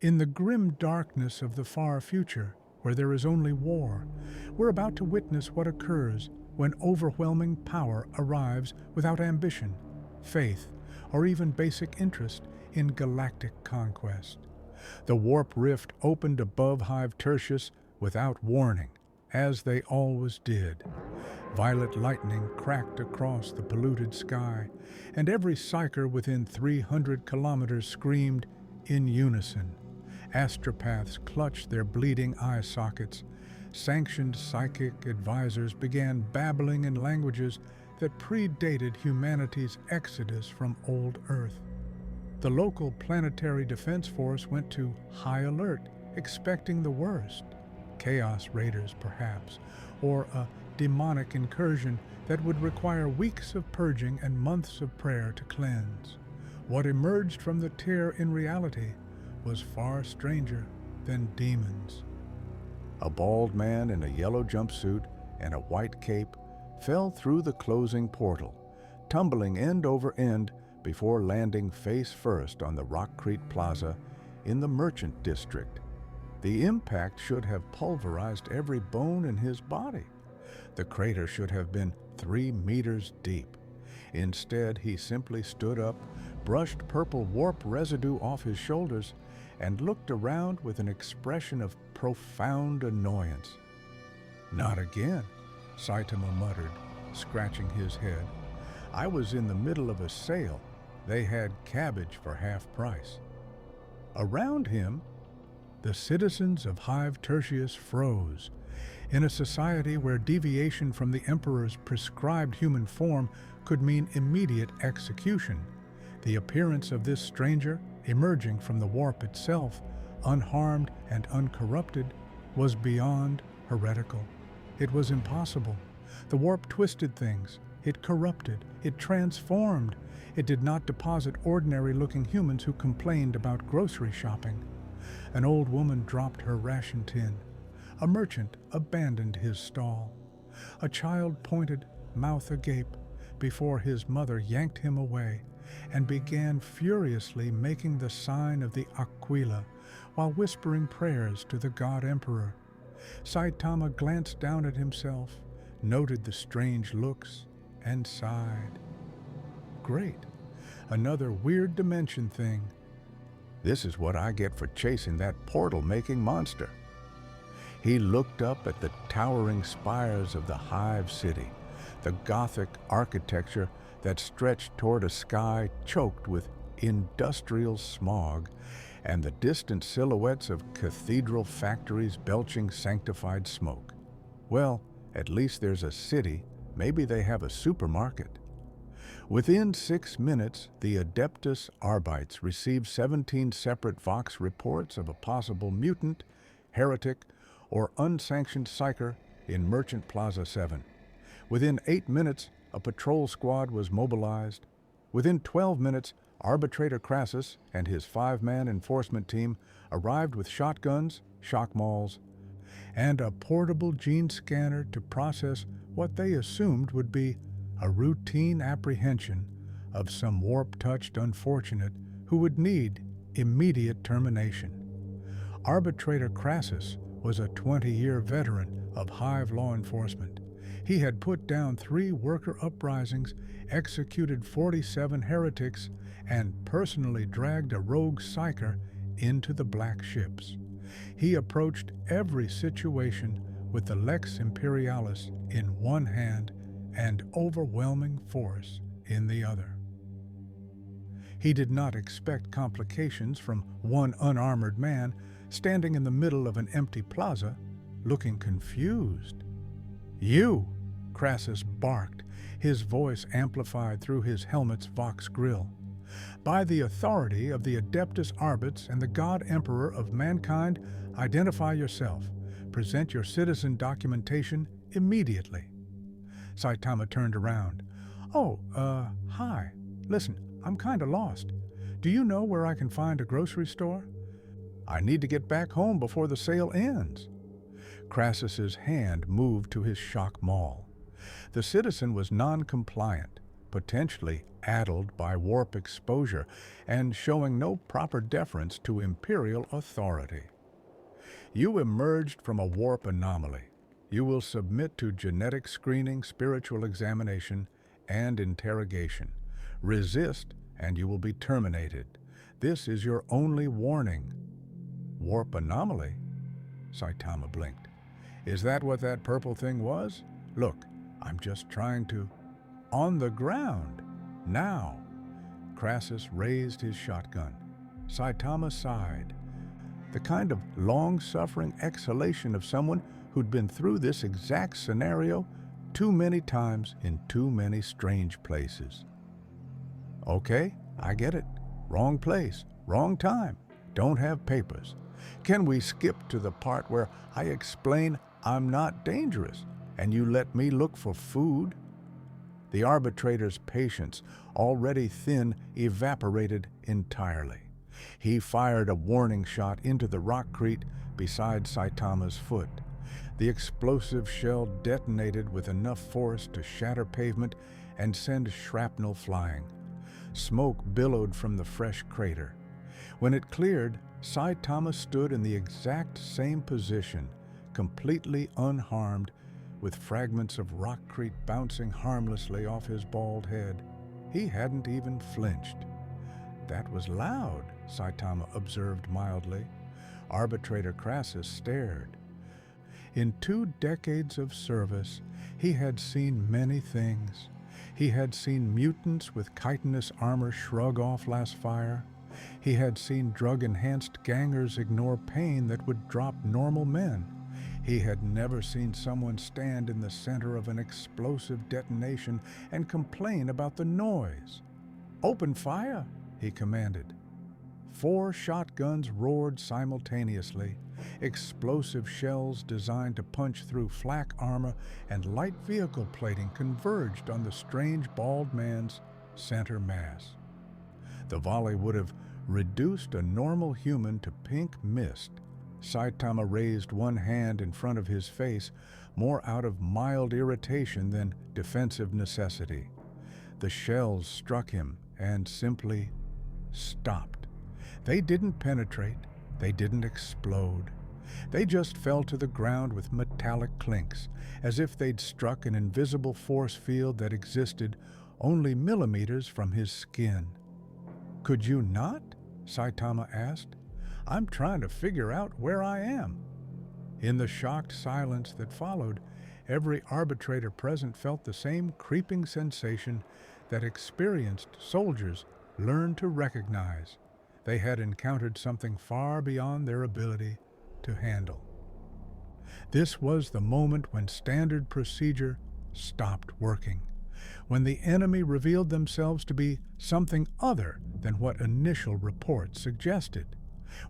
In the grim darkness of the far future, where there is only war, we're about to witness what occurs when overwhelming power arrives without ambition, faith, or even basic interest in galactic conquest. The warp rift opened above Hive Tertius without warning, as they always did. Violet lightning cracked across the polluted sky, and every psyker within 300 kilometers screamed in unison. Astropaths clutched their bleeding eye sockets. Sanctioned psychic advisors began babbling in languages that predated humanity's exodus from old Earth. The local planetary defense force went to high alert, expecting the worst. Chaos raiders, perhaps, or a demonic incursion that would require weeks of purging and months of prayer to cleanse. What emerged from the tear in reality was far stranger than demons. A bald man in a yellow jumpsuit and a white cape fell through the closing portal, tumbling end over end before landing face first on the Rockcrete Plaza in the Merchant District. The impact should have pulverized every bone in his body. The crater should have been 3 meters deep. Instead, he simply stood up, brushed purple warp residue off his shoulders, and looked around with an expression of profound annoyance. "Not again," Saitama muttered, scratching his head. "I was in the middle of a sale. They had cabbage for half price." Around him, the citizens of Hive Tertius froze. In a society where deviation from the Emperor's prescribed human form could mean immediate execution, the appearance of this stranger, emerging from the warp itself, unharmed and uncorrupted, was beyond heretical. It was impossible. The warp twisted things. It corrupted. It transformed. It did not deposit ordinary-looking humans who complained about grocery shopping. An old woman dropped her ration tin. A merchant abandoned his stall. A child pointed, mouth agape, before his mother yanked him away and began furiously making the sign of the Aquila while whispering prayers to the God Emperor. Saitama glanced down at himself, noted the strange looks, and sighed. Great. Another weird dimension thing. This is what I get for chasing that portal-making monster. He looked up at the towering spires of the Hive City, the Gothic architecture that stretched toward a sky choked with industrial smog, and the distant silhouettes of cathedral factories belching sanctified smoke. Well, at least there's a city. Maybe they have a supermarket. Within 6 minutes, the Adeptus Arbites received 17 separate Vox reports of a possible mutant, heretic, or unsanctioned psyker in Merchant Plaza 7. Within 8 minutes, a patrol squad was mobilized. Within 12 minutes, Arbitrator Crassus and his 5-man enforcement team arrived with shotguns, shock mauls, and a portable gene scanner to process what they assumed would be a routine apprehension of some warp-touched unfortunate who would need immediate termination. Arbitrator Crassus was a 20-year veteran of Hive law enforcement. He had put down 3 worker uprisings, executed 47 heretics, and personally dragged a rogue psyker into the black ships. He approached every situation with the Lex Imperialis in one hand and overwhelming force in the other. He did not expect complications from one unarmored man standing in the middle of an empty plaza, looking confused. "You!" Crassus barked, his voice amplified through his helmet's Vox grill. "By the authority of the Adeptus Arbites and the God Emperor of mankind, identify yourself. Present your citizen documentation immediately." Saitama turned around. Hi. Listen, I'm kinda lost. Do you know where I can find a grocery store? I need to get back home before the sale ends." Crassus's hand moved to his shock maul. The citizen was non-compliant. potentially addled by warp exposure and showing no proper deference to Imperial authority. You emerged from a warp anomaly. You will submit to genetic screening, spiritual examination, and interrogation. Resist, and you will be terminated. This is your only warning. Warp anomaly? Saitama blinked. Is that what that purple thing was? Look, I'm just trying to... On the ground! Now! Crassus raised his shotgun. Saitama sighed. The kind of long-suffering exhalation of someone who'd been through this exact scenario too many times in too many strange places. Okay, I get it. Wrong place, wrong time, don't have papers. Can we skip to the part where I explain I'm not dangerous and you let me look for food? The arbitrator's patience, already thin, evaporated entirely. He fired a warning shot into the rockcrete beside Saitama's foot. The explosive shell detonated with enough force to shatter pavement and send shrapnel flying. Smoke billowed from the fresh crater. When it cleared, Saitama stood in the exact same position, completely unharmed, with fragments of rockcrete bouncing harmlessly off his bald head. He hadn't even flinched. That was loud, Saitama observed mildly. Arbitrator Crassus stared. In 2 decades of service, he had seen many things. He had seen mutants with chitinous armor shrug off last fire. He had seen drug-enhanced gangers ignore pain that would drop normal men. He had never seen someone stand in the center of an explosive detonation and complain about the noise. "Open fire," he commanded. 4 shotguns roared simultaneously. Explosive shells designed to punch through flak armor and light vehicle plating converged on the strange bald man's center mass. The volley would have reduced a normal human to pink mist. Saitama raised one hand in front of his face, more out of mild irritation than defensive necessity. The shells struck him and simply stopped. They didn't penetrate. They didn't explode. They just fell to the ground with metallic clinks, as if they'd struck an invisible force field that existed only millimeters from his skin. "Could you not?" Saitama asked. "I'm trying to figure out where I am." In the shocked silence that followed, every arbitrator present felt the same creeping sensation that experienced soldiers learn to recognize. They had encountered something far beyond their ability to handle. This was the moment when standard procedure stopped working, when the enemy revealed themselves to be something other than what initial reports suggested,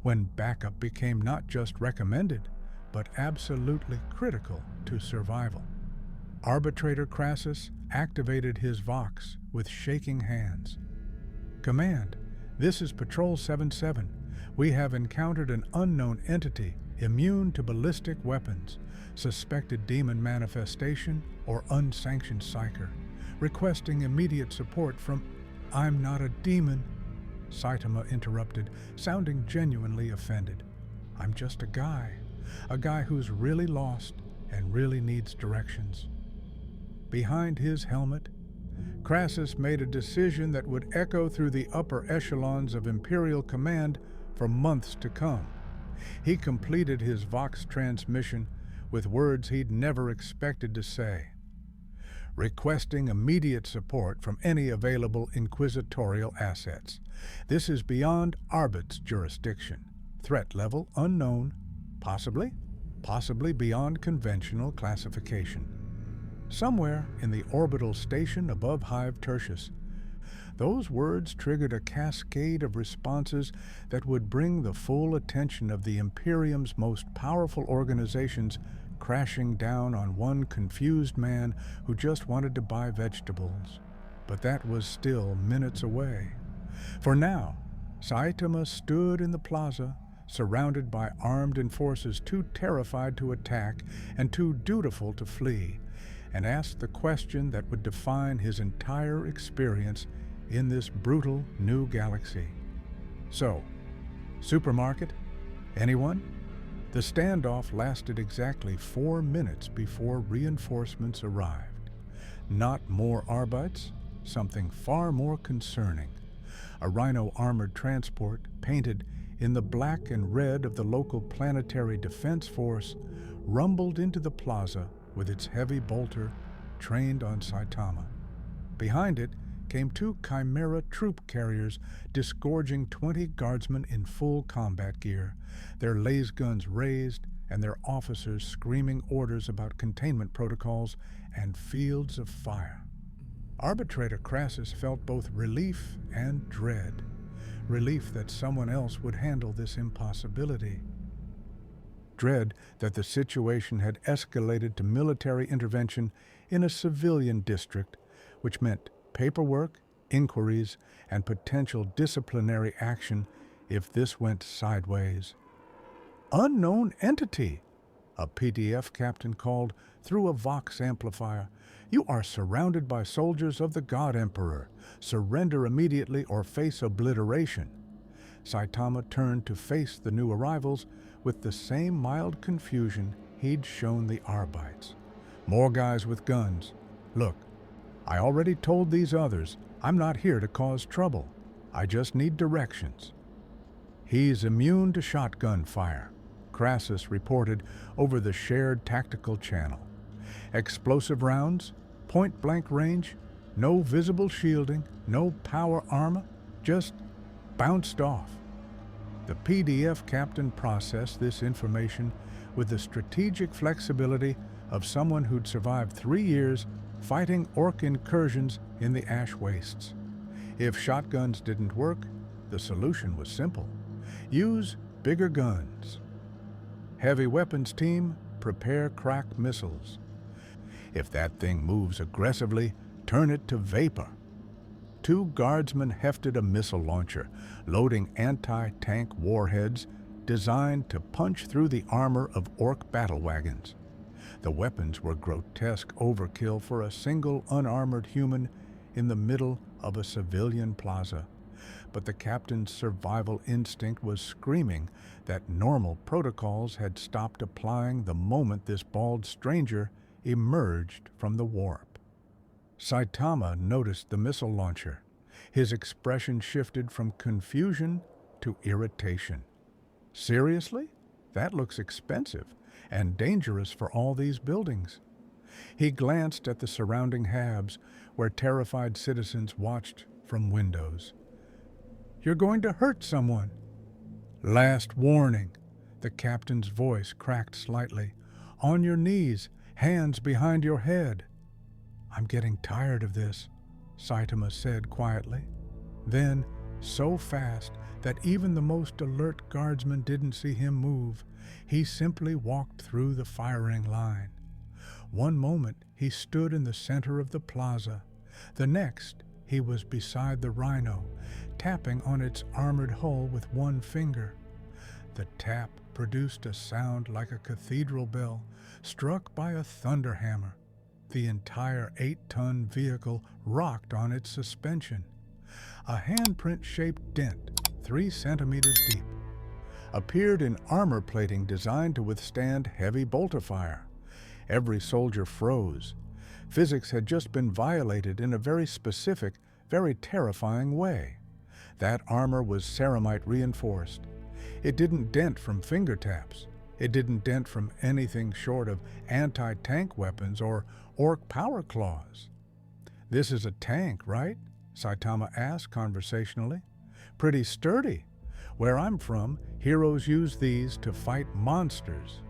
when backup became not just recommended, but absolutely critical to survival. Arbitrator Crassus activated his Vox with shaking hands. "Command, this is Patrol 77. We have encountered an unknown entity immune to ballistic weapons, suspected demon manifestation, or unsanctioned psyker. Requesting immediate support from..." "I'm not a demon," Saitama interrupted, sounding genuinely offended. "I'm just a guy who's really lost and really needs directions." Behind his helmet, Crassus made a decision that would echo through the upper echelons of Imperial command for months to come. He completed his Vox transmission with words he'd never expected to say. "Requesting immediate support from any available inquisitorial assets. This is beyond Arbit's jurisdiction. Threat level unknown, possibly beyond conventional classification. Somewhere in the orbital station above Hive Tertius." Those words triggered a cascade of responses that would bring the full attention of the Imperium's most powerful organizations crashing down on one confused man who just wanted to buy vegetables. But that was still minutes away. For now, Saitama stood in the plaza, surrounded by armed enforcers too terrified to attack and too dutiful to flee. and asked the question that would define his entire experience in this brutal new galaxy. So, supermarket? Anyone? The standoff lasted exactly 4 minutes before reinforcements arrived. Not more Arbites, something far more concerning. A Rhino armored transport, painted in the black and red of the local planetary defense force, rumbled into the plaza with its heavy bolter trained on Saitama. Behind it came 2 Chimera troop carriers disgorging 20 guardsmen in full combat gear, their laser guns raised and their officers screaming orders about containment protocols and fields of fire. Arbitrator Crassus felt both relief and dread. Relief that someone else would handle this impossibility. Dread that the situation had escalated to military intervention in a civilian district, which meant paperwork, inquiries, and potential disciplinary action if this went sideways. "Unknown entity," a PDF captain called through a Vox amplifier. "You are surrounded by soldiers of the God Emperor. Surrender immediately or face obliteration." Saitama turned to face the new arrivals with the same mild confusion he'd shown the Arbites. More guys with guns. "Look, I already told these others I'm not here to cause trouble. I just need directions." "He's immune to shotgun fire," Crassus reported over the shared tactical channel. "Explosive rounds, point-blank range, no visible shielding, no power armor, just bounced off." The PDF captain processed this information with the strategic flexibility of someone who'd survived 3 years fighting orc incursions in the ash wastes. If shotguns didn't work, the solution was simple. Use bigger guns. "Heavy weapons team, prepare crack missiles. If that thing moves aggressively, turn it to vapor." 2 guardsmen hefted a missile launcher, loading anti-tank warheads designed to punch through the armor of orc battle wagons. The weapons were grotesque overkill for a single unarmored human in the middle of a civilian plaza. But the captain's survival instinct was screaming that normal protocols had stopped applying the moment this bald stranger emerged from the warp. Saitama noticed the missile launcher. His expression shifted from confusion to irritation. "Seriously? That looks expensive and dangerous for all these buildings." He glanced at the surrounding habs where terrified citizens watched from windows. "You're going to hurt someone." "Last warning." The captain's voice cracked slightly. "On your knees, hands behind your head." "I'm getting tired of this," Saitama said quietly. Then, so fast that even the most alert guardsman didn't see him move, he simply walked through the firing line. One moment he stood in the center of the plaza. The next he was beside the Rhino, tapping on its armored hull with one finger. The tap produced a sound like a cathedral bell struck by a thunderhammer. The entire 8-ton vehicle rocked on its suspension. A handprint-shaped dent, 3 centimeters deep, appeared in armor plating designed to withstand heavy bolter fire. Every soldier froze. Physics had just been violated in a very specific, very terrifying way. That armor was ceramite reinforced. It didn't dent from finger taps. It didn't dent from anything short of anti-tank weapons or orc power claws. "This is a tank, right?" Saitama asked conversationally. "Pretty sturdy. Where I'm from, heroes use these to fight monsters."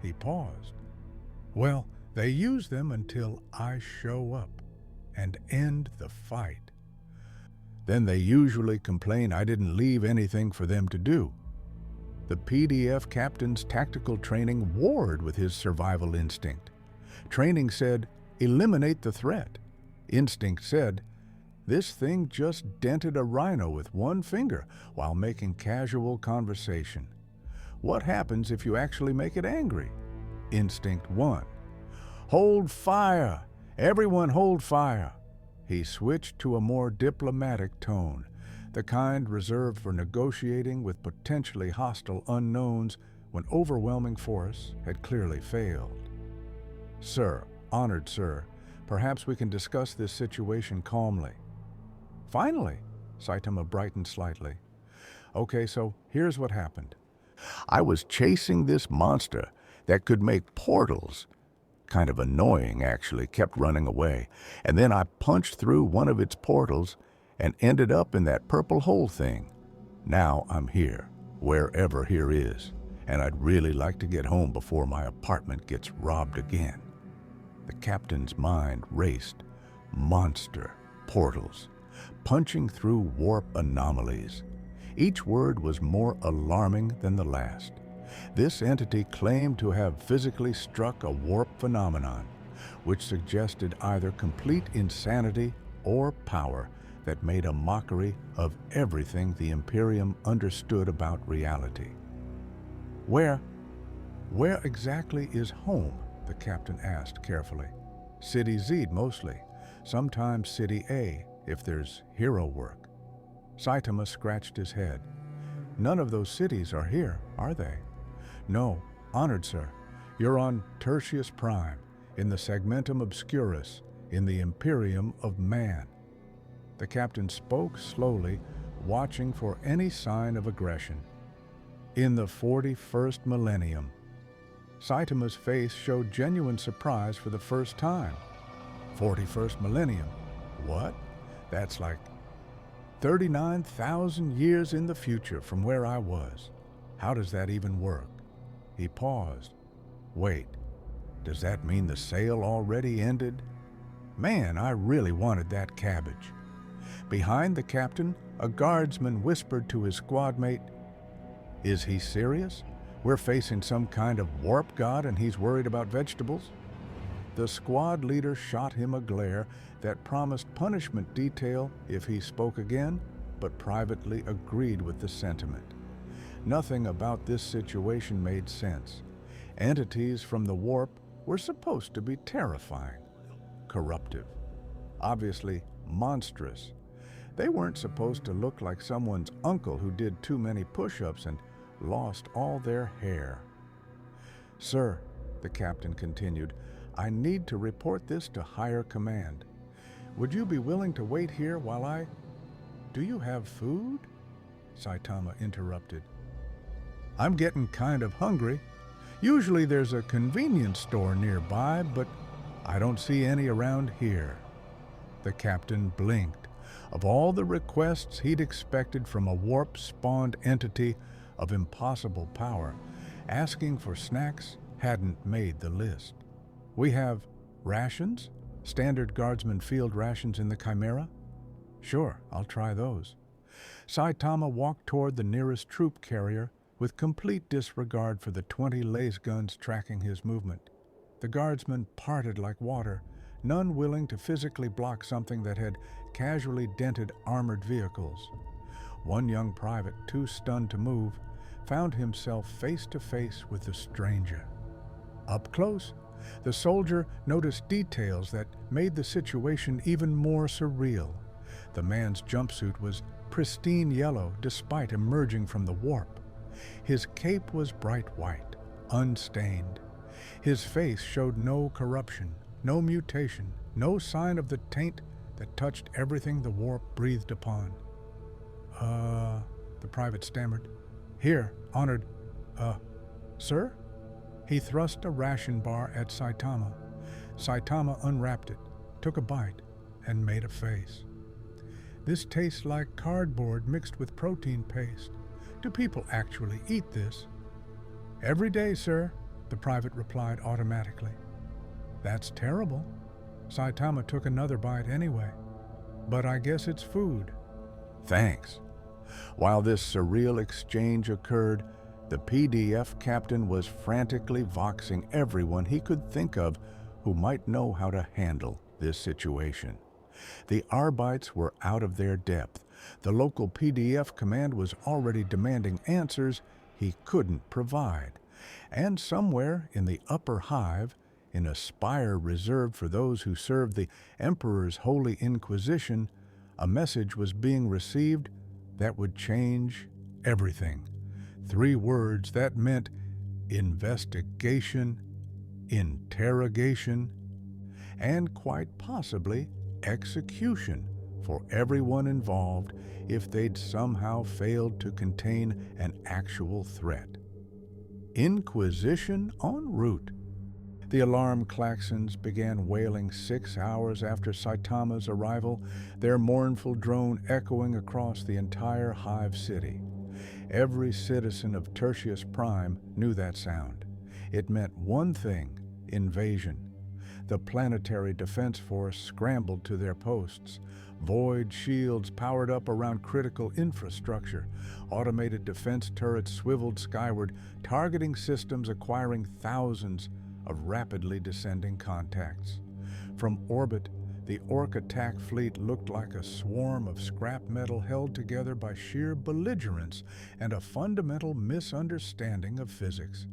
He paused. "Well, they use them until I show up and end the fight. Then they usually complain I didn't leave anything for them to do." The PDF captain's tactical training warred with his survival instinct. Training said, "Eliminate the threat." Instinct said, "This thing just dented a Rhino with one finger while making casual conversation. What happens if you actually make it angry?" Instinct won. Hold fire! Everyone hold fire! He switched to a more diplomatic tone, the kind reserved for negotiating with potentially hostile unknowns when overwhelming force had clearly failed. Sir, honored sir, perhaps we can discuss this situation calmly. Finally, Saitama brightened slightly. Okay, so here's what happened. I was chasing this monster that could make portals. Kind of annoying, actually, kept running away. And then I punched through one of its portals and ended up in that purple hole thing. Now I'm here, wherever here is, and I'd really like to get home before my apartment gets robbed again. The captain's mind raced. Monster, portals, punching through warp anomalies. Each word was more alarming than the last. This entity claimed to have physically struck a warp phenomenon, which suggested either complete insanity or power that made a mockery of everything the Imperium understood about reality. Where exactly is home? The captain asked carefully. City Z mostly, sometimes City A if there's hero work. Saitama scratched his head. None of those cities are here, are they? No, honored sir. You're on Tertius Prime, in the Segmentum Obscurus, in the Imperium of Man. The captain spoke slowly, watching for any sign of aggression. In the 41st millennium. Saitama's face showed genuine surprise for the first time. 41st millennium? What? That's like 39,000 years in the future from where I was. How does that even work? He paused. Wait, does that mean the sale already ended? Man, I really wanted that cabbage. Behind the captain, a guardsman whispered to his squad mate, Is he serious? We're facing some kind of warp god and he's worried about vegetables? The squad leader shot him a glare that promised punishment detail if he spoke again, but privately agreed with the sentiment. Nothing about this situation made sense. Entities from the warp were supposed to be terrifying, corruptive, obviously monstrous. They weren't supposed to look like someone's uncle who did too many push-ups and lost all their hair. Sir, the captain continued, I need to report this to higher command. Would you be willing to wait here while I... Do you have food? Saitama interrupted. I'm getting kind of hungry. Usually there's a convenience store nearby, but I don't see any around here. The captain blinked. Of all the requests he'd expected from a warp-spawned entity of impossible power, asking for snacks hadn't made the list. We have rations? Standard guardsman field rations in the Chimera? Sure, I'll try those. Saitama walked toward the nearest troop carrier with complete disregard for the 20 laser guns tracking his movement. The guardsmen parted like water, none willing to physically block something that had casually dented armored vehicles. One young private, too stunned to move, found himself face to face with the stranger. Up close, the soldier noticed details that made the situation even more surreal. The man's jumpsuit was pristine yellow despite emerging from the warp. His cape was bright white, unstained. His face showed no corruption, no mutation, no sign of the taint that touched everything the warp breathed upon. The private stammered. Here, honored, sir? He thrust a ration bar at Saitama. Saitama unwrapped it, took a bite, and made a face. This tastes like cardboard mixed with protein paste. Do people actually eat this? Every day, sir, the private replied automatically. That's terrible. Saitama took another bite anyway. But I guess it's food. Thanks. While this surreal exchange occurred, the PDF captain was frantically voxing everyone he could think of who might know how to handle this situation. The Arbites were out of their depth. The local PDF command was already demanding answers he couldn't provide. And somewhere in the upper hive, in a spire reserved for those who served the Emperor's Holy Inquisition, a message was being received that would change everything. 3 words that meant investigation, interrogation, and quite possibly execution for everyone involved if they'd somehow failed to contain an actual threat. Inquisition en route. The alarm klaxons began wailing 6 hours after Saitama's arrival, their mournful drone echoing across the entire Hive City. Every citizen of Tertius Prime knew that sound. It meant one thing: invasion. The Planetary Defense Force scrambled to their posts. Void shields powered up around critical infrastructure. Automated defense turrets swiveled skyward, targeting systems acquiring thousands of rapidly descending contacts. From orbit, the Orc attack fleet looked like a swarm of scrap metal held together by sheer belligerence and a fundamental misunderstanding of physics.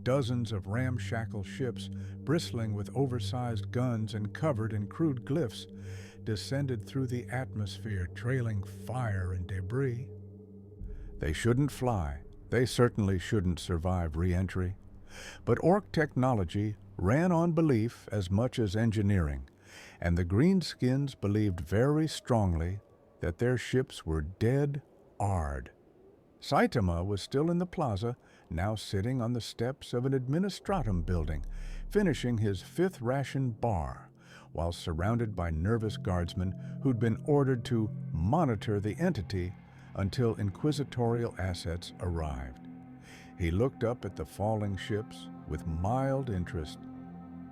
Dozens of ramshackle ships, bristling with oversized guns and covered in crude glyphs, descended through the atmosphere, trailing fire and debris. They shouldn't fly. They certainly shouldn't survive re-entry. But Orc technology ran on belief as much as engineering, and the Greenskins believed very strongly that their ships were dead-ard. Saitama was still in the plaza, now sitting on the steps of an administratum building, finishing his 5th ration bar, while surrounded by nervous guardsmen who'd been ordered to monitor the entity until inquisitorial assets arrived. He looked up at the falling ships with mild interest.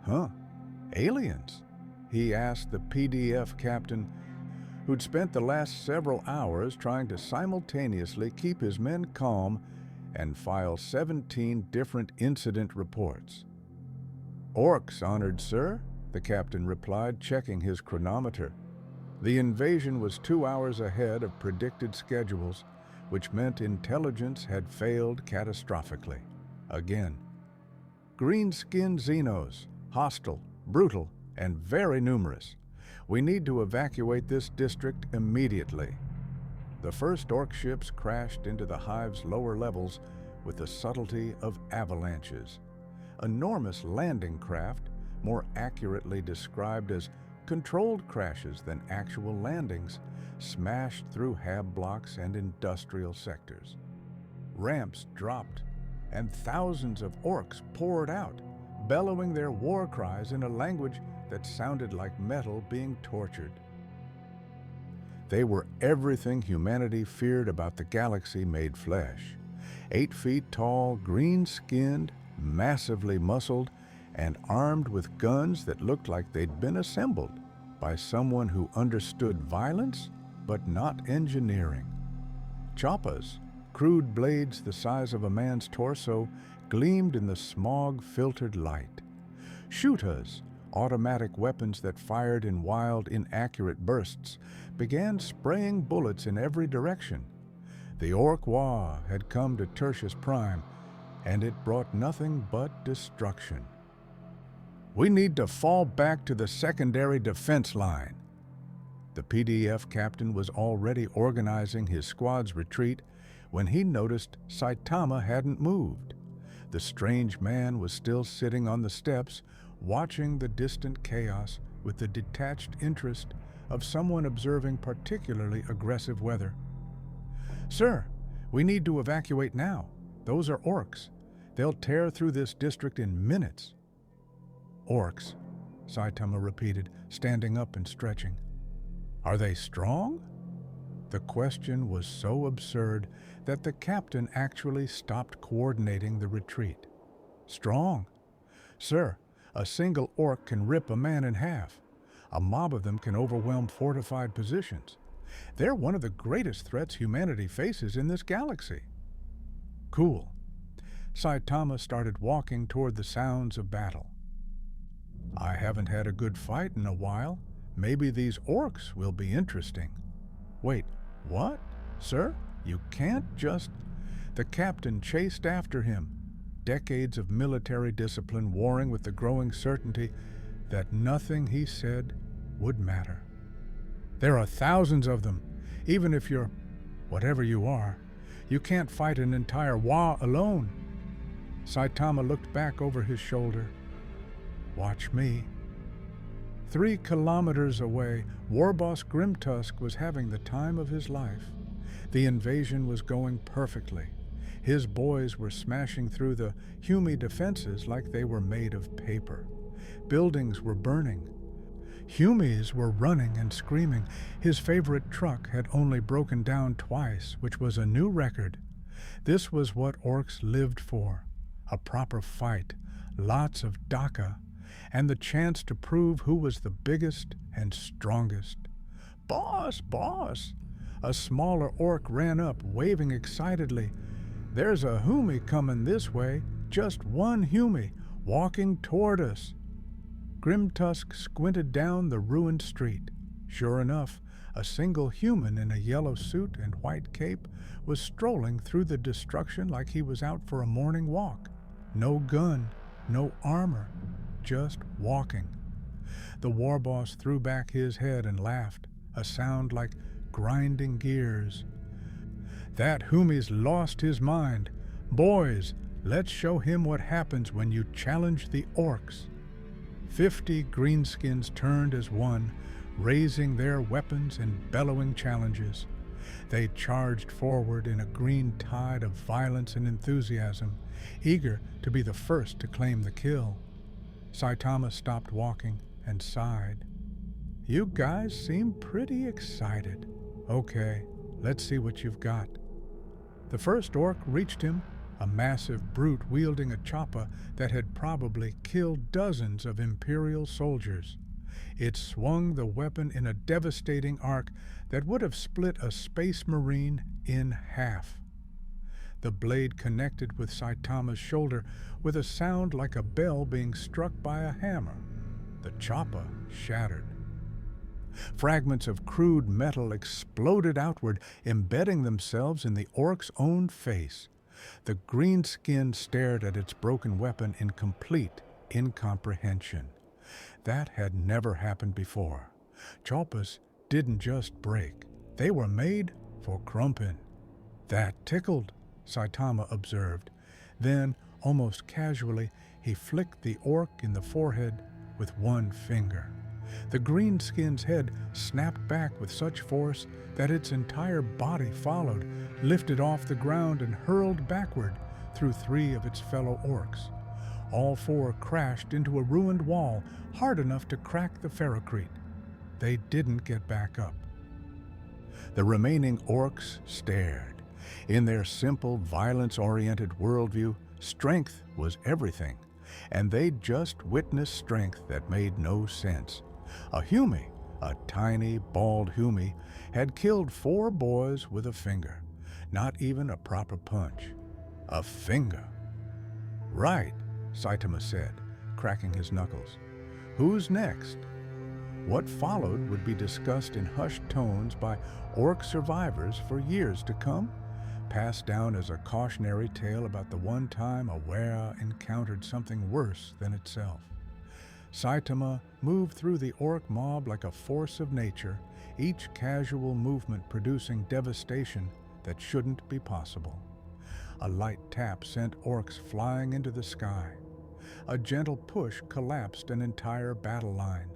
"Huh, aliens?" he asked the PDF captain, who'd spent the last several hours trying to simultaneously keep his men calm and file 17 different incident reports. "Orcs, honored sir," the captain replied, checking his chronometer. The invasion was 2 hours ahead of predicted schedules, which meant intelligence had failed catastrophically. Again. "Green-skinned Xenos, hostile, brutal, and very numerous. We need to evacuate this district immediately." The first Orc ships crashed into the Hive's lower levels with the subtlety of avalanches. Enormous landing craft, more accurately described as controlled crashes than actual landings, smashed through hab blocks and industrial sectors. Ramps dropped, and thousands of Orcs poured out, bellowing their war cries in a language that sounded like metal being tortured. They were everything humanity feared about the galaxy made flesh. 8 feet tall, green-skinned, massively muscled, and armed with guns that looked like they'd been assembled by someone who understood violence but not engineering. Choppas, crude blades the size of a man's torso, gleamed in the smog-filtered light. Shootas, automatic weapons that fired in wild, inaccurate bursts, began spraying bullets in every direction. The Orc-Wa had come to Tertius Prime, and it brought nothing but destruction. "We need to fall back to the secondary defense line." The PDF captain was already organizing his squad's retreat when he noticed Saitama hadn't moved. The strange man was still sitting on the steps, watching the distant chaos with the detached interest of someone observing particularly aggressive weather. "Sir, we need to evacuate now. Those are Orcs. They'll tear through this district in minutes." "Orcs," Saitama repeated, standing up and stretching. "Are they strong?" The question was so absurd that the captain actually stopped coordinating the retreat. "Strong? Sir, a single Orc can rip a man in half. A mob of them can overwhelm fortified positions. They're one of the greatest threats humanity faces in this galaxy." "Cool." Saitama started walking toward the sounds of battle. "I haven't had a good fight in a while. Maybe these Orcs will be interesting." "Wait, what? Sir, you can't just—" The captain chased after him. decades of military discipline warring with the growing certainty that nothing he said would matter. There are thousands of them. Even if you're whatever you are, you can't fight an entire war alone. Saitama looked back over his shoulder. Watch me. 3 kilometers away, Warboss Grimtusk was having the time of his life. The invasion was going perfectly. His boys were smashing through the Humi defenses like they were made of paper. Buildings were burning. Humis were running and screaming. His favorite truck had only broken down twice, which was a new record. This was what orcs lived for. A proper fight, lots of daka, and the chance to prove who was the biggest and strongest. "Boss, boss!" A smaller orc ran up, waving excitedly. "There's a Humi coming this way, just one Humi, walking toward us." Grimtusk squinted down the ruined street. Sure enough, a single human in a yellow suit and white cape was strolling through the destruction like he was out for a morning walk. No gun, no armor, just walking. The warboss threw back his head and laughed, a sound like grinding gears. "That Humi's lost his mind. Boys, let's show him what happens when you challenge the orcs." 50 greenskins turned as one, raising their weapons and bellowing challenges. They charged forward in a green tide of violence and enthusiasm, eager to be the first to claim the kill. Saitama stopped walking and sighed. "You guys seem pretty excited. Okay, let's see what you've got." The first orc reached him, a massive brute wielding a choppa that had probably killed dozens of Imperial soldiers. It swung the weapon in a devastating arc that would have split a space marine in half. The blade connected with Saitama's shoulder with a sound like a bell being struck by a hammer. The choppa shattered. Fragments of crude metal exploded outward, embedding themselves in the orc's own face. The greenskin stared at its broken weapon in complete incomprehension. That had never happened before. Choppas didn't just break. They were made for Krumpin. "That tickled," Saitama observed. Then, almost casually, he flicked the orc in the forehead with one finger. The greenskin's head snapped back with such force that its entire body followed, lifted off the ground and hurled backward through 3 of its fellow orcs. All 4 crashed into a ruined wall hard enough to crack the ferrocrete. They didn't get back up. The remaining orcs stared. In their simple, violence-oriented worldview, strength was everything, and they'd just witnessed strength that made no sense. A Humi, a tiny, bald Humi, had killed 4 boys with a finger. Not even a proper punch. A finger. "Right," Saitama said, cracking his knuckles. "Who's next?" What followed would be discussed in hushed tones by orc survivors for years to come, passed down as a cautionary tale about the one time a were encountered something worse than itself. Saitama moved through the orc mob like a force of nature, each casual movement producing devastation that shouldn't be possible. A light tap sent orcs flying into the sky. A gentle push collapsed an entire battle line.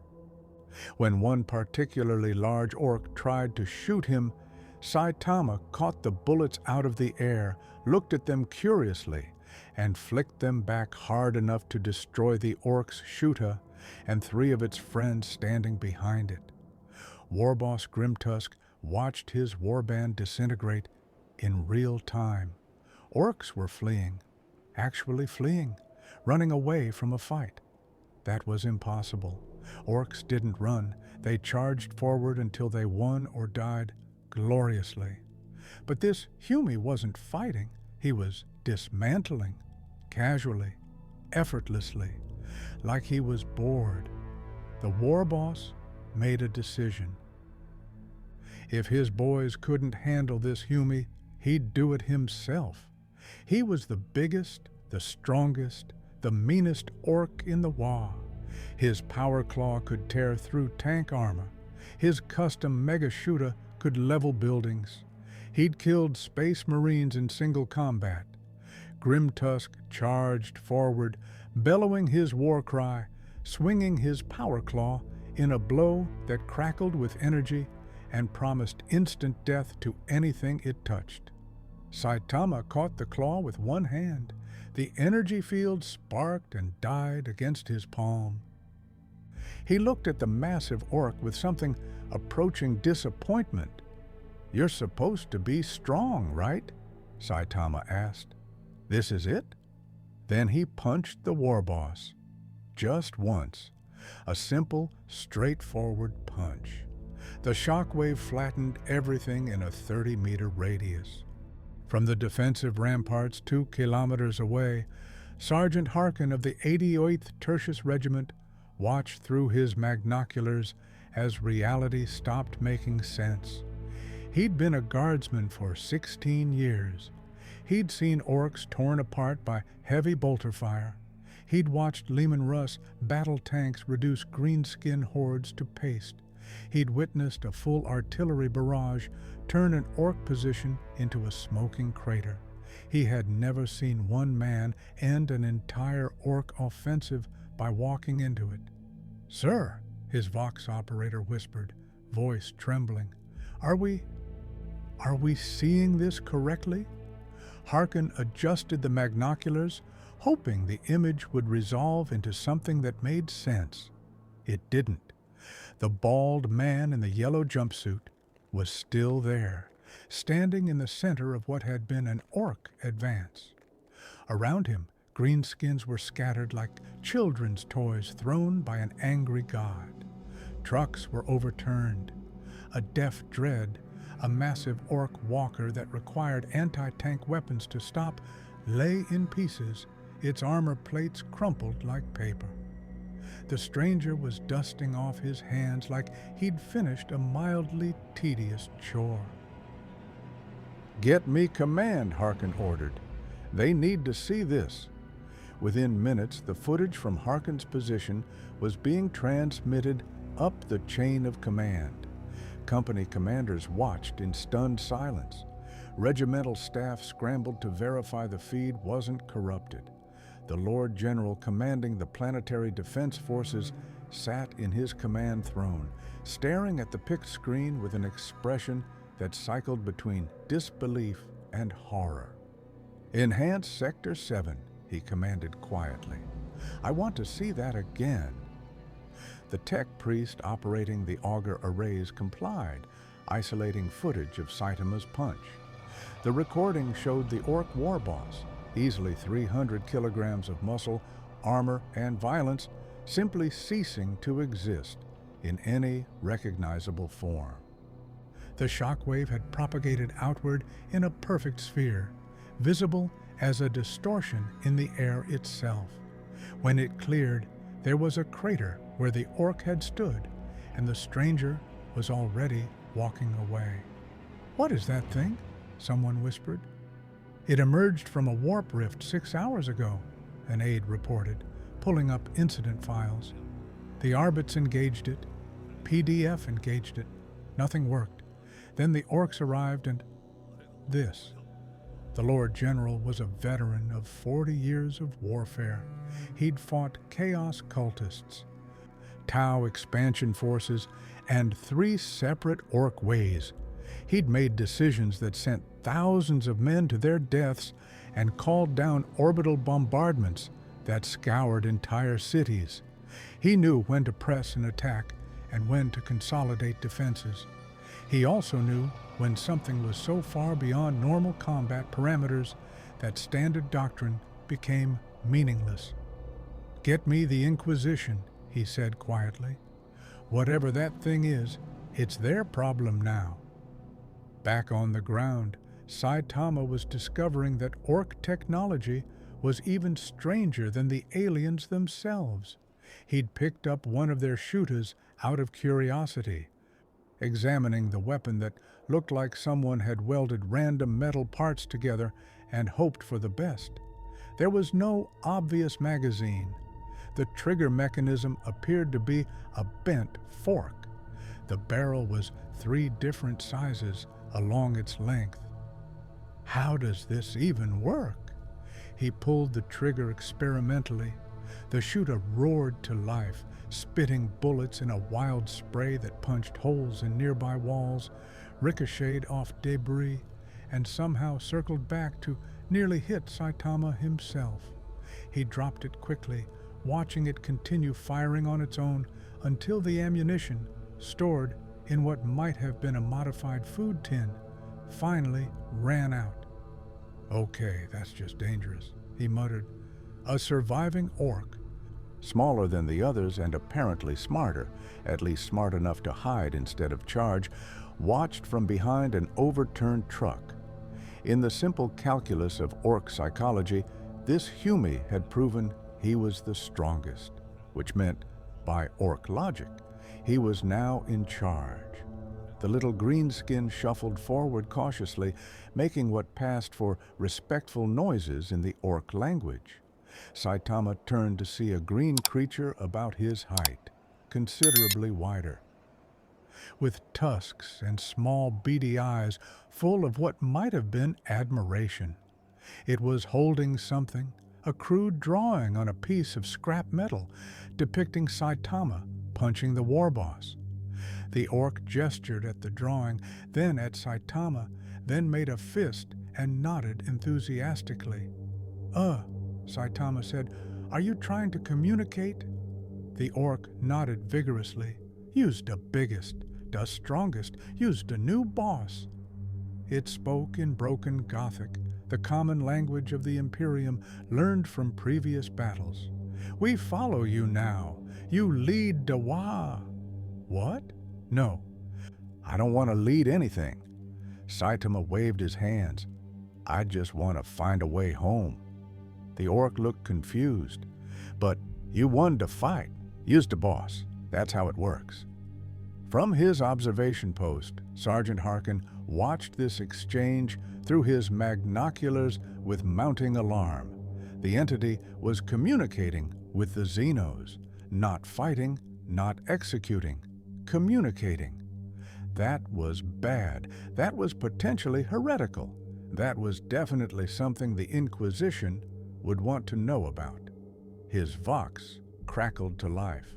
When one particularly large orc tried to shoot him, Saitama caught the bullets out of the air, looked at them curiously, and flicked them back hard enough to destroy the orc's shuta and 3 of its friends standing behind it. Warboss Grimtusk watched his warband disintegrate in real time. Orcs were fleeing, actually fleeing, running away from a fight. That was impossible. Orcs didn't run. They charged forward until they won or died gloriously. But this Humi wasn't fighting. He was dismantling, casually, effortlessly, like he was bored. The warboss made a decision. If his boys couldn't handle this Humi, he'd do it himself. He was the biggest, the strongest, the meanest orc in the WoW. His power claw could tear through tank armor. His custom mega shooter could level buildings. He'd killed space marines in single combat. Grimtusk charged forward, bellowing his war cry, swinging his power claw in a blow that crackled with energy and promised instant death to anything it touched. Saitama caught the claw with one hand. The energy field sparked and died against his palm. He looked at the massive orc with something approaching disappointment. "You're supposed to be strong, right?" Saitama asked. "This is it?" Then he punched the war boss. Just once. A simple, straightforward punch. The shockwave flattened everything in a 30-meter radius. From the defensive ramparts 2 kilometers away, Sergeant Harkin of the 88th Tertius Regiment watched through his magnoculars as reality stopped making sense. He'd been a guardsman for 16 years. He'd seen orcs torn apart by heavy bolter fire. He'd watched Lehman Russ battle tanks reduce greenskin hordes to paste. He'd witnessed a full artillery barrage turn an orc position into a smoking crater. He had never seen one man end an entire orc offensive by walking into it. "Sir," his Vox operator whispered, voice trembling, Are we seeing this correctly?" Harkin adjusted the magnoculars, hoping the image would resolve into something that made sense. It didn't. The bald man in the yellow jumpsuit was still there, standing in the center of what had been an orc advance. Around him, greenskins were scattered like children's toys thrown by an angry god. Trucks were overturned. A deaf dread, a massive orc walker that required anti-tank weapons to stop, lay in pieces, its armor plates crumpled like paper. The stranger was dusting off his hands like he'd finished a mildly tedious chore. "Get me command," Harkin ordered. "They need to see this." Within minutes, the footage from Harkin's position was being transmitted up the chain of command. Company commanders watched in stunned silence. Regimental staff scrambled to verify the feed wasn't corrupted. The Lord General commanding the Planetary Defense Forces sat in his command throne, staring at the picked screen with an expression that cycled between disbelief and horror. "Enhance Sector 7, he commanded quietly. "I want to see that again." The tech priest operating the auger arrays complied, isolating footage of Saitama's punch. The recording showed the orc war boss, easily 300 kilograms of muscle, armor, and violence, simply ceasing to exist in any recognizable form. The shockwave had propagated outward in a perfect sphere, visible as a distortion in the air itself. When it cleared, there was a crater where the orc had stood, and the stranger was already walking away. "What is that thing?" someone whispered. "It emerged from a warp rift 6 hours ago," an aide reported, pulling up incident files. "The Arbits engaged it. PDF engaged it. Nothing worked. Then the orcs arrived and this." The Lord General was a veteran of 40 years of warfare. He'd fought Chaos cultists, Tau expansion forces, and 3 separate orc ways. He'd made decisions that sent thousands of men to their deaths and called down orbital bombardments that scoured entire cities. He knew when to press an attack and when to consolidate defenses. He also knew when something was so far beyond normal combat parameters that standard doctrine became meaningless. "Get me the Inquisition," he said quietly. "Whatever that thing is, it's their problem now." Back on the ground, Saitama was discovering that orc technology was even stranger than the aliens themselves. He'd picked up one of their shooters out of curiosity, examining the weapon that looked like someone had welded random metal parts together and hoped for the best. There was no obvious magazine. The trigger mechanism appeared to be a bent fork. The barrel was 3 different sizes along its length. How does this even work? He pulled the trigger experimentally. The shooter roared to life, spitting bullets in a wild spray that punched holes in nearby walls, ricocheted off debris, and somehow circled back to nearly hit Saitama himself. He dropped it quickly, watching it continue firing on its own until the ammunition, stored in what might have been a modified food tin, finally ran out. "Okay, that's just dangerous," he muttered. A surviving orc, smaller than the others and apparently smarter, at least smart enough to hide instead of charge, watched from behind an overturned truck. In the simple calculus of orc psychology, this Hume had proven he was the strongest, which meant, by orc logic, he was now in charge. The little greenskin shuffled forward cautiously, making what passed for respectful noises in the orc language. Saitama turned to see a green creature about his height, considerably wider, with tusks and small beady eyes full of what might have been admiration. It was holding something, a crude drawing on a piece of scrap metal, depicting Saitama punching the war boss. The orc gestured at the drawing, then at Saitama, then made a fist and nodded enthusiastically. Saitama said, "Are you trying to communicate?" The orc nodded vigorously. "Use the biggest, the strongest, use the new boss." It spoke in broken Gothic, the common language of the Imperium learned from previous battles. "We follow you now. You lead Dawa." "What?" "No, I don't want to lead anything." Saitama waved his hands. "I just want to find a way home." The orc looked confused. "But you won the fight. Use the boss. That's how it works." From his observation post, Sergeant Harkin watched this exchange through his magnoculars with mounting alarm. The entity was communicating with the Xenos, not fighting, not executing, communicating. That was bad. That was potentially heretical. That was definitely something the Inquisition would want to know about. His vox crackled to life.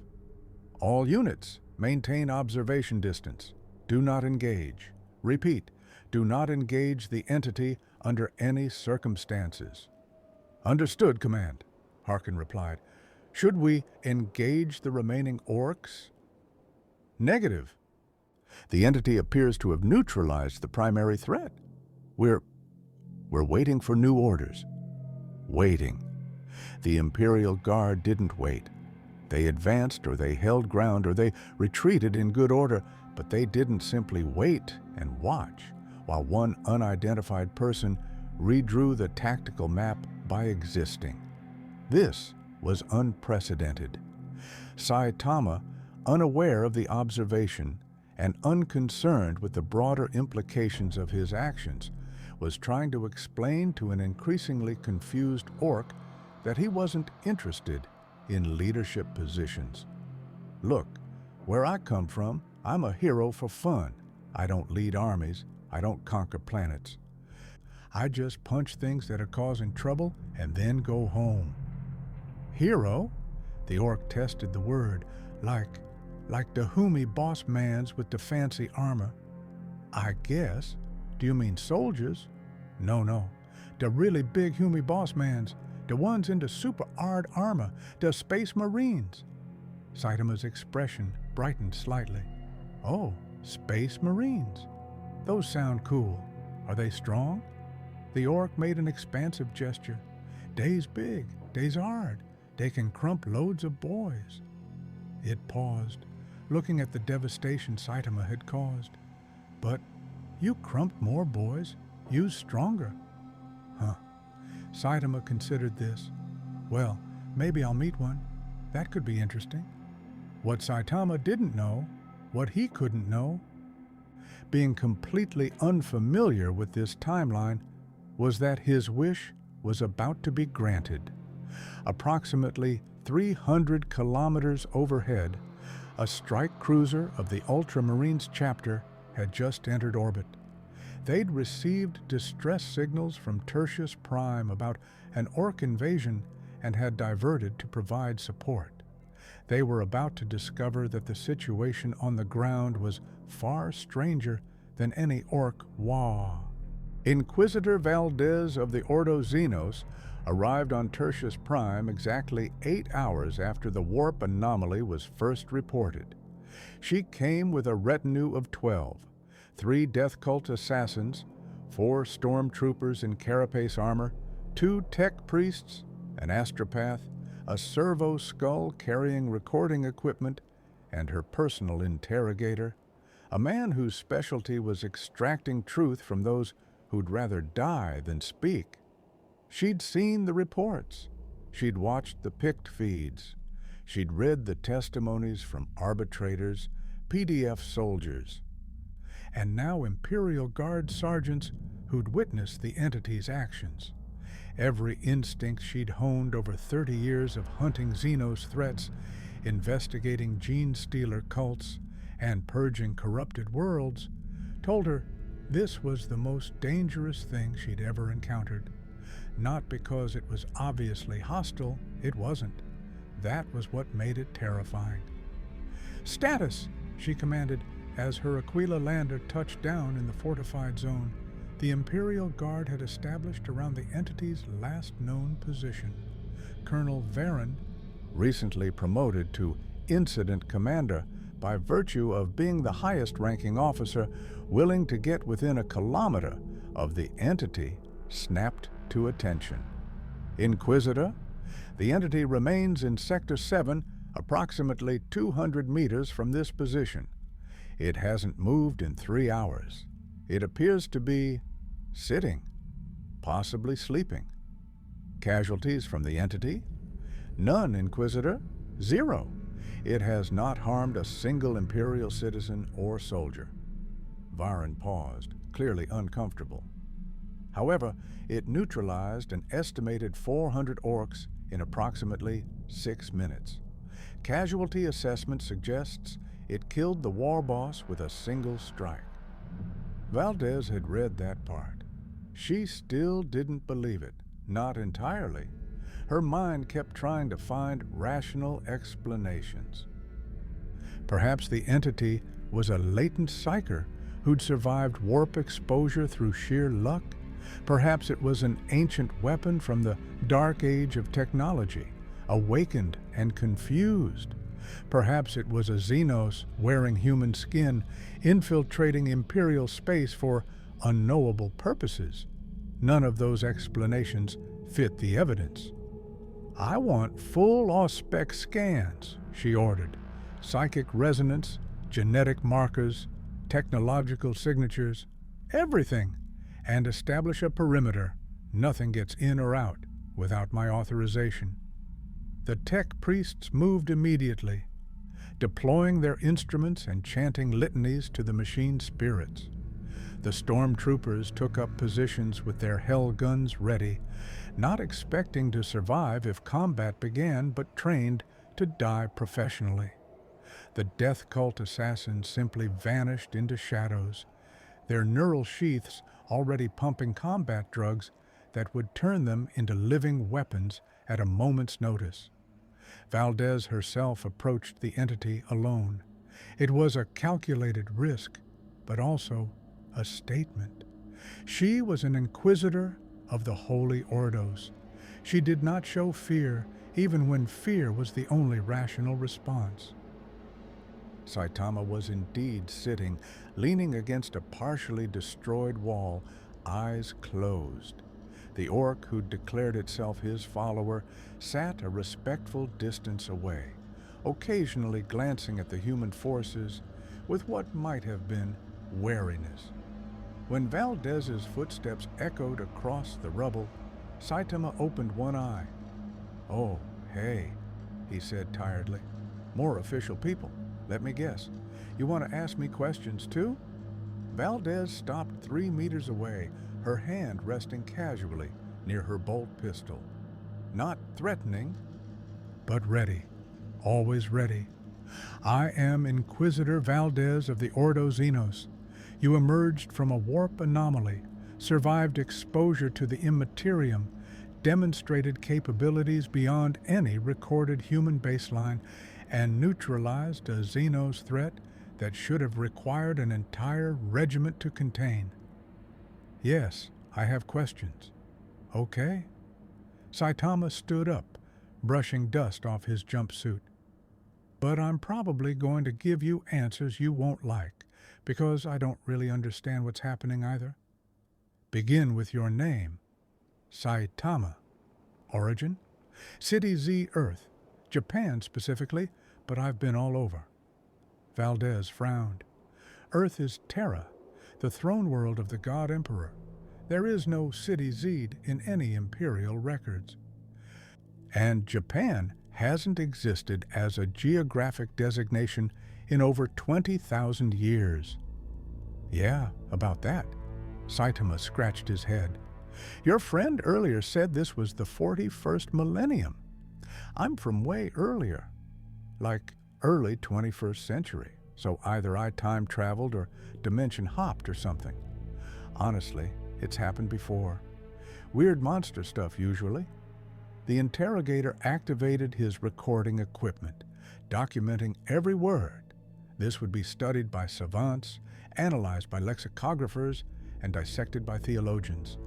"All units, maintain observation distance. Do not engage. Repeat, do not engage the entity under any circumstances." "Understood, Command," Harkin replied. "Should we engage the remaining orcs?" "Negative. The entity appears to have neutralized the primary threat. We're waiting for new orders." Waiting. The Imperial Guard didn't wait. They advanced, or they held ground, or they retreated in good order, but they didn't simply wait and watch while one unidentified person redrew the tactical map by existing. This was unprecedented. Saitama, unaware of the observation and unconcerned with the broader implications of his actions, was trying to explain to an increasingly confused orc that he wasn't interested in leadership positions. "Look, where I come from, I'm a hero for fun. I don't lead armies. I don't conquer planets. I just punch things that are causing trouble and then go home." "Hero?" The orc tested the word, like the Hume boss mans with the fancy armor. "I guess. Do you mean soldiers?" No. The really big Hume boss mans. The ones in the super hard armor. The space marines." Saitama's expression brightened slightly. "Oh, space marines. Those sound cool. Are they strong?" The orc made an expansive gesture. "Dey's big. Dey's hard. They can crump loads of boys." It paused, looking at the devastation Saitama had caused. "But you crumped more boys. You's stronger." "Huh." Saitama considered this. "Well, maybe I'll meet one. That could be interesting." What Saitama didn't know, what he couldn't know, being completely unfamiliar with this timeline, was that his wish was about to be granted. Approximately 300 kilometers overhead, a strike cruiser of the Ultramarines chapter had just entered orbit. They'd received distress signals from Tertius Prime about an Orc invasion and had diverted to provide support. They were about to discover that the situation on the ground was far stranger than any Orc wah. Inquisitor Valdez of the Ordo Xenos arrived on Tertius Prime exactly 8 hours after the warp anomaly was first reported. She came with a retinue of 12, 3 Death Cult assassins, 4 stormtroopers in carapace armor, 2 tech priests, an astropath, a servo skull carrying recording equipment, and her personal interrogator, a man whose specialty was extracting truth from those who'd rather die than speak. She'd seen the reports. She'd watched the pict feeds. She'd read the testimonies from arbitrators, PDF soldiers, and now Imperial Guard sergeants who'd witnessed the entity's actions. Every instinct she'd honed over 30 years of hunting Xenos threats, investigating gene-stealer cults, and purging corrupted worlds, told her this was the most dangerous thing she'd ever encountered. Not because it was obviously hostile, it wasn't. That was what made it terrifying. "Status!" she commanded as her Aquila lander touched down in the fortified zone. The Imperial Guard had established around the entity's last known position. Colonel Varen, recently promoted to Incident Commander by virtue of being the highest-ranking officer willing to get within a kilometer of the entity, snapped to attention. Inquisitor, the entity remains in Sector 7, approximately 200 meters from this position. It hasn't moved in 3 hours. It appears to be sitting, possibly sleeping. Casualties from the entity? None, Inquisitor. 0. It has not harmed a single Imperial citizen or soldier. Varen paused, clearly uncomfortable. However, it neutralized an estimated 400 orcs in approximately 6 minutes. Casualty assessment suggests it killed the war boss with a single strike. Valdez had read that part. She still didn't believe it, not entirely. Her mind kept trying to find rational explanations. Perhaps the entity was a latent psyker who'd survived warp exposure through sheer luck. Perhaps it was an ancient weapon from the dark age of technology, awakened and confused. Perhaps it was a Xenos wearing human skin, infiltrating Imperial space for unknowable purposes. None of those explanations fit the evidence. "I want full Ausspec scans," she ordered. "Psychic resonance, genetic markers, technological signatures, everything. And establish a perimeter. Nothing gets in or out without my authorization." The tech priests moved immediately, deploying their instruments and chanting litanies to the machine spirits. The stormtroopers took up positions with their hell guns ready, not expecting to survive if combat began, but trained to die professionally. The death cult assassins simply vanished into shadows, their neural sheaths already pumping combat drugs that would turn them into living weapons at a moment's notice. Valdez herself approached the entity alone. It was a calculated risk, but also a statement. She was an Inquisitor of the Holy Ordos. She did not show fear, even when fear was the only rational response. Saitama was indeed sitting, leaning against a partially destroyed wall, eyes closed. The orc who'd declared itself his follower sat a respectful distance away, occasionally glancing at the human forces with what might have been wariness. When Valdez's footsteps echoed across the rubble, Saitama opened one eye. "Oh, hey," he said tiredly. "More official people. Let me guess. You want to ask me questions too?" Valdez stopped 3 meters away, her hand resting casually near her bolt pistol. Not threatening, but ready. Always ready. I am Inquisitor Valdez of the Ordo Xenos. You emerged from a warp anomaly, survived exposure to the Immaterium, demonstrated capabilities beyond any recorded human baseline, and neutralized a Xenos threat that should have required an entire regiment to contain. Yes, I have questions. Okay? Saitama stood up, brushing dust off his jumpsuit. But I'm probably going to give you answers you won't like, because I don't really understand what's happening either. Begin with your name. Saitama. Origin? City Z Earth. Japan specifically, but I've been all over. Valdez frowned. Earth is Terra, the throne world of the God Emperor. There is no City Z in any Imperial records. And Japan hasn't existed as a geographic designation in over 20,000 years. Yeah, about that. Saitama scratched his head. Your friend earlier said this was the 41st millennium. I'm from way earlier, like early 21st century, so either I time traveled or dimension hopped or something. Honestly, it's happened before. Weird monster stuff usually. The interrogator activated his recording equipment, documenting every word. This would be studied by savants, analyzed by lexicographers, and dissected by theologians.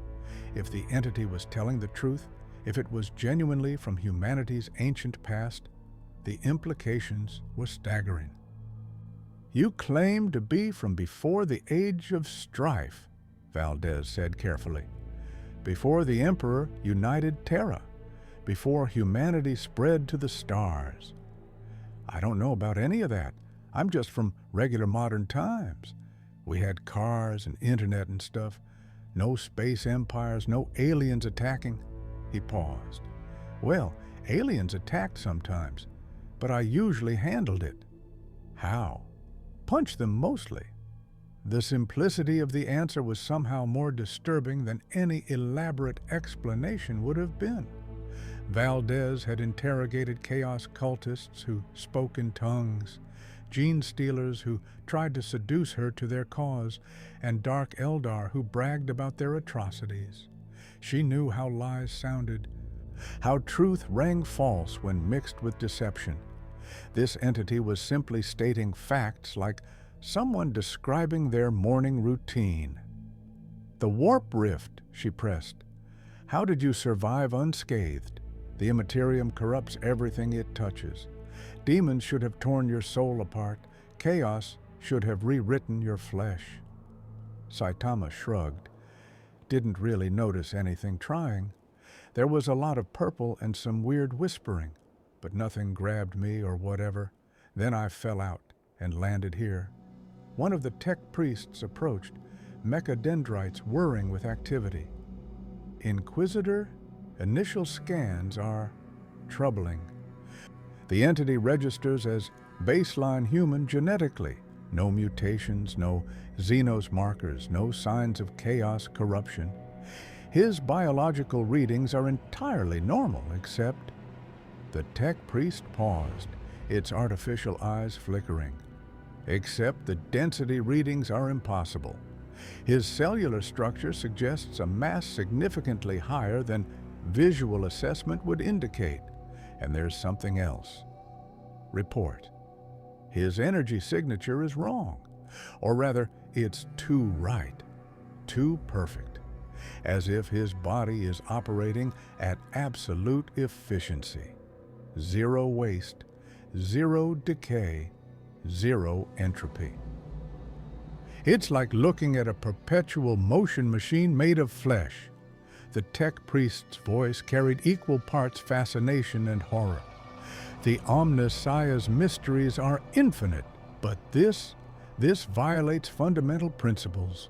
If the entity was telling the truth, if it was genuinely from humanity's ancient past, the implications were staggering. You claim to be from before the age of strife, Valdez said carefully. Before the Emperor united Terra, before humanity spread to the stars. I don't know about any of that. I'm just from regular modern times. We had cars and internet and stuff. No space empires, no aliens attacking. He paused. Well, aliens attacked sometimes, but I usually handled it. How? Punched them mostly. The simplicity of the answer was somehow more disturbing than any elaborate explanation would have been. Valdez had interrogated Chaos cultists who spoke in tongues, gene stealers who tried to seduce her to their cause, and Dark Eldar who bragged about their atrocities. She knew how lies sounded, how truth rang false when mixed with deception. This entity was simply stating facts like someone describing their morning routine. The warp rift, she pressed. How did you survive unscathed? The Immaterium corrupts everything it touches. Demons should have torn your soul apart. Chaos should have rewritten your flesh. Saitama shrugged. Didn't really notice anything trying. There was a lot of purple and some weird whispering, but nothing grabbed me or whatever. Then I fell out and landed here. One of the tech priests approached, mechadendrites whirring with activity. Inquisitor, initial scans are troubling. The entity registers as baseline human genetically. No mutations, no Xenos markers, no signs of chaos corruption. His biological readings are entirely normal, except... The tech priest paused, its artificial eyes flickering. Except the density readings are impossible. His cellular structure suggests a mass significantly higher than visual assessment would indicate. And there's something else. Report. His energy signature is wrong. Or rather, it's too right, too perfect. As if his body is operating at absolute efficiency. Zero waste, zero decay, zero entropy. It's like looking at a perpetual motion machine made of flesh. The tech priest's voice carried equal parts fascination and horror. The Omnissiah's mysteries are infinite, but this violates fundamental principles.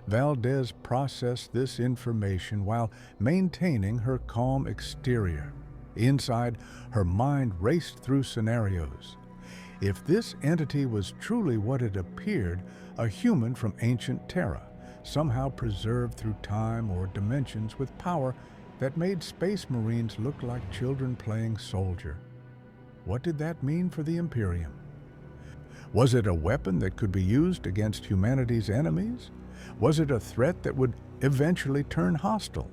Valdez processed this information while maintaining her calm exterior. Inside, her mind raced through scenarios. If this entity was truly what it appeared, a human from ancient Terra, somehow preserved through time or dimensions with power that made Space Marines look like children playing soldier. What did that mean for the Imperium? Was it a weapon that could be used against humanity's enemies? Was it a threat that would eventually turn hostile?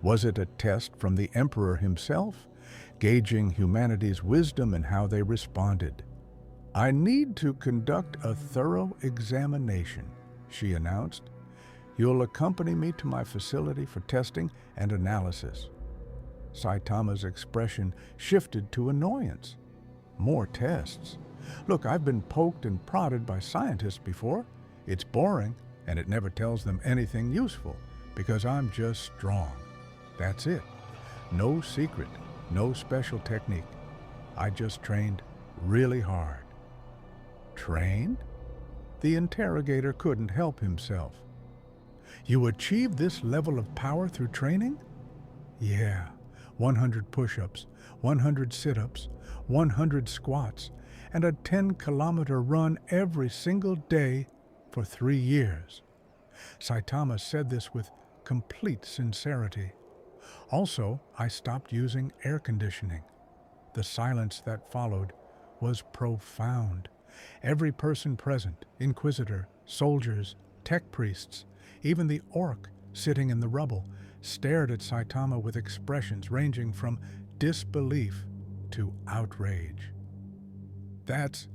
Was it a test from the Emperor himself, gauging humanity's wisdom and how they responded? "I need to conduct a thorough examination," she announced. "You'll accompany me to my facility for testing and analysis." Saitama's expression shifted to annoyance. More tests? Look, I've been poked and prodded by scientists before. It's boring, and it never tells them anything useful, because I'm just strong. That's it. No secret, no special technique. I just trained really hard. Trained? The interrogator couldn't help himself. "You achieved this level of power through training?" "Yeah, 100 push-ups, 100 sit-ups, 100 squats, and a 10-kilometer run every single day for 3 years. Saitama said this with complete sincerity. Also, I stopped using air conditioning. The silence that followed was profound. Every person present, Inquisitor, soldiers, tech priests, even the orc sitting in the rubble, stared at Saitama with expressions ranging from disbelief to outrage. That's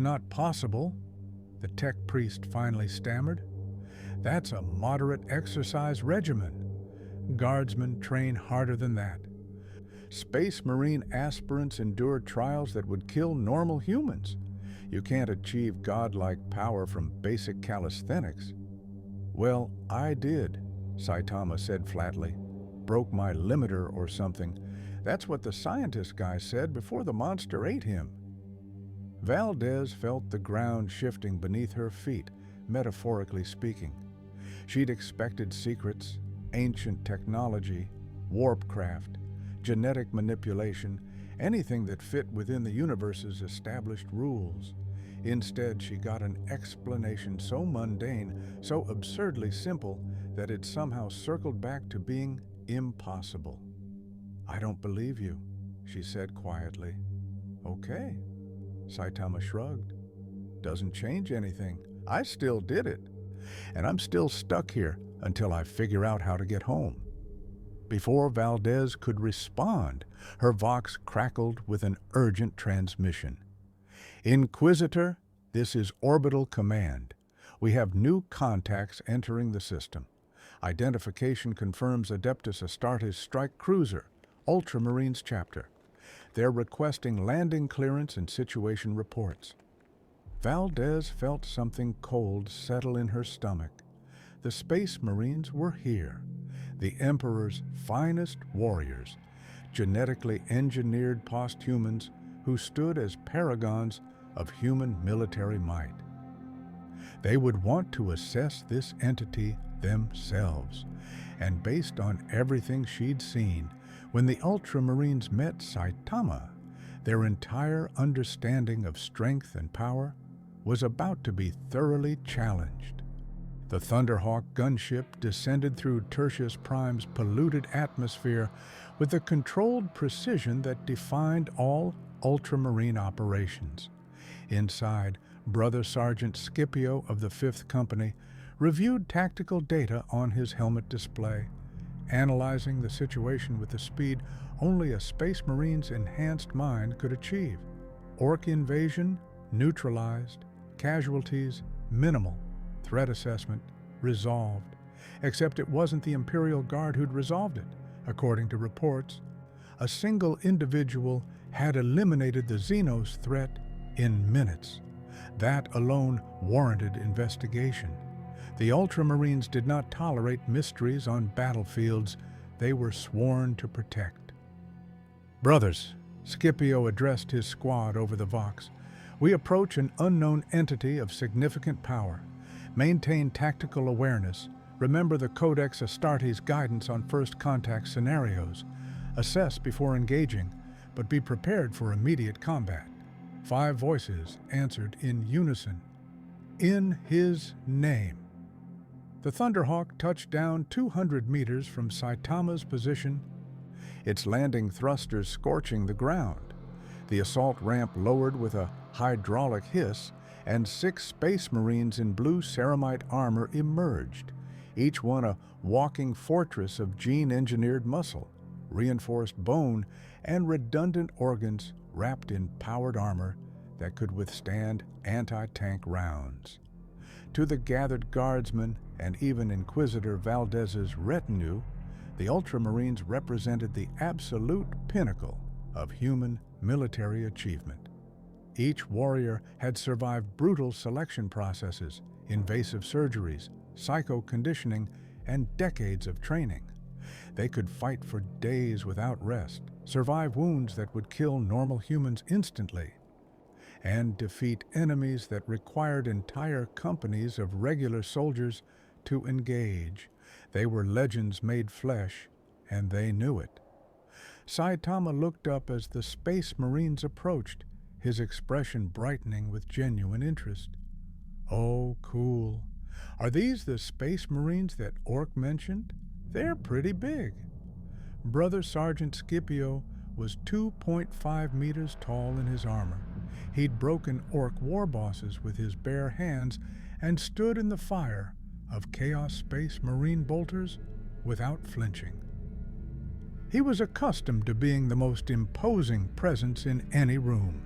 not possible," the tech priest finally stammered. "That's a moderate exercise regimen. Guardsmen train harder than that. Space Marine aspirants endure trials that would kill normal humans. You can't achieve godlike power from basic calisthenics." "Well, I did," Saitama said flatly. "Broke my limiter or something. That's what the scientist guy said before the monster ate him." Valdez felt the ground shifting beneath her feet, metaphorically speaking. She'd expected secrets, ancient technology, warpcraft, genetic manipulation, anything that fit within the universe's established rules. Instead, she got an explanation so mundane, so absurdly simple, that it somehow circled back to being impossible. "I don't believe you," she said quietly. "Okay," Saitama shrugged. "Doesn't change anything. I still did it. And I'm still stuck here until I figure out how to get home." Before Valdez could respond, her Vox crackled with an urgent transmission. "Inquisitor, this is Orbital Command. We have new contacts entering the system. Identification confirms Adeptus Astartes strike cruiser, Ultramarines chapter. They're requesting landing clearance and situation reports." Valdez felt something cold settle in her stomach. The Space Marines were here, the Emperor's finest warriors, genetically engineered posthumans who stood as paragons of human military might. They would want to assess this entity themselves, and based on everything she'd seen, when the Ultramarines met Saitama, their entire understanding of strength and power was about to be thoroughly challenged. The Thunderhawk gunship descended through Tertius Prime's polluted atmosphere with a controlled precision that defined all Ultramarine operations. Inside, Brother Sergeant Scipio of the 5th Company reviewed tactical data on his helmet display, analyzing the situation with the speed only a Space Marine's enhanced mind could achieve. Orc invasion neutralized, casualties minimal, threat assessment resolved, except it wasn't the Imperial Guard who'd resolved it. According to reports, a single individual had eliminated the Xenos threat in minutes. That alone warranted investigation. The Ultramarines did not tolerate mysteries on battlefields they were sworn to protect. "Brothers," Scipio addressed his squad over the Vox, "we approach an unknown entity of significant power. Maintain tactical awareness. Remember the Codex Astartes guidance on first contact scenarios. Assess before engaging, but be prepared for immediate combat." 5 voices answered in unison. "In his name." The Thunderhawk touched down 200 meters from Saitama's position, its landing thrusters scorching the ground. The assault ramp lowered with a hydraulic hiss, and 6 Space Marines in blue ceramite armor emerged, each one a walking fortress of gene-engineered muscle, reinforced bone, and redundant organs wrapped in powered armor that could withstand anti-tank rounds. To the gathered guardsmen and even Inquisitor Valdez's retinue, the Ultramarines represented the absolute pinnacle of human military achievement. Each warrior had survived brutal selection processes, invasive surgeries, psycho-conditioning, and decades of training. They could fight for days without rest, survive wounds that would kill normal humans instantly, and defeat enemies that required entire companies of regular soldiers to engage. They were legends made flesh, and they knew it. Saitama looked up as the Space Marines approached, his expression brightening with genuine interest. "Oh, cool. Are these the Space Marines that Orc mentioned? They're pretty big." Brother Sergeant Scipio was 2.5 meters tall in his armor. He'd broken Orc war bosses with his bare hands and stood in the fire of Chaos Space Marine bolters without flinching. He was accustomed to being the most imposing presence in any room.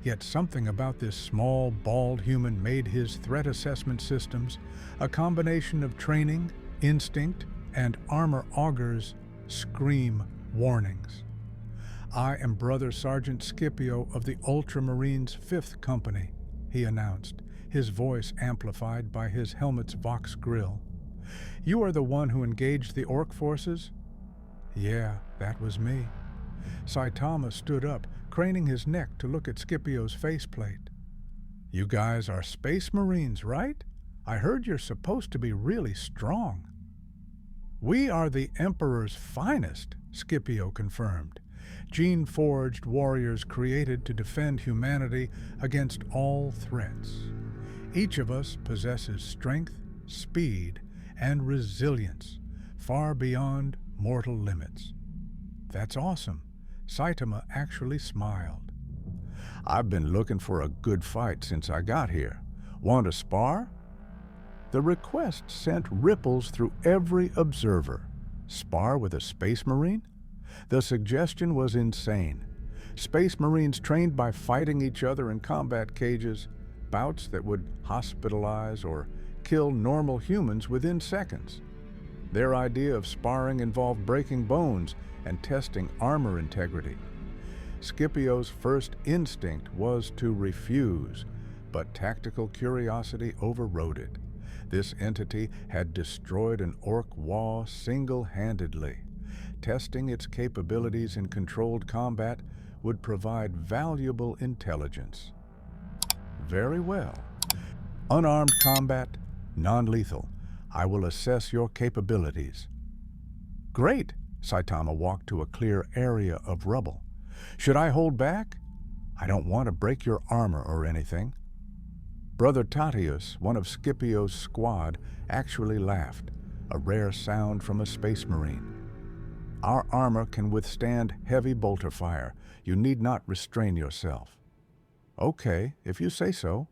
Yet something about this small, bald human made his threat assessment systems, a combination of training, instinct, and armor augurs, scream warnings. "I am Brother Sergeant Scipio of the Ultramarines' 5th Company," he announced, his voice amplified by his helmet's Vox grill. "You are the one who engaged the Orc forces?" "Yeah, that was me." Saitama stood up, craning his neck to look at Scipio's faceplate. "You guys are Space Marines, right? I heard you're supposed to be really strong." "We are the Emperor's finest," Scipio confirmed. "Gene-forged warriors created to defend humanity against all threats. Each of us possesses strength, speed, and resilience far beyond mortal limits." "That's awesome." Saitama actually smiled. "I've been looking for a good fight since I got here. Want to spar?" The request sent ripples through every observer. Spar with a Space Marine? The suggestion was insane. Space Marines trained by fighting each other in combat cages, bouts that would hospitalize or kill normal humans within seconds. Their idea of sparring involved breaking bones and testing armor integrity. Scipio's first instinct was to refuse, but tactical curiosity overrode it. This entity had destroyed an Orc Wa single-handedly. Testing its capabilities in controlled combat would provide valuable intelligence. "Very well. Unarmed combat, non-lethal. I will assess your capabilities." "Great." Saitama walked to a clear area of rubble. "Should I hold back? I don't want to break your armor or anything." Brother Tatius, one of Scipio's squad, actually laughed, a rare sound from a Space Marine. "Our armor can withstand heavy bolter fire. You need not restrain yourself." "Okay, if you say so."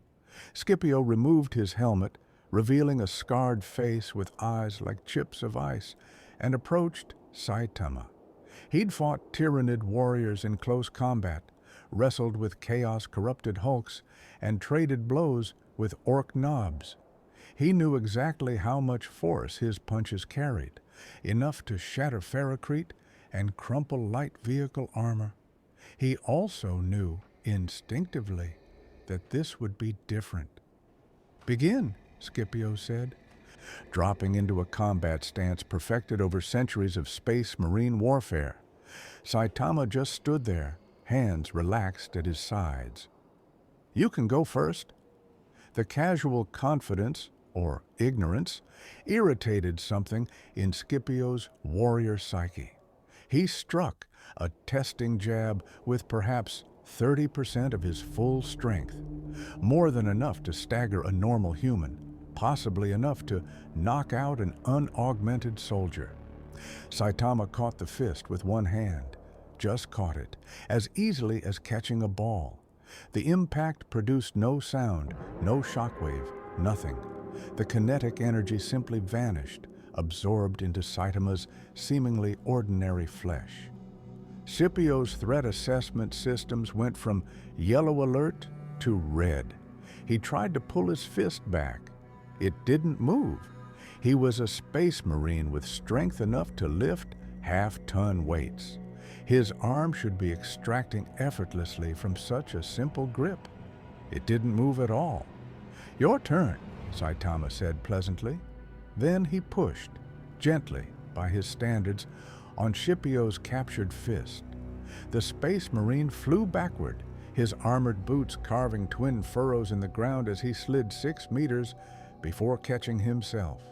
Scipio removed his helmet, revealing a scarred face with eyes like chips of ice, and approached Saitama. He'd fought Tyranid warriors in close combat, wrestled with chaos-corrupted hulks, and traded blows with Orc knobs. He knew exactly how much force his punches carried, enough to shatter Ferrocrete and crumple light vehicle armor. He also knew, instinctively, that this would be different. "Begin," Scipio said, dropping into a combat stance perfected over centuries of Space Marine warfare. Saitama just stood there, hands relaxed at his sides. "You can go first." The casual confidence, or ignorance, irritated something in Scipio's warrior psyche. He struck, a testing jab with perhaps 30% of his full strength, more than enough to stagger a normal human, possibly enough to knock out an unaugmented soldier. Saitama caught the fist with one hand, just caught it, as easily as catching a ball. The impact produced no sound, no shockwave, nothing. The kinetic energy simply vanished, absorbed into Saitama's seemingly ordinary flesh. Scipio's threat assessment systems went from yellow alert to red. He tried to pull his fist back. It didn't move. He was a space marine with strength enough to lift half-ton weights. His arm should be extracting effortlessly from such a simple grip. It didn't move at all. "Your turn," Saitama said pleasantly. Then he pushed, gently by his standards, on Scipio's captured fist. The space marine flew backward, his armored boots carving twin furrows in the ground as he slid 6 meters before catching himself.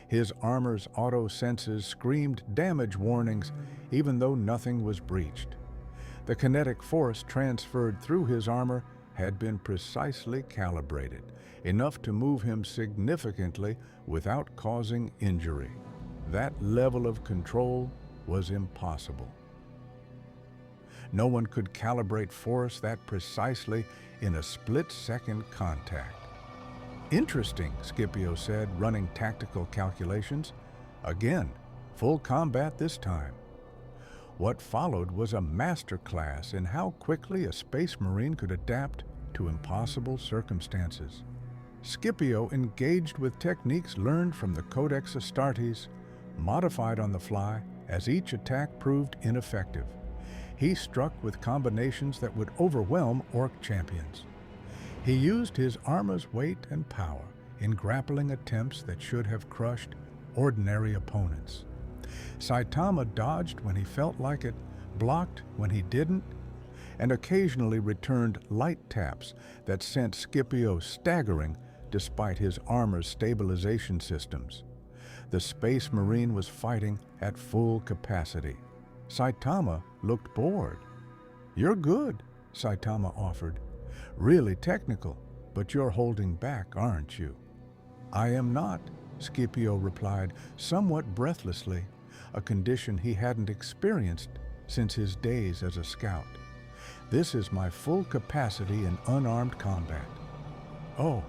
His armor's auto senses screamed damage warnings, even though nothing was breached. The kinetic force transferred through his armor had been precisely calibrated, enough to move him significantly without causing injury. That level of control was impossible. No one could calibrate force that precisely in a split-second contact. "Interesting," Scipio said, running tactical calculations. Again, full combat this time. What followed was a masterclass in how quickly a space marine could adapt to impossible circumstances. Scipio engaged with techniques learned from the Codex Astartes, modified on the fly as each attack proved ineffective. He struck with combinations that would overwhelm Orc champions. He used his armor's weight and power in grappling attempts that should have crushed ordinary opponents. Saitama dodged when he felt like it, blocked when he didn't, and occasionally returned light taps that sent Scipio staggering despite his armor's stabilization systems. The Space Marine was fighting at full capacity. Saitama looked bored. "You're good," Saitama offered. "Really technical, but you're holding back, aren't you?" "I am not," Scipio replied, somewhat breathlessly, a condition he hadn't experienced since his days as a scout. "This is my full capacity in unarmed combat." "Oh."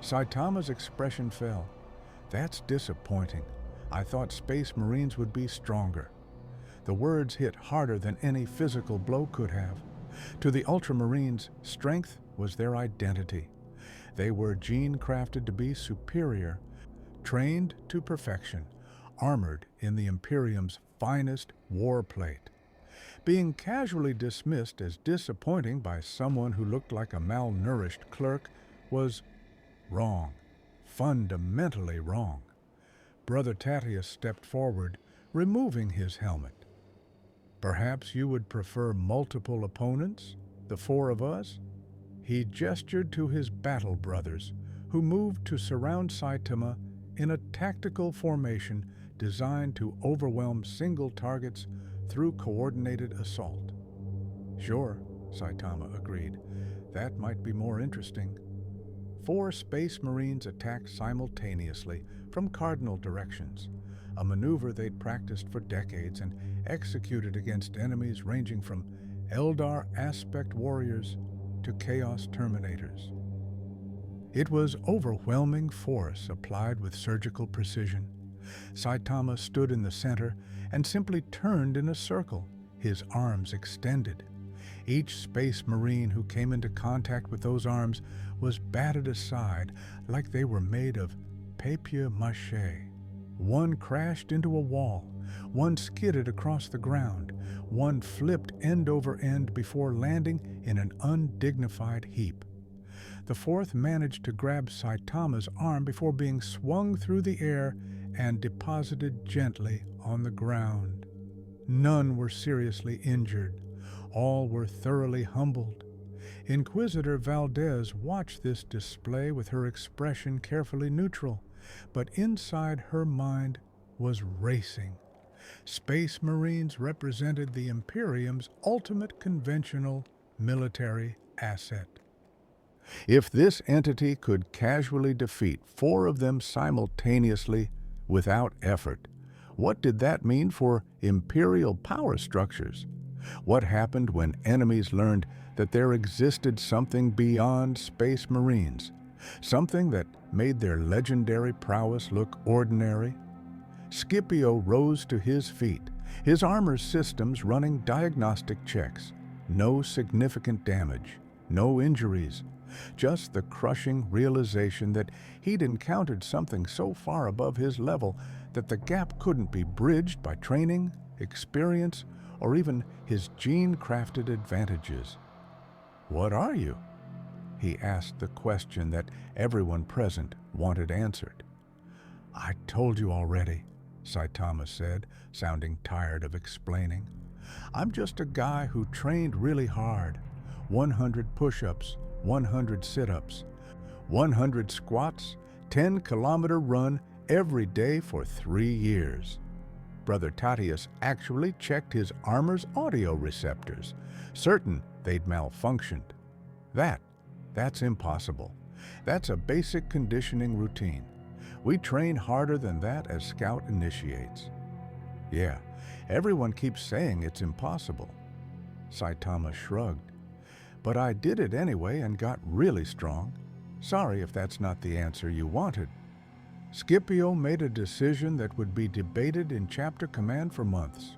Saitama's expression fell. "That's disappointing. I thought Space Marines would be stronger." The words hit harder than any physical blow could have. To the Ultramarines, strength was their identity. They were gene-crafted to be superior, trained to perfection, armored in the Imperium's finest war plate. Being casually dismissed as disappointing by someone who looked like a malnourished clerk was wrong, fundamentally wrong. Brother Tatius stepped forward, removing his helmet. "Perhaps you would prefer multiple opponents, the 4 of us?" He gestured to his battle brothers, who moved to surround Saitama in a tactical formation designed to overwhelm single targets through coordinated assault. "Sure," Saitama agreed. "That might be more interesting." 4 Space Marines attacked simultaneously from cardinal directions, a maneuver they'd practiced for decades and executed against enemies ranging from Eldar aspect warriors to Chaos Terminators. It was overwhelming force applied with surgical precision. Saitama stood in the center and simply turned in a circle, his arms extended. Each Space Marine who came into contact with those arms was batted aside like they were made of papier-mâché. One crashed into a wall, one skidded across the ground, one flipped end over end before landing in an undignified heap. The 4th managed to grab Saitama's arm before being swung through the air and deposited gently on the ground. None were seriously injured. All were thoroughly humbled. Inquisitor Valdez watched this display with her expression carefully neutral, but inside her mind was racing. Space Marines represented the Imperium's ultimate conventional military asset. If this entity could casually defeat 4 of them simultaneously without effort, what did that mean for Imperial power structures? What happened when enemies learned that there existed something beyond Space Marines, something that made their legendary prowess look ordinary? Scipio rose to his feet, his armor systems running diagnostic checks. No significant damage, no injuries, just the crushing realization that he'd encountered something so far above his level that the gap couldn't be bridged by training, experience, or even his gene-crafted advantages. "What are you?" he asked the question that everyone present wanted answered. "I told you already," Saitama said, sounding tired of explaining. "I'm just a guy who trained really hard. 100 push-ups, 100 sit-ups, 100 squats, 10-kilometer run every day for 3 years. Brother Tatius actually checked his armor's audio receptors, certain they'd malfunctioned. That's impossible. That's a basic conditioning routine. We train harder than that as Scout initiates." "Yeah, everyone keeps saying it's impossible." Saitama shrugged. "But I did it anyway and got really strong. Sorry if that's not the answer you wanted." Scipio made a decision that would be debated in Chapter Command for months.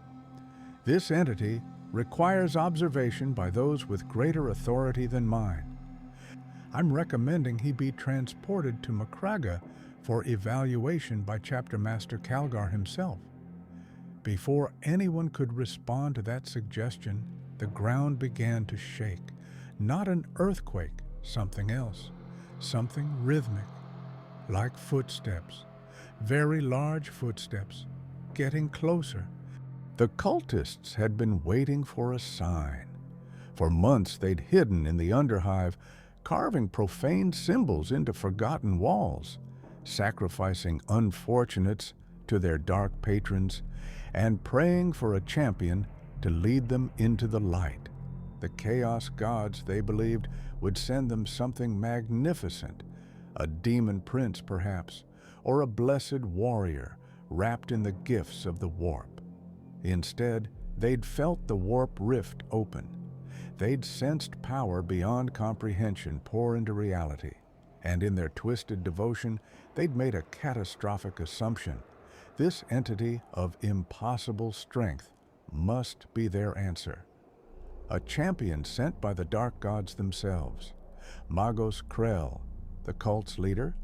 "This entity requires observation by those with greater authority than mine. I'm recommending he be transported to Macraga for evaluation by Chapter Master Calgar himself." Before anyone could respond to that suggestion, the ground began to shake. Not an earthquake, something else, something rhythmic, like footsteps, very large footsteps, getting closer. The cultists had been waiting for a sign. For months they'd hidden in the underhive, carving profane symbols into forgotten walls, sacrificing unfortunates to their dark patrons, and praying for a champion to lead them into the light. The chaos gods, they believed, would send them something magnificent, a demon prince perhaps, or a blessed warrior wrapped in the gifts of the warp. Instead, they'd felt the warp rift open. They'd sensed power beyond comprehension pour into reality, and in their twisted devotion, they'd made a catastrophic assumption. This entity of impossible strength must be their answer. A champion sent by the dark gods themselves, Magos Krell, the cult's leader,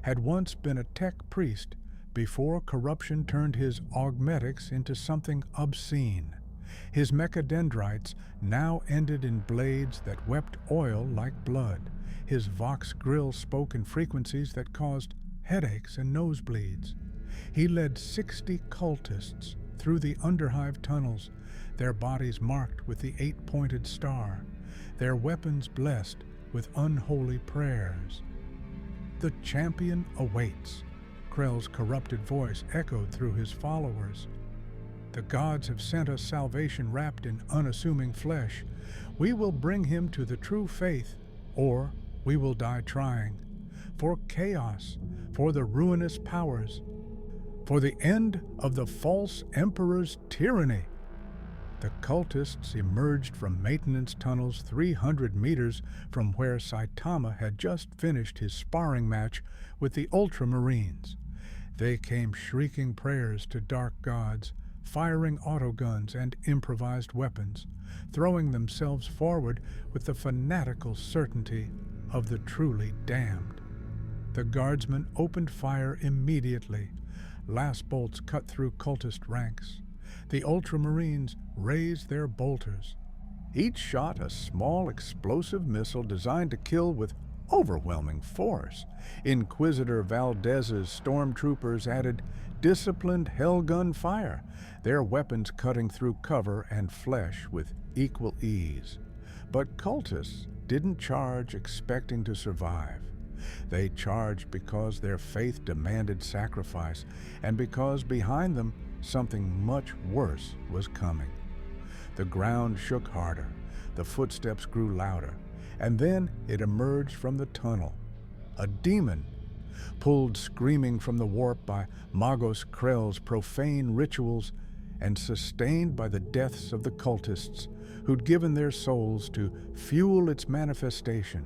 had once been a tech priest before corruption turned his augmetics into something obscene. His mechadendrites now ended in blades that wept oil like blood. His vox grill spoke in frequencies that caused headaches and nosebleeds. He led 60 cultists through the underhive tunnels, their bodies marked with the 8-pointed star, their weapons blessed with unholy prayers. "The champion awaits," Krell's corrupted voice echoed through his followers. "The gods have sent us salvation wrapped in unassuming flesh. We will bring him to the true faith, or we will die trying. For chaos, for the ruinous powers, for the end of the false emperor's tyranny." The cultists emerged from maintenance tunnels 300 meters from where Saitama had just finished his sparring match with the Ultramarines. They came shrieking prayers to dark gods, firing autoguns and improvised weapons, throwing themselves forward with the fanatical certainty of the truly damned. The guardsmen opened fire immediately. Last bolts cut through cultist ranks. The Ultramarines raised their bolters. Each shot a small explosive missile designed to kill with overwhelming force. Inquisitor Valdez's stormtroopers added disciplined hellgun fire, their weapons cutting through cover and flesh with equal ease. But cultists didn't charge expecting to survive. They charged because their faith demanded sacrifice, and because behind them something much worse was coming. The ground shook harder. The footsteps grew louder, and then it emerged from the tunnel. A demon, pulled screaming from the warp by Magos Krell's profane rituals and sustained by the deaths of the cultists who'd given their souls to fuel its manifestation.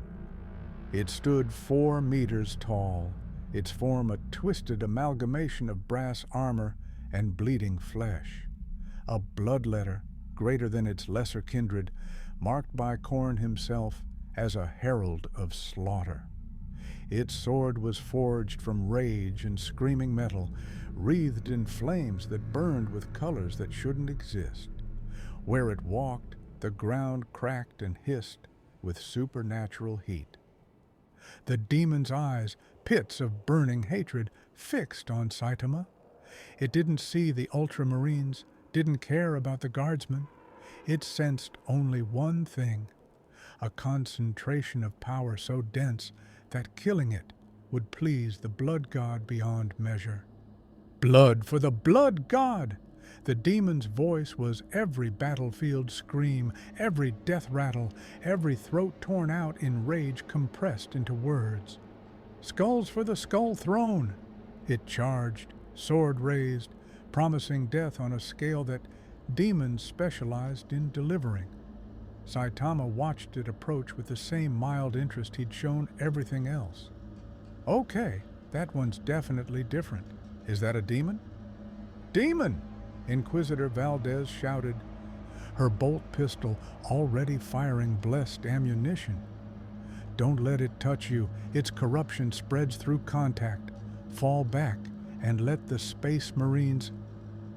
It stood 4 meters tall, its form a twisted amalgamation of brass armor and bleeding flesh. A bloodletter, greater than its lesser kindred, marked by Khorne himself as a herald of slaughter. Its sword was forged from rage and screaming metal, wreathed in flames that burned with colors that shouldn't exist. Where it walked, the ground cracked and hissed with supernatural heat. The demon's eyes, pits of burning hatred, fixed on Saitama. It didn't see the ultramarines, didn't care about the guardsmen. It sensed only one thing, a concentration of power so dense that killing it would please the blood god beyond measure. Blood for the blood god! The demon's voice was every battlefield scream, every death rattle, every throat torn out in rage compressed into words. Skulls for the skull throne! It charged, sword raised, promising death on a scale that demons specialized in delivering. Saitama watched it approach with the same mild interest he'd shown everything else. Okay, that one's definitely different. Is that a demon? Demon! Inquisitor Valdez shouted, her bolt pistol already firing blessed ammunition. Don't let it touch you. Its corruption spreads through contact. Fall back and let the space marines...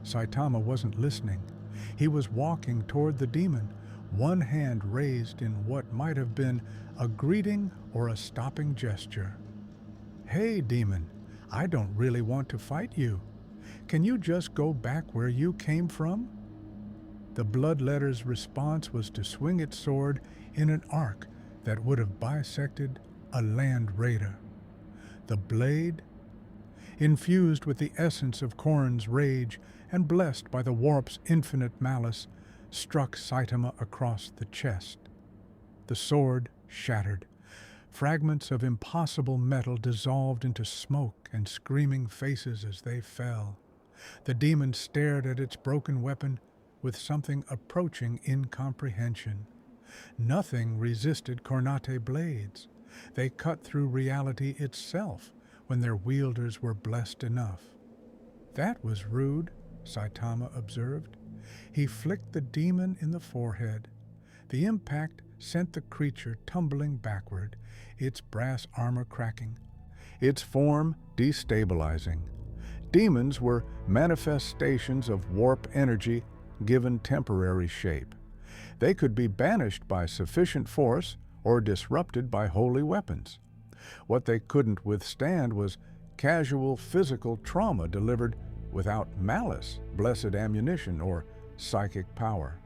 Saitama wasn't listening. He was walking toward the demon, one hand raised in what might have been a greeting or a stopping gesture. Hey, demon, I don't really want to fight you. Can you just go back where you came from? The bloodletter's response was to swing its sword in an arc that would have bisected a land raider. The blade, infused with the essence of Khorne's rage and blessed by the warp's infinite malice, struck Saitama across the chest. The sword shattered. Fragments of impossible metal dissolved into smoke and screaming faces as they fell. The demon stared at its broken weapon with something approaching incomprehension. Nothing resisted Khornate blades. They cut through reality itself when their wielders were blessed enough. That was rude, Saitama observed. He flicked the demon in the forehead. The impact sent the creature tumbling backward, its brass armor cracking, its form destabilizing. Demons were manifestations of warp energy given temporary shape. They could be banished by sufficient force or disrupted by holy weapons. What they couldn't withstand was casual physical trauma delivered without malice, blessed ammunition, or psychic power.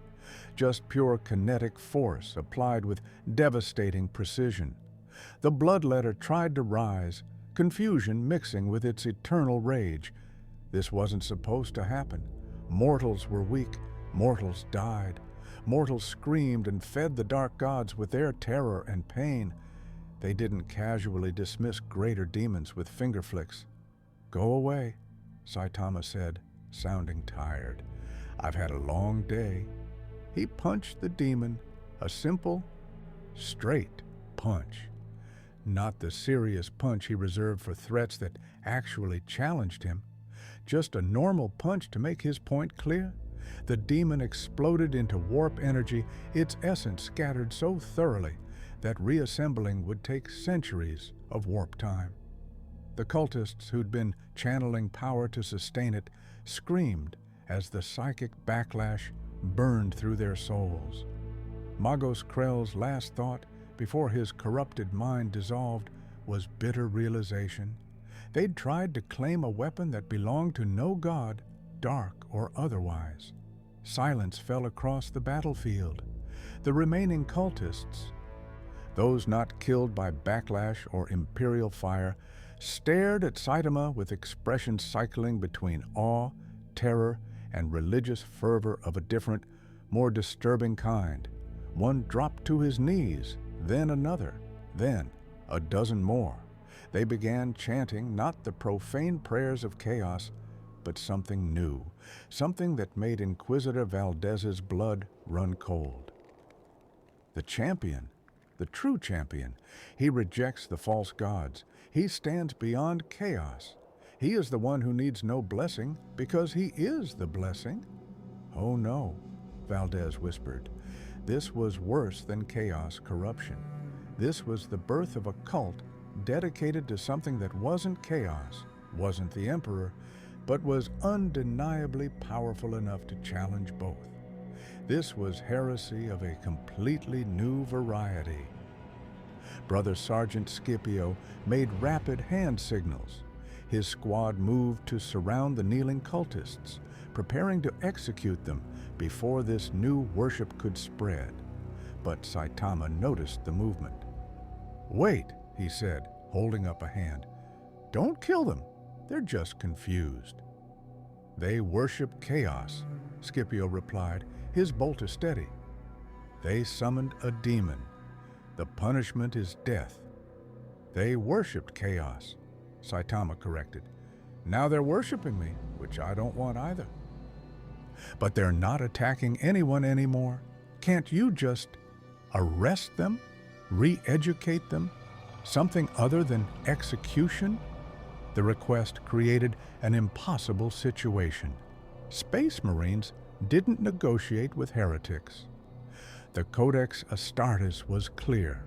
Just pure kinetic force applied with devastating precision. The bloodletter tried to rise, confusion mixing with its eternal rage. This wasn't supposed to happen. Mortals were weak, mortals died. Mortals screamed and fed the dark gods with their terror and pain. They didn't casually dismiss greater demons with finger flicks. Go away, Saitama said, sounding tired. I've had a long day. He punched the demon, a simple, straight punch. Not the serious punch he reserved for threats that actually challenged him. Just a normal punch to make his point clear. The demon exploded into warp energy, its essence scattered so thoroughly that reassembling would take centuries of warp time. The cultists who'd been channeling power to sustain it screamed as the psychic backlash burned through their souls. Magos Krell's last thought before his corrupted mind dissolved was bitter realization. They'd tried to claim a weapon that belonged to no god, dark or otherwise. Silence fell across the battlefield. The remaining cultists, those not killed by backlash or Imperial fire, stared at Saitama with expressions cycling between awe, terror, and religious fervor of a different, more disturbing kind. One dropped to his knees, then another, then a dozen more. They began chanting not the profane prayers of chaos, but something new, something that made Inquisitor Valdez's blood run cold. The champion, the true champion, he rejects the false gods. He stands beyond chaos. He is the one who needs no blessing because he is the blessing. Oh no, Valdez whispered. This was worse than chaos corruption. This was the birth of a cult dedicated to something that wasn't chaos, wasn't the Emperor, but was undeniably powerful enough to challenge both. This was heresy of a completely new variety. Brother Sergeant Scipio made rapid hand signals. His squad moved to surround the kneeling cultists, preparing to execute them before this new worship could spread. But Saitama noticed the movement. "Wait," he said, holding up a hand. "Don't kill them. They're just confused." "They worship chaos," Scipio replied, his bolter steady. "They summoned a demon. The punishment is death." "They worshipped chaos," Saitama corrected. "Now they're worshiping me, which I don't want either." "But they're not attacking anyone anymore. Can't you just arrest them? Re-educate them? Something other than execution?" The request created an impossible situation. Space Marines didn't negotiate with heretics. The Codex Astartes was clear.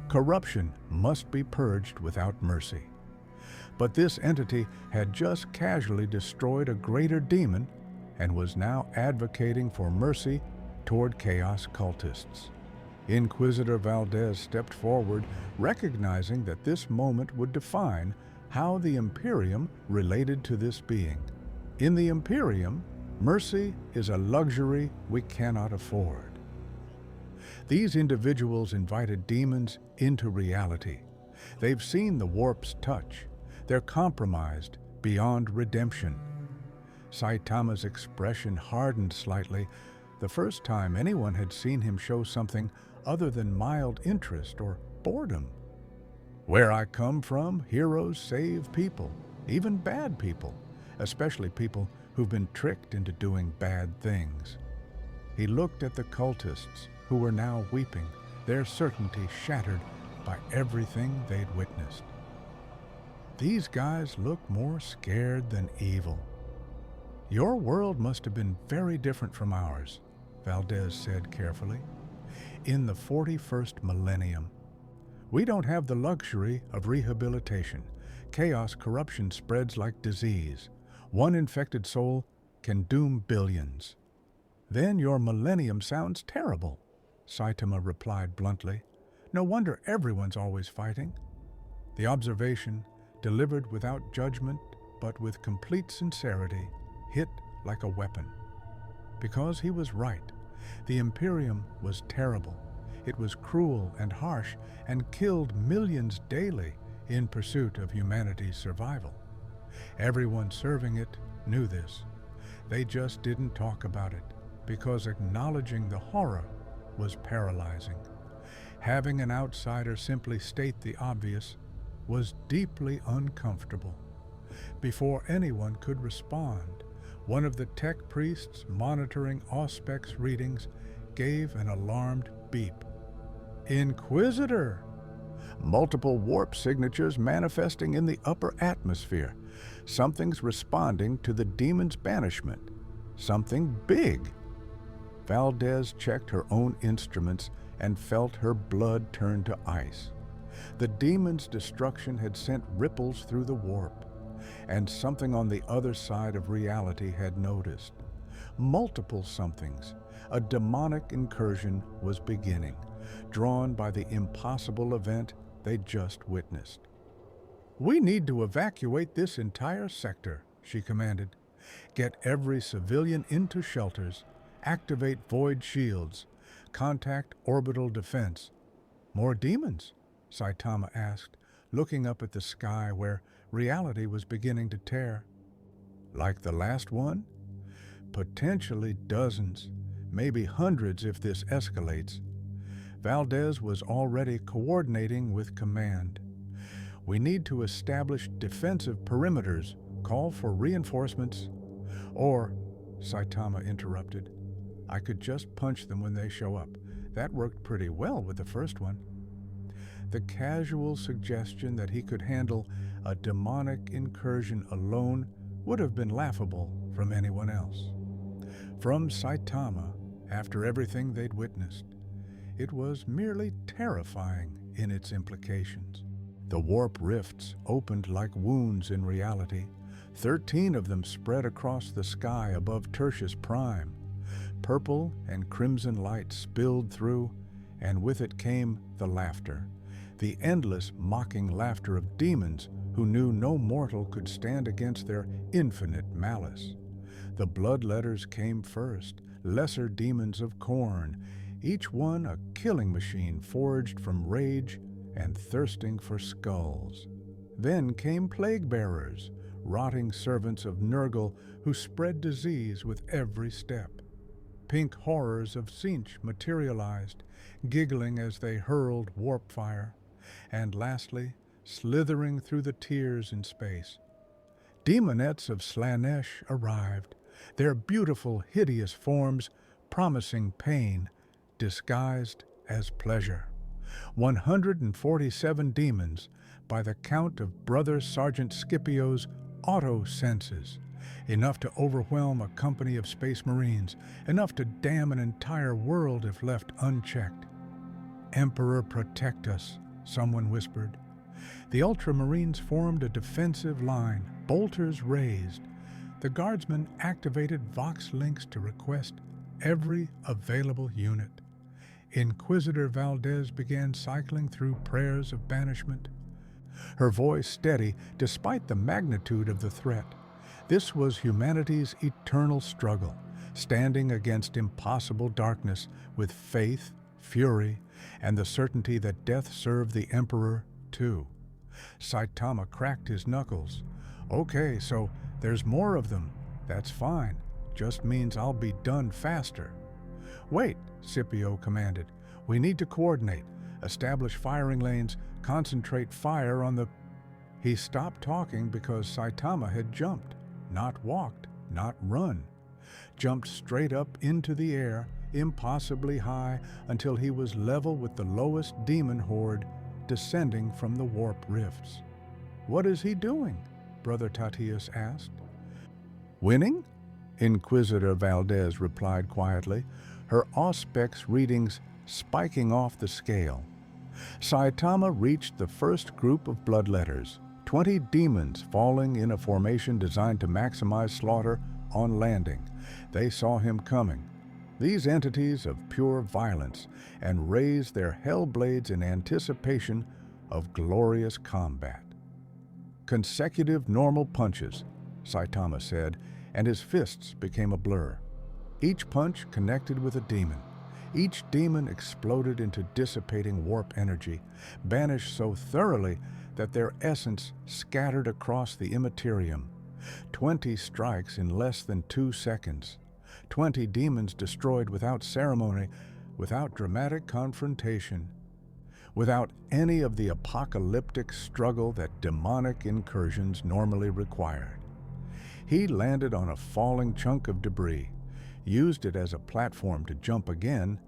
Corruption must be purged without mercy. But this entity had just casually destroyed a greater demon and was now advocating for mercy toward chaos cultists. Inquisitor Valdez stepped forward, recognizing that this moment would define how the Imperium related to this being. In the Imperium, mercy is a luxury we cannot afford. These individuals invited demons into reality. They've seen the warp's touch. They're compromised beyond redemption. Saitama's expression hardened slightly, the first time anyone had seen him show something other than mild interest or boredom. "Where I come from, heroes save people, even bad people, especially people who've been tricked into doing bad things." He looked at the cultists, who were now weeping, their certainty shattered by everything they'd witnessed. "These guys look more scared than evil." "Your world must have been very different from ours," Valdez said carefully. "In the 41st millennium, we don't have the luxury of rehabilitation. Chaos corruption spreads like disease. One infected soul can doom billions." "Then your millennium sounds terrible," Saitama replied bluntly. "No wonder everyone's always fighting." The observation, delivered without judgment but with complete sincerity, hit like a weapon. Because he was right. The Imperium was terrible. It was cruel and harsh and killed millions daily in pursuit of humanity's survival. Everyone serving it knew this. They just didn't talk about it because acknowledging the horror was paralyzing. Having an outsider simply state the obvious was deeply uncomfortable. Before anyone could respond, one of the tech priests monitoring Auspec's readings gave an alarmed beep. "Inquisitor!" Multiple warp signatures manifesting in the upper atmosphere. Something's responding to the demon's banishment. Something big. Valdez checked her own instruments and felt her blood turn to ice. The demon's destruction had sent ripples through the warp, and something on the other side of reality had noticed. Multiple somethings. A demonic incursion was beginning, drawn by the impossible event they'd just witnessed. "We need to evacuate this entire sector," she commanded. "Get every civilian into shelters, activate void shields, contact orbital defense." "More demons?" Saitama asked, looking up at the sky where reality was beginning to tear. "Like the last one?" "Potentially dozens, maybe hundreds if this escalates. Valdez was already coordinating with command. "We need to establish defensive perimeters, call for reinforcements, or," Saitama interrupted, "I could just punch them when they show up. That worked pretty well with the first one." The casual suggestion that he could handle a demonic incursion alone would have been laughable from anyone else. From Saitama, after everything they'd witnessed, it was merely terrifying in its implications. The warp rifts opened like wounds in reality. 13 of them spread across the sky above Tertius Prime. Purple and crimson light spilled through, and with it came the laughter, the endless mocking laughter of demons who knew no mortal could stand against their infinite malice. The bloodletters came first, lesser demons of Khorne, each one a killing machine forged from rage and thirsting for skulls. Then came plague bearers, rotting servants of Nurgle who spread disease with every step. Pink horrors of Tzeentch materialized, giggling as they hurled warp fire, and lastly, slithering through the tears in space. Demonettes of Slaanesh arrived, their beautiful, hideous forms promising pain, disguised as pleasure. 147 demons, by the count of Brother Sergeant Scipio's auto-senses, enough to overwhelm a company of Space Marines, enough to damn an entire world if left unchecked. "Emperor, protect us," someone whispered. The Ultramarines formed a defensive line, bolters raised. The Guardsmen activated Vox links to request every available unit. Inquisitor Valdez began cycling through prayers of banishment, her voice steady despite the magnitude of the threat. This was humanity's eternal struggle, standing against impossible darkness with faith, fury, and the certainty that death served the Emperor too. Saitama cracked his knuckles. "Okay, so there's more of them. That's fine. Just means I'll be done faster." "Wait," Scipio commanded. "We need to coordinate, establish firing lanes, concentrate fire on the—" He stopped talking because Saitama had jumped, not walked, not run. Jumped straight up into the air, impossibly high, until he was level with the lowest demon horde descending from the warp rifts. "What is he doing?" Brother Tatius asked. "Winning?" Inquisitor Valdez replied quietly, her Auspex readings spiking off the scale. Saitama reached the first group of bloodletters, 20 demons falling in a formation designed to maximize slaughter on landing. They saw him coming, these entities of pure violence, and raised their hell blades in anticipation of glorious combat. "Consecutive normal punches," Saitama said, and his fists became a blur. Each punch connected with a demon. Each demon exploded into dissipating warp energy, banished so thoroughly that their essence scattered across the immaterium. 20 strikes in less than 2 seconds. 20 demons destroyed without ceremony, without dramatic confrontation, without any of the apocalyptic struggle that demonic incursions normally required. He landed on a falling chunk of debris, used it as a platform to jump again,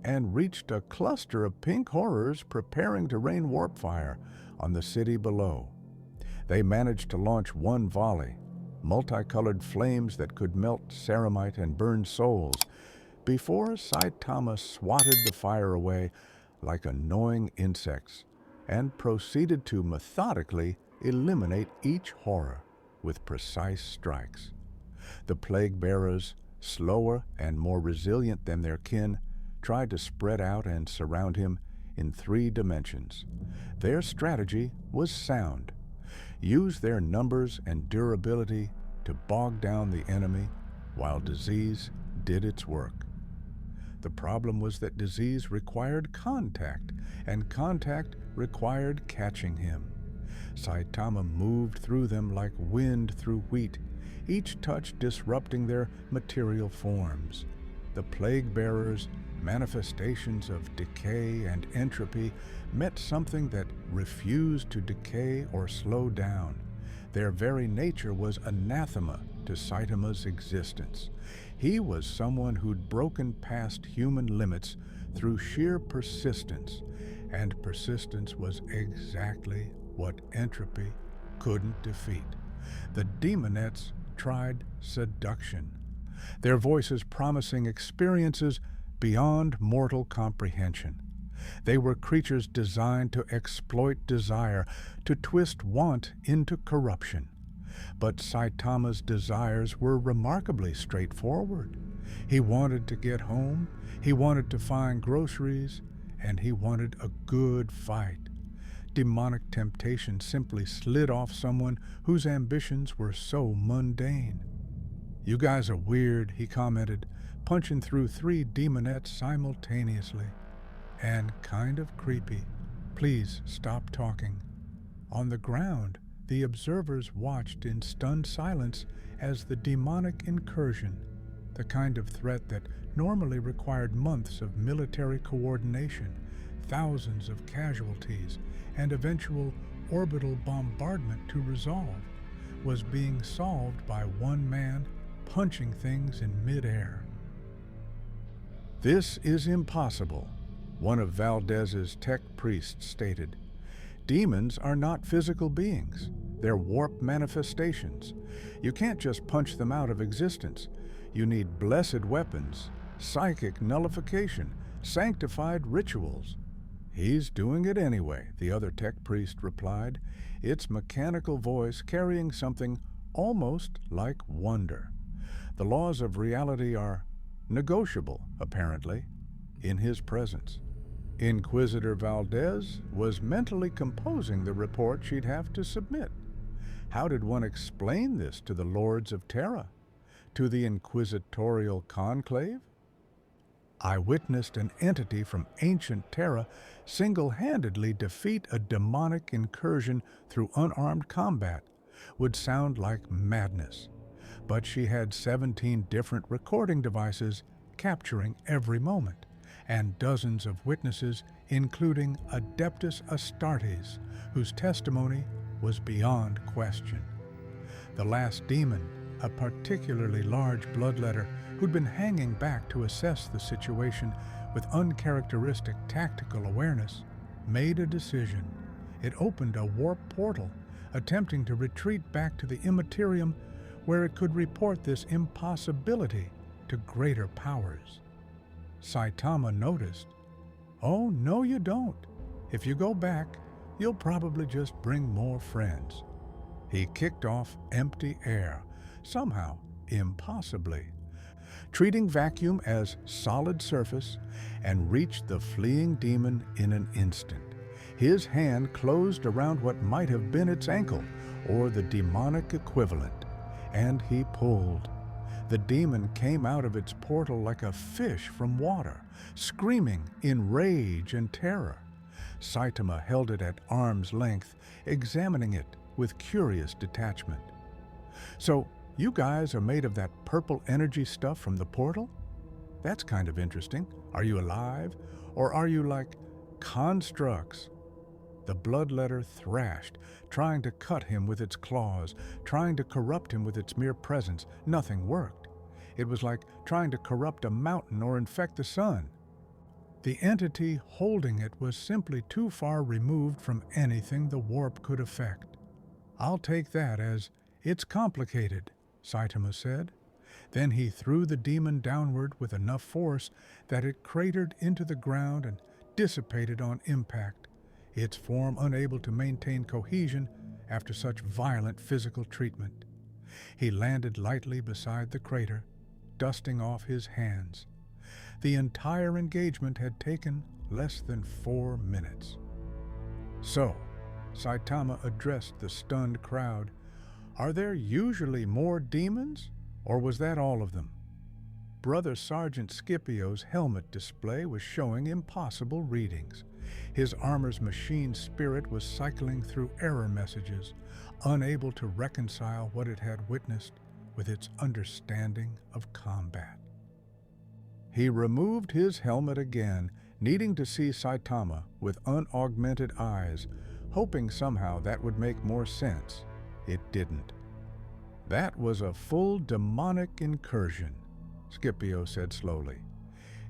and reached a cluster of pink horrors preparing to rain warp fire on the city below. They managed to launch one volley, multicolored flames that could melt ceramite and burn souls, before Saitama swatted the fire away like annoying insects and proceeded to methodically eliminate each horror with precise strikes. The plague bearers, slower and more resilient than their kin, tried to spread out and surround him in 3 dimensions. Their strategy was sound. Use their numbers and durability to bog down the enemy while disease did its work. The problem was that disease required contact, and contact required catching him. Saitama moved through them like wind through wheat, each touch disrupting their material forms. The plague-bearers' manifestations of decay and entropy met something that refused to decay or slow down. Their very nature was anathema to Saitama's existence. He was someone who'd broken past human limits through sheer persistence, and persistence was exactly what entropy couldn't defeat. The demonettes tried seduction, their voices promising experiences beyond mortal comprehension. They were creatures designed to exploit desire, to twist want into corruption. But Saitama's desires were remarkably straightforward. He wanted to get home, he wanted to find groceries, and he wanted a good fight. Demonic temptation simply slid off someone whose ambitions were so mundane. "You guys are weird," he commented, punching through 3 demonettes simultaneously. "And kind of creepy. Please stop talking." On the ground, the observers watched in stunned silence as the demonic incursion, the kind of threat that normally required months of military coordination, thousands of casualties, and eventual orbital bombardment to resolve, was being solved by one man punching things in midair. "This is impossible," one of Valdez's tech priests stated. "Demons are not physical beings. They're warp manifestations. You can't just punch them out of existence. You need blessed weapons, psychic nullification, sanctified rituals." "He's doing it anyway," the other tech priest replied, its mechanical voice carrying something almost like wonder. The laws of reality are negotiable, apparently, in his presence. Inquisitor Valdez was mentally composing the report she'd have to submit. How did one explain this to the Lords of Terra? To the Inquisitorial Conclave? "I witnessed an entity from ancient Terra single-handedly defeat a demonic incursion through unarmed combat," would sound like madness. But she had 17 different recording devices capturing every moment, and dozens of witnesses, including Adeptus Astartes, whose testimony was beyond question. The last demon, a particularly large bloodletter who'd been hanging back to assess the situation with uncharacteristic tactical awareness, made a decision. It opened a warp portal, attempting to retreat back to the Immaterium, where it could report this impossibility to greater powers. Saitama noticed. "Oh, no you don't. If you go back, you'll probably just bring more friends." He kicked off empty air, somehow impossibly, treating vacuum as solid surface, and reached the fleeing demon in an instant. His hand closed around what might have been its ankle, or the demonic equivalent, and he pulled. The demon came out of its portal like a fish from water, screaming in rage and terror. Saitama held it at arm's length, examining it with curious detachment. "So, you guys are made of that purple energy stuff from the portal? That's kind of interesting. Are you alive? Or are you like constructs?" The bloodletter thrashed, trying to cut him with its claws, trying to corrupt him with its mere presence. Nothing worked. It was like trying to corrupt a mountain or infect the sun. The entity holding it was simply too far removed from anything the warp could affect. "I'll take that as it's complicated," Saitama said. Then he threw the demon downward with enough force that it cratered into the ground and dissipated on impact, its form unable to maintain cohesion after such violent physical treatment. He landed lightly beside the crater, dusting off his hands. The entire engagement had taken less than 4 minutes. "So," Saitama addressed the stunned crowd, "are there usually more demons, or was that all of them?" Brother Sergeant Scipio's helmet display was showing impossible readings. His armor's machine spirit was cycling through error messages, unable to reconcile what it had witnessed with its understanding of combat. He removed his helmet again, needing to see Saitama with unaugmented eyes, hoping somehow that would make more sense. It didn't. That was a full demonic incursion, Scipio said slowly.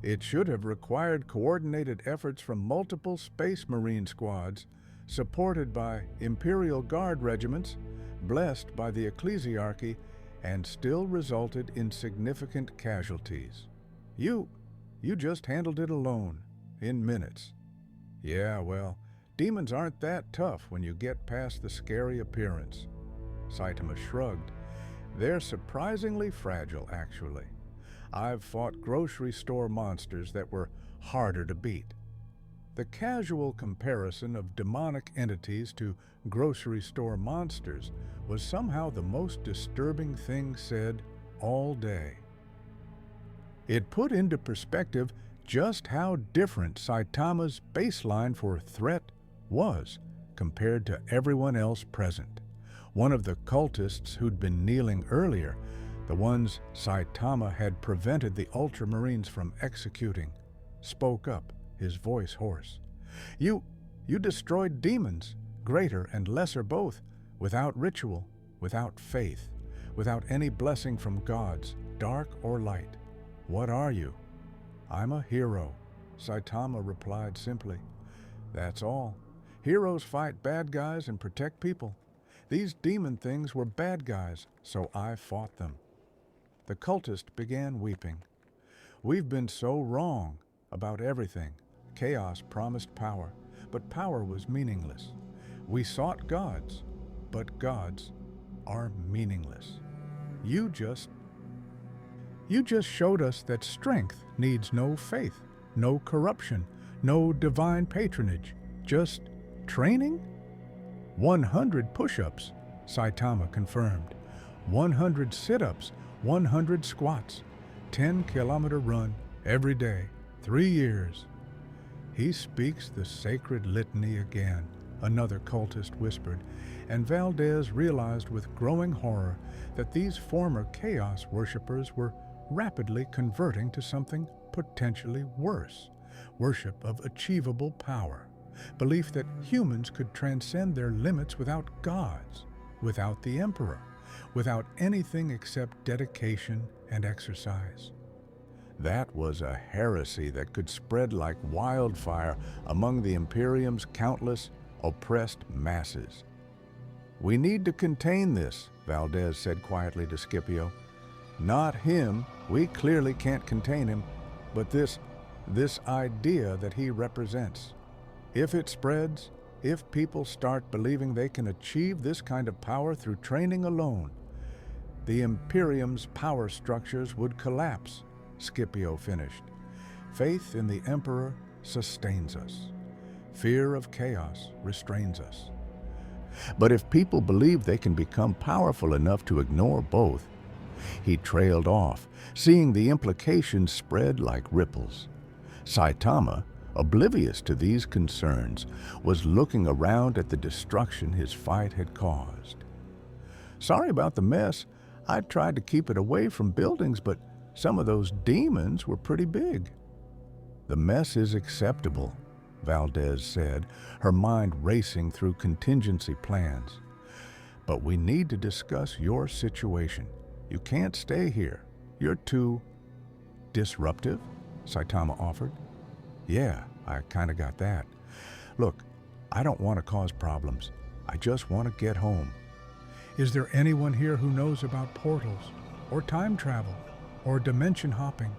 It should have required coordinated efforts from multiple Space Marine squads, supported by Imperial Guard regiments, blessed by the Ecclesiarchy, and still resulted in significant casualties. You just handled it alone, in minutes. Yeah, well, demons aren't that tough when you get past the scary appearance. Saitama shrugged. They're surprisingly fragile, actually. I've fought grocery store monsters that were harder to beat. The casual comparison of demonic entities to grocery store monsters was somehow the most disturbing thing said all day. It put into perspective just how different Saitama's baseline for threat was compared to everyone else present. One of the cultists who'd been kneeling earlier, the ones Saitama had prevented the Ultramarines from executing, spoke up, his voice hoarse. You destroyed demons, greater and lesser both, without ritual, without faith, without any blessing from gods, dark or light. What are you? I'm a hero, Saitama replied simply. That's all. Heroes fight bad guys and protect people. These demon things were bad guys, so I fought them. The cultist began weeping. We've been so wrong about everything. Chaos promised power, but power was meaningless. We sought gods, but gods are meaningless. You just showed us that strength needs no faith, no corruption, no divine patronage, just training? 100 push-ups, Saitama confirmed. 100 sit-ups, 100 squats, 10-kilometer run every day, 3 years. He speaks the sacred litany again, another cultist whispered, and Valdez realized with growing horror that these former chaos worshippers were rapidly converting to something potentially worse, worship of achievable power, belief that humans could transcend their limits without gods, without the emperor, without anything except dedication and exercise. That was a heresy that could spread like wildfire among the Imperium's countless, oppressed masses. We need to contain this, Valdez said quietly to Scipio. Not him, we clearly can't contain him, but this idea that he represents. If it spreads, if people start believing they can achieve this kind of power through training alone, the Imperium's power structures would collapse, Scipio finished. Faith in the Emperor sustains us. Fear of chaos restrains us. But if people believe they can become powerful enough to ignore both, he trailed off, seeing the implications spread like ripples. Saitama, oblivious to these concerns, was looking around at the destruction his fight had caused. Sorry about the mess. I tried to keep it away from buildings, but some of those demons were pretty big. The mess is acceptable, Valdez said, her mind racing through contingency plans. But we need to discuss your situation. You can't stay here. You're too disruptive, Saitama offered. Yeah, I kinda got that. Look, I don't want to cause problems. I just want to get home. Is there anyone here who knows about portals, or time travel, or dimension hopping?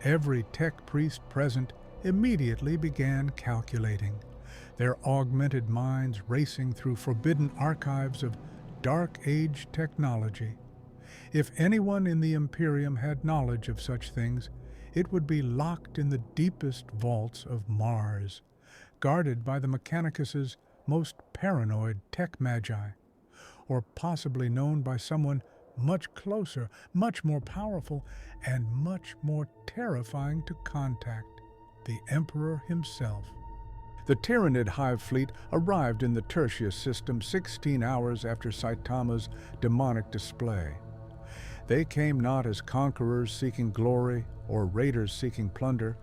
Every tech priest present immediately began calculating, their augmented minds racing through forbidden archives of Dark Age technology. If anyone in the Imperium had knowledge of such things, it would be locked in the deepest vaults of Mars, guarded by the Mechanicus's most paranoid tech magi, or possibly known by someone much closer, much more powerful, and much more terrifying to contact, the Emperor himself. The Tyranid Hive fleet arrived in the Tertius system 16 hours after Saitama's demonic display. They came not as conquerors seeking glory or raiders seeking plunder,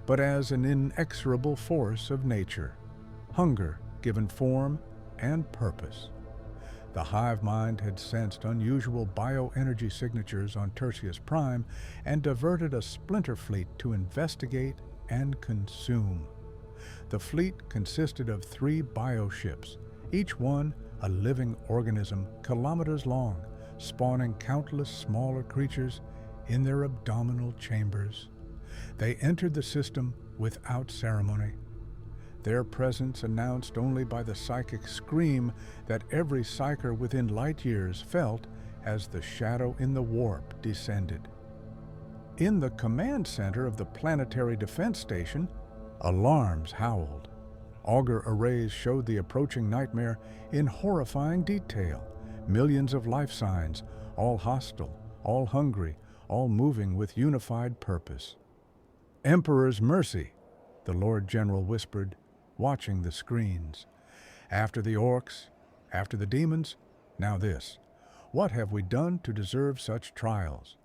but as an inexorable force of nature, hunger given form and purpose. The hive mind had sensed unusual bioenergy signatures on Tertius Prime and diverted a splinter fleet to investigate and consume. The fleet consisted of 3 bioships, each one a living organism kilometers long, spawning countless smaller creatures in their abdominal chambers. They entered the system without ceremony, their presence announced only by the psychic scream that every psyker within light years felt as the shadow in the warp descended. In the command center of the Planetary Defense Station, alarms howled. Augur arrays showed the approaching nightmare in horrifying detail. Millions of life signs, all hostile, all hungry, all moving with unified purpose. "Emperor's mercy," the Lord General whispered, watching the screens. "After the orcs, after the demons, now this. What have we done to deserve such trials?"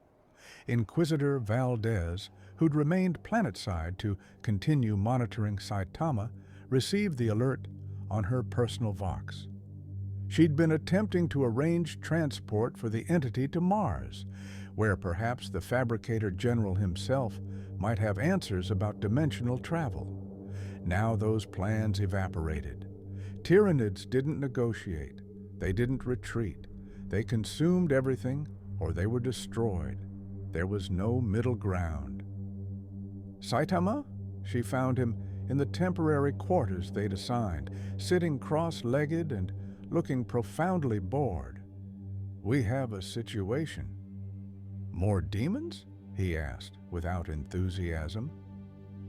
Inquisitor Valdez, who'd remained planetside to continue monitoring Saitama, received the alert on her personal Vox. She'd been attempting to arrange transport for the entity to Mars, where perhaps the Fabricator General himself might have answers about dimensional travel. Now those plans evaporated. Tyranids didn't negotiate. They didn't retreat. They consumed everything, or they were destroyed. There was no middle ground. "Saitama?" She found him in the temporary quarters they'd assigned, sitting cross-legged and looking profoundly bored. "We have a situation." "More demons?" he asked, without enthusiasm.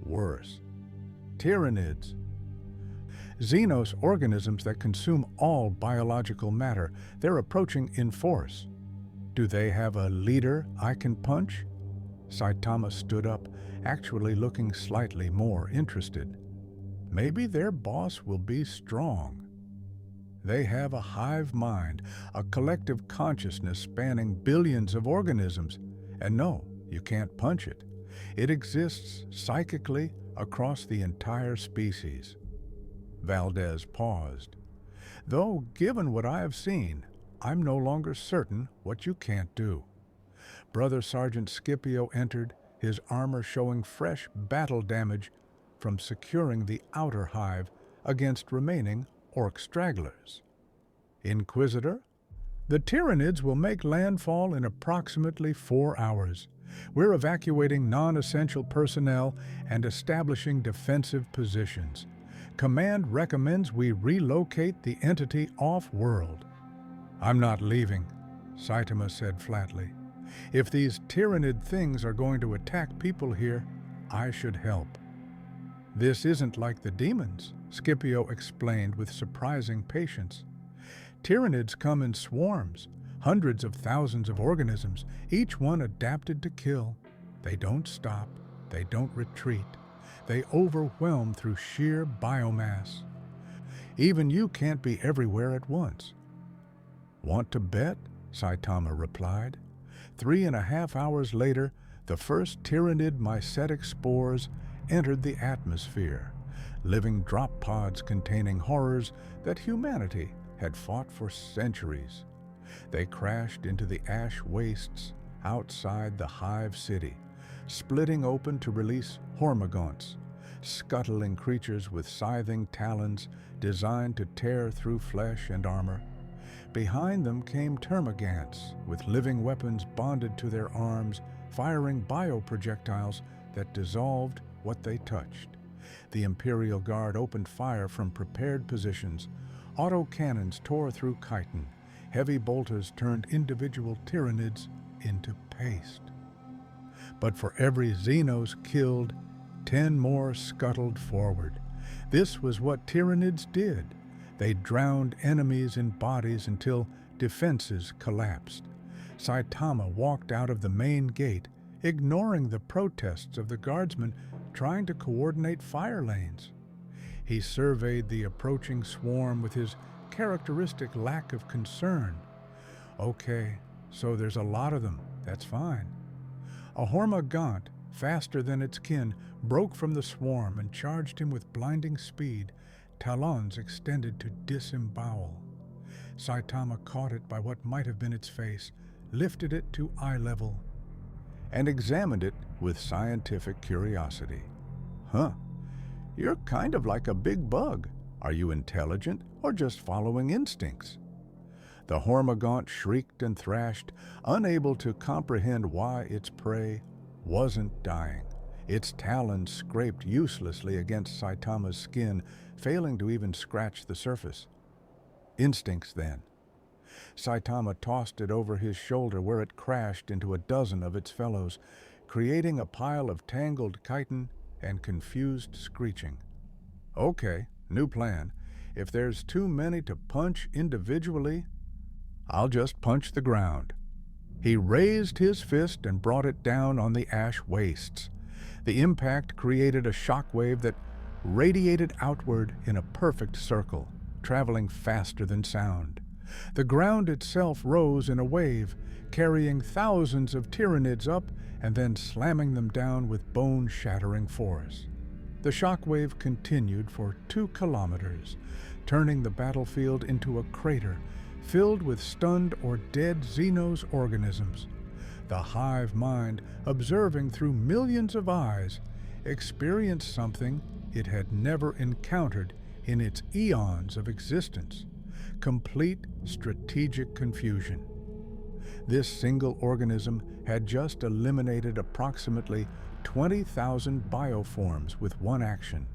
"Worse. Tyranids. Xenos organisms that consume all biological matter. They're approaching in force. Do they have a leader I can punch?" Saitama stood up, actually looking slightly more interested. "Maybe their boss will be strong. They have a hive mind, a collective consciousness spanning billions of organisms. And no, you can't punch it. It exists psychically across the entire species." Valdez paused. "Though, given what I have seen, I'm no longer certain what you can't do." Brother Sergeant Scipio entered, his armor showing fresh battle damage from securing the outer hive against remaining orc stragglers. "Inquisitor? The Tyranids will make landfall in approximately 4 hours. We're evacuating non-essential personnel and establishing defensive positions. Command recommends we relocate the entity off-world." "I'm not leaving," Saitama said flatly. "If these Tyranid things are going to attack people here, I should help." "This isn't like the demons," Scipio explained with surprising patience. "Tyranids come in swarms, hundreds of thousands of organisms, each one adapted to kill. They don't stop, they don't retreat. They overwhelm through sheer biomass. Even you can't be everywhere at once." "Want to bet?" Saitama replied. 3.5 hours later, the first Tyranid mycetic spores entered the atmosphere, living drop pods containing horrors that humanity had fought for centuries. They crashed into the ash wastes outside the hive city, splitting open to release hormagaunts, scuttling creatures with scything talons designed to tear through flesh and armor. Behind them came termagants with living weapons bonded to their arms, firing bioprojectiles that dissolved what they touched. The Imperial Guard opened fire from prepared positions. Autocannons tore through chitin. Heavy bolters turned individual Tyranids into paste. But for every Xenos killed, 10 more scuttled forward. This was what Tyranids did. They drowned enemies in bodies until defenses collapsed. Saitama walked out of the main gate, ignoring the protests of the guardsmen trying to coordinate fire lanes. He surveyed the approaching swarm with his characteristic lack of concern. "Okay, so there's a lot of them," That's fine. A Hormagaunt, faster than its kin, broke from the swarm and charged him with blinding speed, talons extended to disembowel. Saitama caught it by what might have been its face, lifted it to eye level, and examined it with scientific curiosity. Huh, you're kind of like a big bug. Are you intelligent or just following instincts? The Hormagaunt shrieked and thrashed, unable to comprehend why its prey wasn't dying. Its talons scraped uselessly against Saitama's skin, failing to even scratch the surface. Instincts, then. Saitama tossed it over his shoulder where it crashed into a dozen of its fellows, creating a pile of tangled chitin and confused screeching. Okay, new plan. If there's too many to punch individually, I'll just punch the ground. He raised his fist and brought it down on the ash wastes. The impact created a shockwave that radiated outward in a perfect circle, traveling faster than sound. The ground itself rose in a wave, carrying thousands of Tyranids up and then slamming them down with bone-shattering force. The shockwave continued for 2 kilometers, turning the battlefield into a crater filled with stunned or dead Xenos organisms. The hive mind, observing through millions of eyes, experienced something it had never encountered in its eons of existence: complete strategic confusion. This single organism had just eliminated approximately 20,000 bioforms with one action.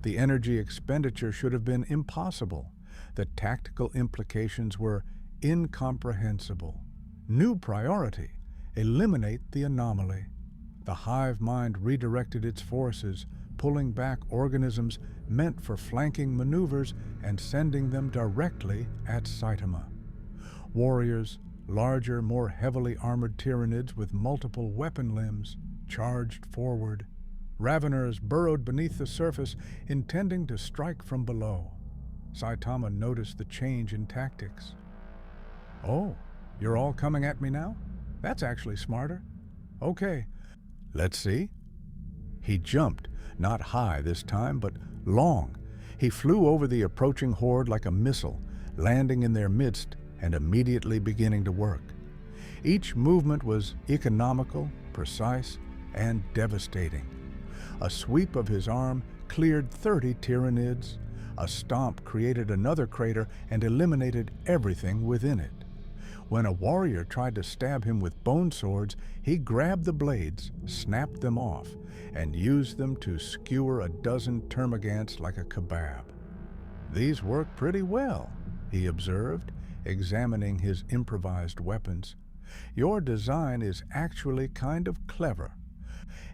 The energy expenditure should have been impossible. The tactical implications were incomprehensible. New priority: eliminate the anomaly. The hive mind redirected its forces, pulling back organisms meant for flanking maneuvers and sending them directly at Saitama. Warriors, larger, more heavily armored Tyranids with multiple weapon limbs, charged forward. Raveners burrowed beneath the surface, intending to strike from below. Saitama noticed the change in tactics. Oh, you're all coming at me now? That's actually smarter. Okay, let's see. He jumped, not high this time, but long. He flew over the approaching horde like a missile, landing in their midst and immediately beginning to work. Each movement was economical, precise, and devastating. A sweep of his arm cleared 30 Tyranids. A stomp created another crater and eliminated everything within it. When a warrior tried to stab him with bone swords, he grabbed the blades, snapped them off, and used them to skewer a dozen termagants like a kebab. These work pretty well, he observed, examining his improvised weapons. Your design is actually kind of clever.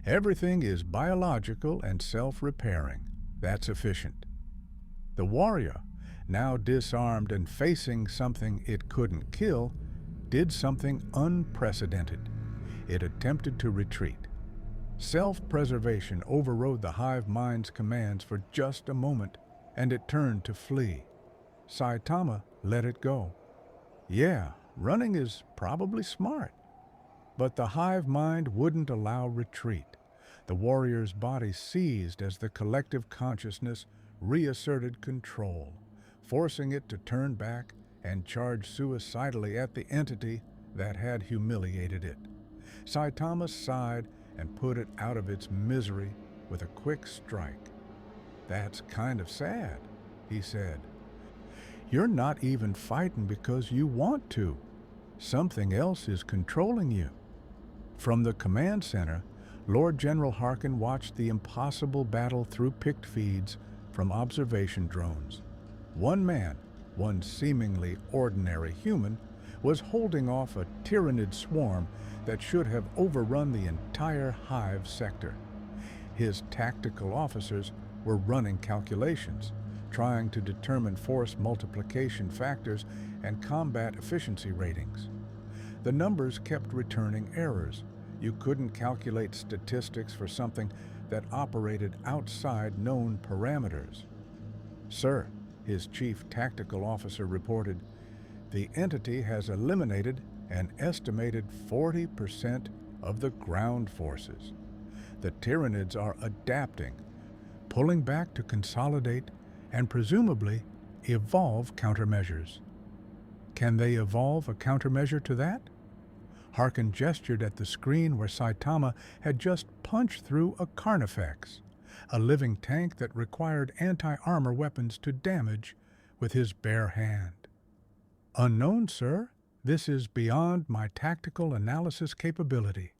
Everything is biological and self-repairing. That's efficient. The warrior, now disarmed and facing something it couldn't kill, did something unprecedented. It attempted to retreat. Self-preservation overrode the hive mind's commands for just a moment, and it turned to flee. Saitama let it go. Yeah, running is probably smart. But the hive mind wouldn't allow retreat. The warrior's body seized as the collective consciousness reasserted control, forcing it to turn back and charge suicidally at the entity that had humiliated it. Saitama sighed and put it out of its misery with a quick strike. That's kind of sad, he said. You're not even fighting because you want to. Something else is controlling you. From the command center, Lord General Harkin watched the impossible battle through picked feeds from observation drones. One man, one seemingly ordinary human, was holding off a Tyranid swarm that should have overrun the entire hive sector. His tactical officers were running calculations, trying to determine force multiplication factors and combat efficiency ratings. The numbers kept returning errors. You couldn't calculate statistics for something that operated outside known parameters. Sir, his chief tactical officer reported, the entity has eliminated an estimated 40% of the ground forces. The Tyranids are adapting, pulling back to consolidate and presumably evolve countermeasures. Can they evolve a countermeasure to that? Harkin gestured at the screen where Saitama had just punched through a Carnifex, a living tank that required anti-armor weapons to damage with his bare hand. Unknown, sir. This is beyond my tactical analysis capability.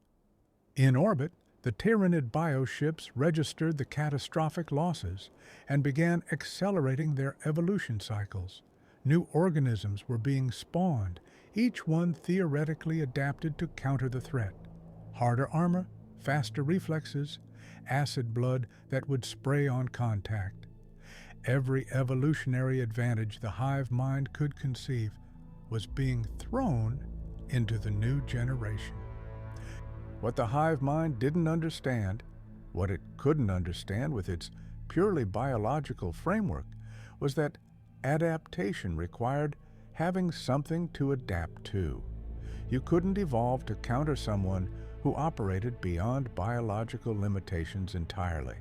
In orbit, the Tyranid bioships registered the catastrophic losses and began accelerating their evolution cycles. New organisms were being spawned, each one theoretically adapted to counter the threat. Harder armor, faster reflexes, acid blood that would spray on contact. Every evolutionary advantage the hive mind could conceive was being thrown into the new generation. What the hive mind didn't understand, what it couldn't understand with its purely biological framework, was that adaptation required having something to adapt to. You couldn't evolve to counter someone who operated beyond biological limitations entirely.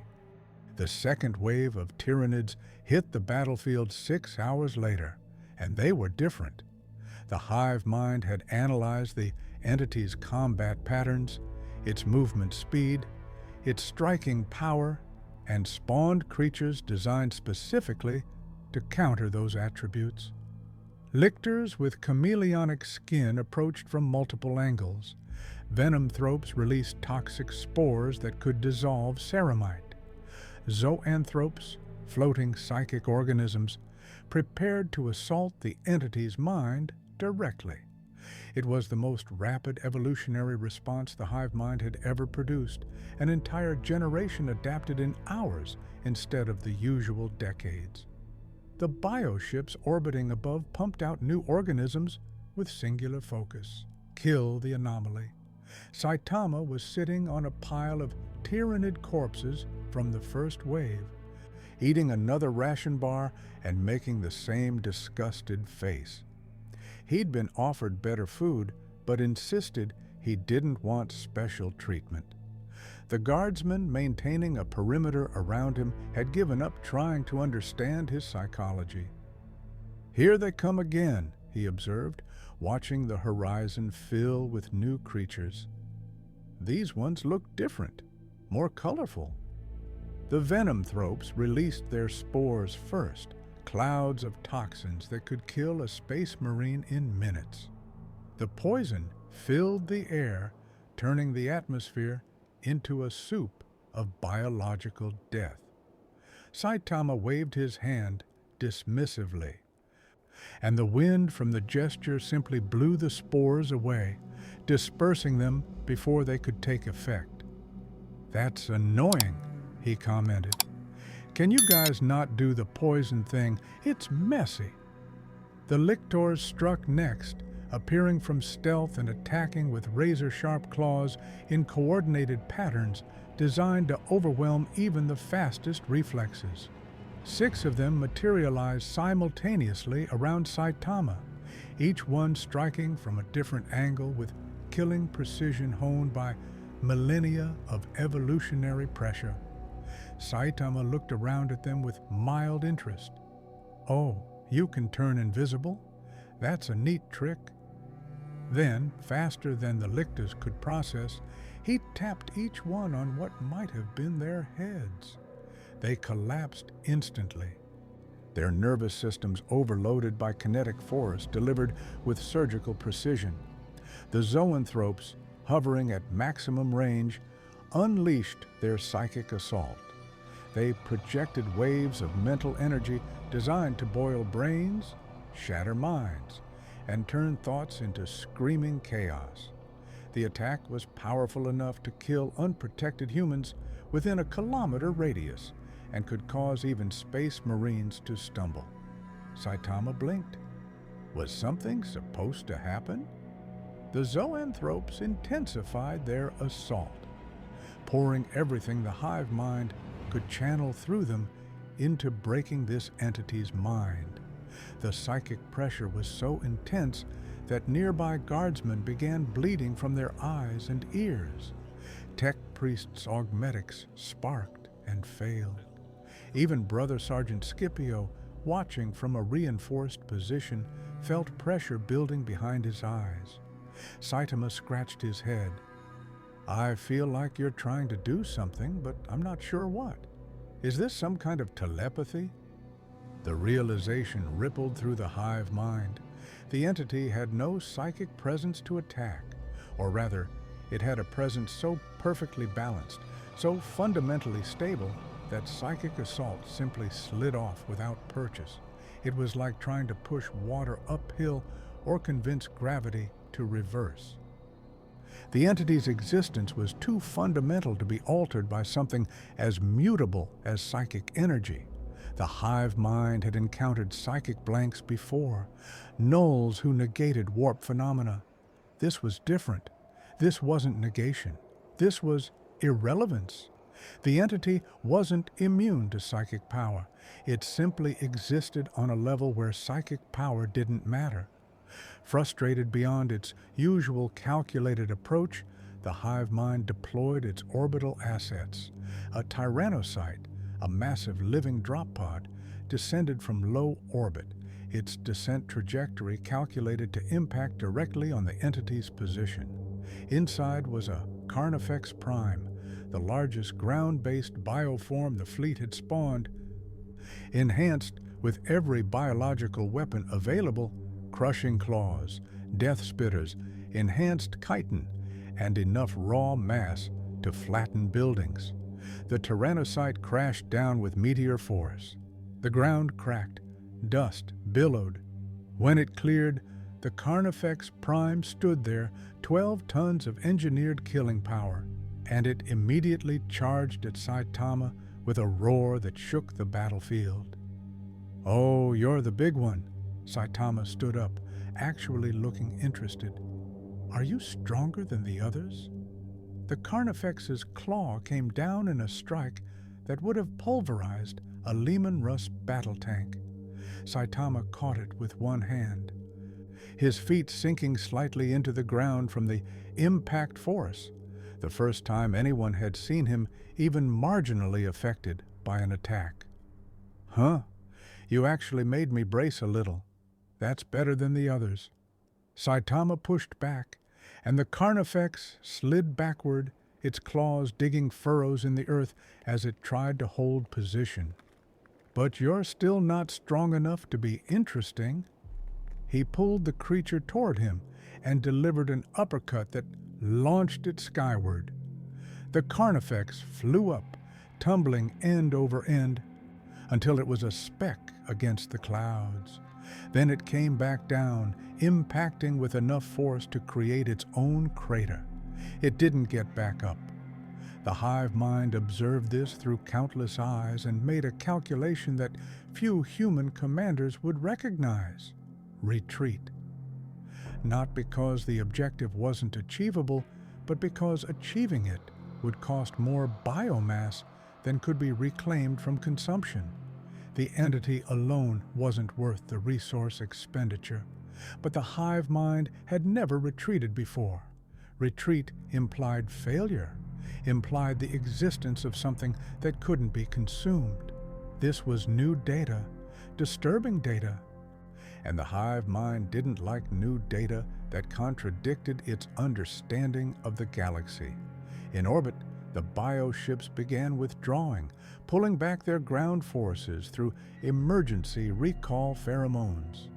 The second wave of Tyranids hit the battlefield 6 hours later, and they were different. The hive mind had analyzed the entity's combat patterns, its movement speed, its striking power, and spawned creatures designed specifically to counter those attributes. Lictors with chameleonic skin approached from multiple angles. Venomthropes released toxic spores that could dissolve ceramite. Zoanthropes, floating psychic organisms, prepared to assault the entity's mind directly. It was the most rapid evolutionary response the hive mind had ever produced. An entire generation adapted in hours instead of the usual decades. The bioships orbiting above pumped out new organisms with singular focus. Kill the anomaly. Saitama was sitting on a pile of Tyranid corpses from the first wave, eating another ration bar and making the same disgusted face. He'd been offered better food, but insisted he didn't want special treatment. The guardsmen maintaining a perimeter around him had given up trying to understand his psychology. "Here they come again," he observed, watching the horizon fill with new creatures. These ones look different, more colorful. The Venomthropes released their spores first, clouds of toxins that could kill a space marine in minutes. The poison filled the air, turning the atmosphere into a soup of biological death. Saitama waved his hand dismissively, and the wind from the gesture simply blew the spores away, dispersing them before they could take effect. "That's annoying," he commented. "Can you guys not do the poison thing? It's messy." The lictors struck next, appearing from stealth and attacking with razor-sharp claws in coordinated patterns designed to overwhelm even the fastest reflexes. 6 of them materialized simultaneously around Saitama, each one striking from a different angle with killing precision honed by millennia of evolutionary pressure. Saitama looked around at them with mild interest. "Oh, you can turn invisible? That's a neat trick." Then, faster than the lictors could process, he tapped each one on what might have been their heads. They collapsed instantly, their nervous systems overloaded by kinetic force delivered with surgical precision. The zoanthropes, hovering at maximum range, unleashed their psychic assault. They projected waves of mental energy designed to boil brains, shatter minds, and turn thoughts into screaming chaos. The attack was powerful enough to kill unprotected humans within a kilometer radius and could cause even space marines to stumble. Saitama blinked. Was something supposed to happen? The zoanthropes intensified their assault, pouring everything the hive mind could channel through them into breaking this entity's mind. The psychic pressure was so intense that nearby guardsmen began bleeding from their eyes and ears. Tech priests' augmetics sparked and failed. Even Brother Sergeant Scipio, watching from a reinforced position, felt pressure building behind his eyes. Saitama scratched his head. "I feel like you're trying to do something, but I'm not sure what. Is this some kind of telepathy?" The realization rippled through the hive mind. The entity had no psychic presence to attack, or rather, it had a presence so perfectly balanced, so fundamentally stable, that psychic assault simply slid off without purchase. It was like trying to push water uphill or convince gravity to reverse. The entity's existence was too fundamental to be altered by something as mutable as psychic energy. The hive mind had encountered psychic blanks before, nulls who negated warp phenomena. This was different. This wasn't negation. This was irrelevance. The entity wasn't immune to psychic power. It simply existed on a level where psychic power didn't matter. Frustrated beyond its usual calculated approach, the hive mind deployed its orbital assets. A tyrannocyte, a massive living drop pod, descended from low orbit, its descent trajectory calculated to impact directly on the entity's position. Inside was a Carnifex Prime, the largest ground-based bioform the fleet had spawned. Enhanced with every biological weapon available, crushing claws, death spitters, enhanced chitin, and enough raw mass to flatten buildings. The tyrannocyte crashed down with meteor force. The ground cracked, dust billowed. When it cleared, the Carnifex Prime stood there, 12 tons of engineered killing power, and it immediately charged at Saitama with a roar that shook the battlefield. "Oh, you're the big one." Saitama stood up, actually looking interested. "Are you stronger than the others?" The Carnifex's claw came down in a strike that would have pulverized a Lehman Russ battle tank. Saitama caught it with one hand, his feet sinking slightly into the ground from the impact force, the first time anyone had seen him even marginally affected by an attack. "Huh, you actually made me brace a little. That's better than the others." Saitama pushed back, and the Carnifex slid backward, its claws digging furrows in the earth as it tried to hold position. "But you're still not strong enough to be interesting." He pulled the creature toward him and delivered an uppercut that launched it skyward. The Carnifex flew up, tumbling end over end, until it was a speck against the clouds. Then it came back down, impacting with enough force to create its own crater. It didn't get back up. The hive mind observed this through countless eyes and made a calculation that few human commanders would recognize: retreat. Not because the objective wasn't achievable, but because achieving it would cost more biomass than could be reclaimed from consumption. The entity alone wasn't worth the resource expenditure, but the hive mind had never retreated before. Retreat implied failure, implied the existence of something that couldn't be consumed. This was new data, disturbing data, and the hive mind didn't like new data that contradicted its understanding of the galaxy. In orbit, the bioships began withdrawing, pulling back their ground forces through emergency recall pheromones.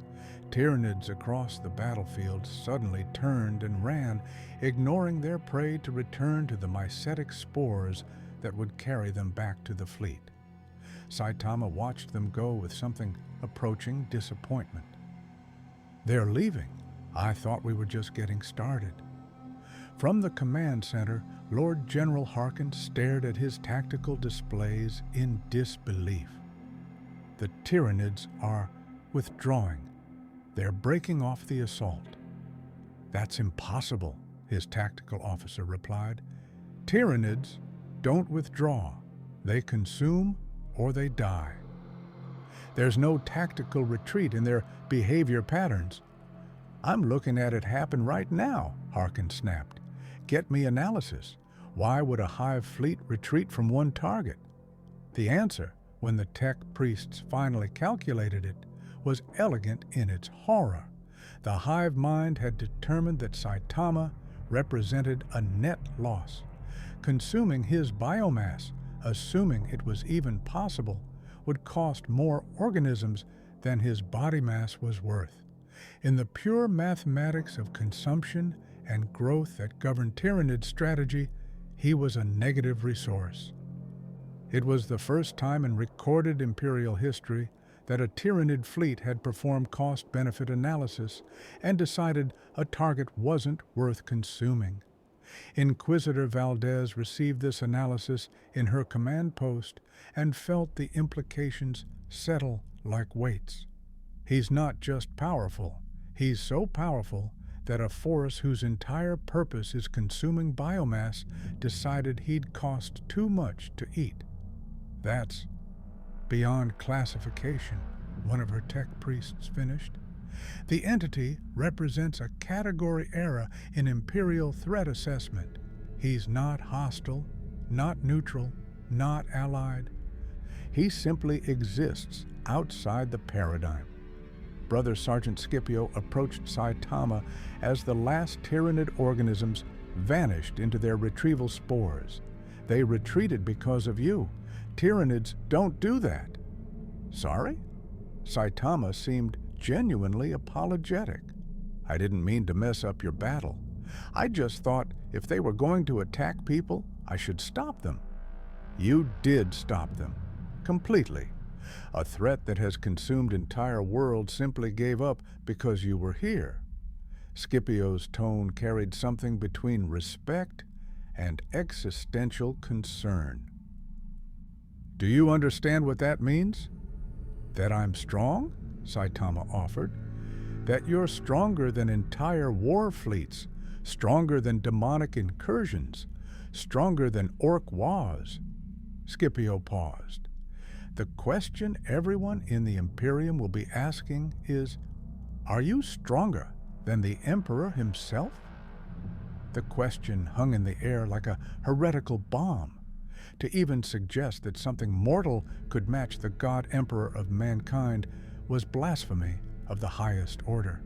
Tyranids across the battlefield suddenly turned and ran, ignoring their prey to return to the mycetic spores that would carry them back to the fleet. Saitama watched them go with something approaching disappointment. "They're leaving. I thought we were just getting started." From the command center, Lord General Harkin stared at his tactical displays in disbelief. "The Tyranids are withdrawing. They're breaking off the assault." "That's impossible," his tactical officer replied. "Tyranids don't withdraw. They consume or they die. There's no tactical retreat in their behavior patterns." I'm looking at it happen right now, Harkin snapped. Get me analysis. Why would a hive fleet retreat from one target? The answer, when the tech priests finally calculated it, was elegant in its horror. The hive mind had determined that Saitama represented a net loss. Consuming his biomass, assuming it was even possible, would cost more organisms than his body mass was worth. In the pure mathematics of consumption and growth that governed Tyranid's strategy, he was a negative resource. It was the first time in recorded Imperial history that a Tyranid fleet had performed cost-benefit analysis and decided a target wasn't worth consuming. Inquisitor Valdez received this analysis in her command post and felt the implications settle like weights. He's not just powerful, he's so powerful that a force whose entire purpose is consuming biomass decided he'd cost too much to eat. That's beyond classification, one of her tech priests finished. The entity represents a category error in Imperial threat assessment. He's not hostile, not neutral, not allied. He simply exists outside the paradigm. Brother Sergeant Scipio approached Saitama as the last Tyranid organisms vanished into their retrieval spores. They retreated because of you. Tyranids don't do that. Sorry? Saitama seemed genuinely apologetic. I didn't mean to mess up your battle. I just thought if they were going to attack people, I should stop them. You did stop them. Completely. A threat that has consumed entire worlds simply gave up because you were here. Scipio's tone carried something between respect and existential concern. Do you understand what that means? That I'm strong? Saitama offered. That you're stronger than entire war fleets, stronger than demonic incursions, stronger than orc wars. Scipio paused. The question everyone in the Imperium will be asking is, are you stronger than the Emperor himself? The question hung in the air like a heretical bomb. To even suggest that something mortal could match the God Emperor of mankind was blasphemy of the highest order.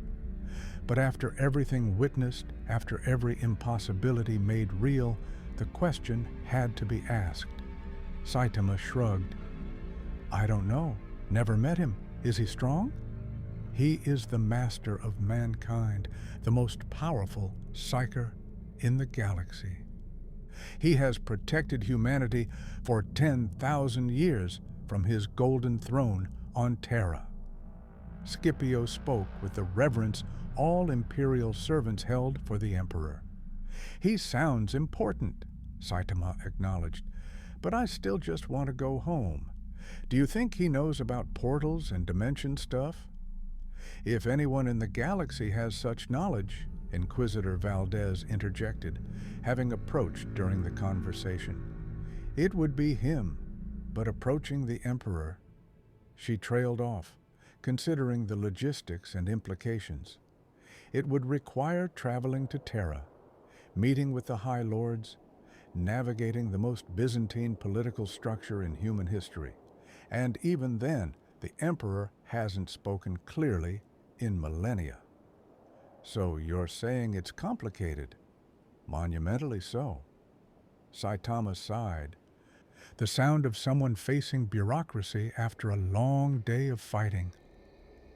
But after everything witnessed, after every impossibility made real, the question had to be asked. Saitama shrugged. I don't know. Never met him. Is he strong? He is the master of mankind, the most powerful psyker in the galaxy. He has protected humanity for 10,000 years from his golden throne on Terra. Scipio spoke with the reverence all Imperial servants held for the Emperor. He sounds important, Saitama acknowledged, but I still just want to go home. Do you think he knows about portals and dimension stuff? If anyone in the galaxy has such knowledge, Inquisitor Valdez interjected, having approached during the conversation. It would be him, but approaching the Emperor, she trailed off, considering the logistics and implications. It would require traveling to Terra, meeting with the High Lords, navigating the most Byzantine political structure in human history, and even then, the Emperor hasn't spoken clearly in millennia. So you're saying it's complicated? Monumentally so. Saitama sighed. The sound of someone facing bureaucracy after a long day of fighting.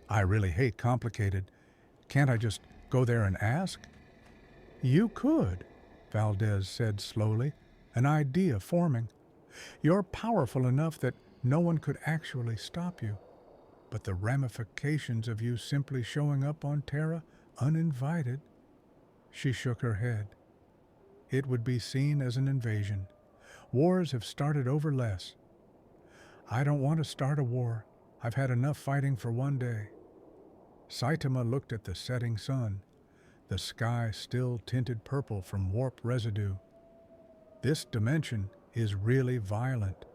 I really hate complicated. Can't I just go there and ask? You could, Valdez said slowly, an idea forming. You're powerful enough that no one could actually stop you. But the ramifications of you simply showing up on Terra uninvited. She shook her head. It would be seen as an invasion. Wars have started over less. I don't want to start a war. I've had enough fighting for one day. Saitama looked at the setting sun, the sky still tinted purple from warp residue. This dimension is really violent.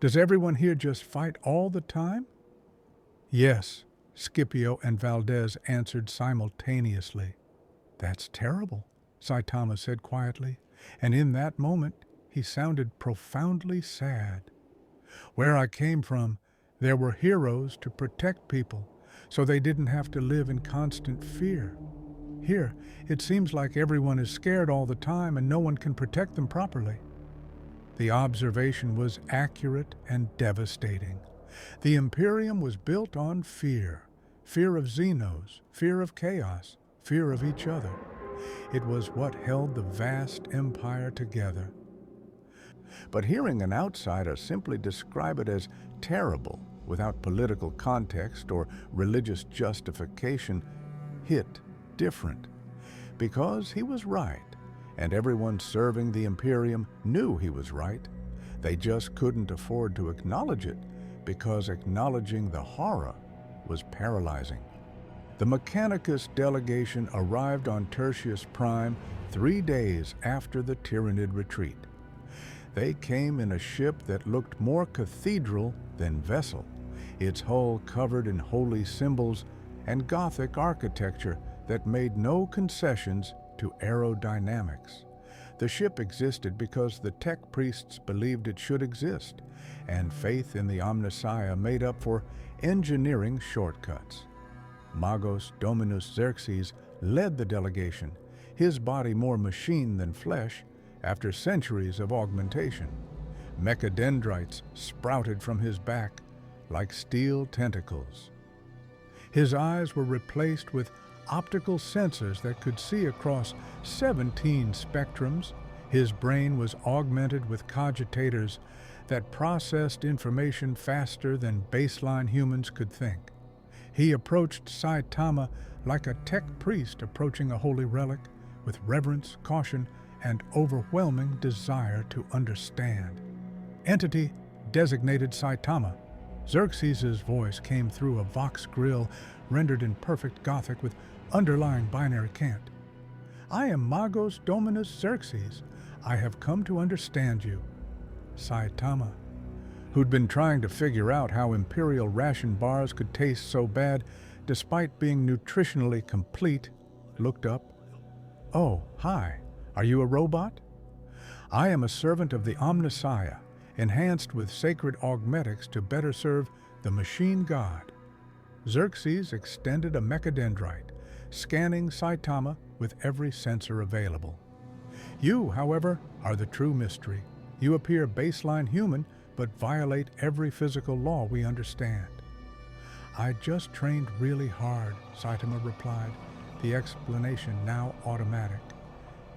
Does everyone here just fight all the time? Yes, Scipio and Valdez answered simultaneously. "That's terrible," Saitama said quietly, and in that moment he sounded profoundly sad. "Where I came from, there were heroes to protect people, so they didn't have to live in constant fear. Here, it seems like everyone is scared all the time and no one can protect them properly." The observation was accurate and devastating. The Imperium was built on fear. Fear of Xenos, fear of chaos, fear of each other. It was what held the vast empire together. But hearing an outsider simply describe it as terrible without political context or religious justification hit different. Because he was right, and everyone serving the Imperium knew he was right. They just couldn't afford to acknowledge it because acknowledging the horror was paralyzing. The Mechanicus delegation arrived on Tertius Prime 3 days after the Tyranid retreat. They came in a ship that looked more cathedral than vessel, its hull covered in holy symbols and Gothic architecture that made no concessions to aerodynamics. The ship existed because the tech priests believed it should exist, and faith in the Omnissiah made up for engineering shortcuts. Magos Dominus Xerxes led the delegation, his body more machine than flesh, after centuries of augmentation. Mechadendrites sprouted from his back like steel tentacles. His eyes were replaced with optical sensors that could see across 17 spectrums. His brain was augmented with cogitators that processed information faster than baseline humans could think. He approached Saitama like a tech priest approaching a holy relic, with reverence, caution, and overwhelming desire to understand. Entity designated Saitama. Xerxes' voice came through a vox grill rendered in perfect Gothic with underlying binary cant. "I am Magos Dominus Xerxes. I have come to understand you." Saitama, who'd been trying to figure out how Imperial ration bars could taste so bad despite being nutritionally complete, looked up. "Oh, hi. Are you a robot?" "I am a servant of the Omnissiah, enhanced with sacred augmetics to better serve the machine god." Xerxes extended a mechadendrite, scanning Saitama with every sensor available. "You, however, are the true mystery. You appear baseline human, but violate every physical law we understand." "I just trained really hard," Saitama replied, the explanation now automatic.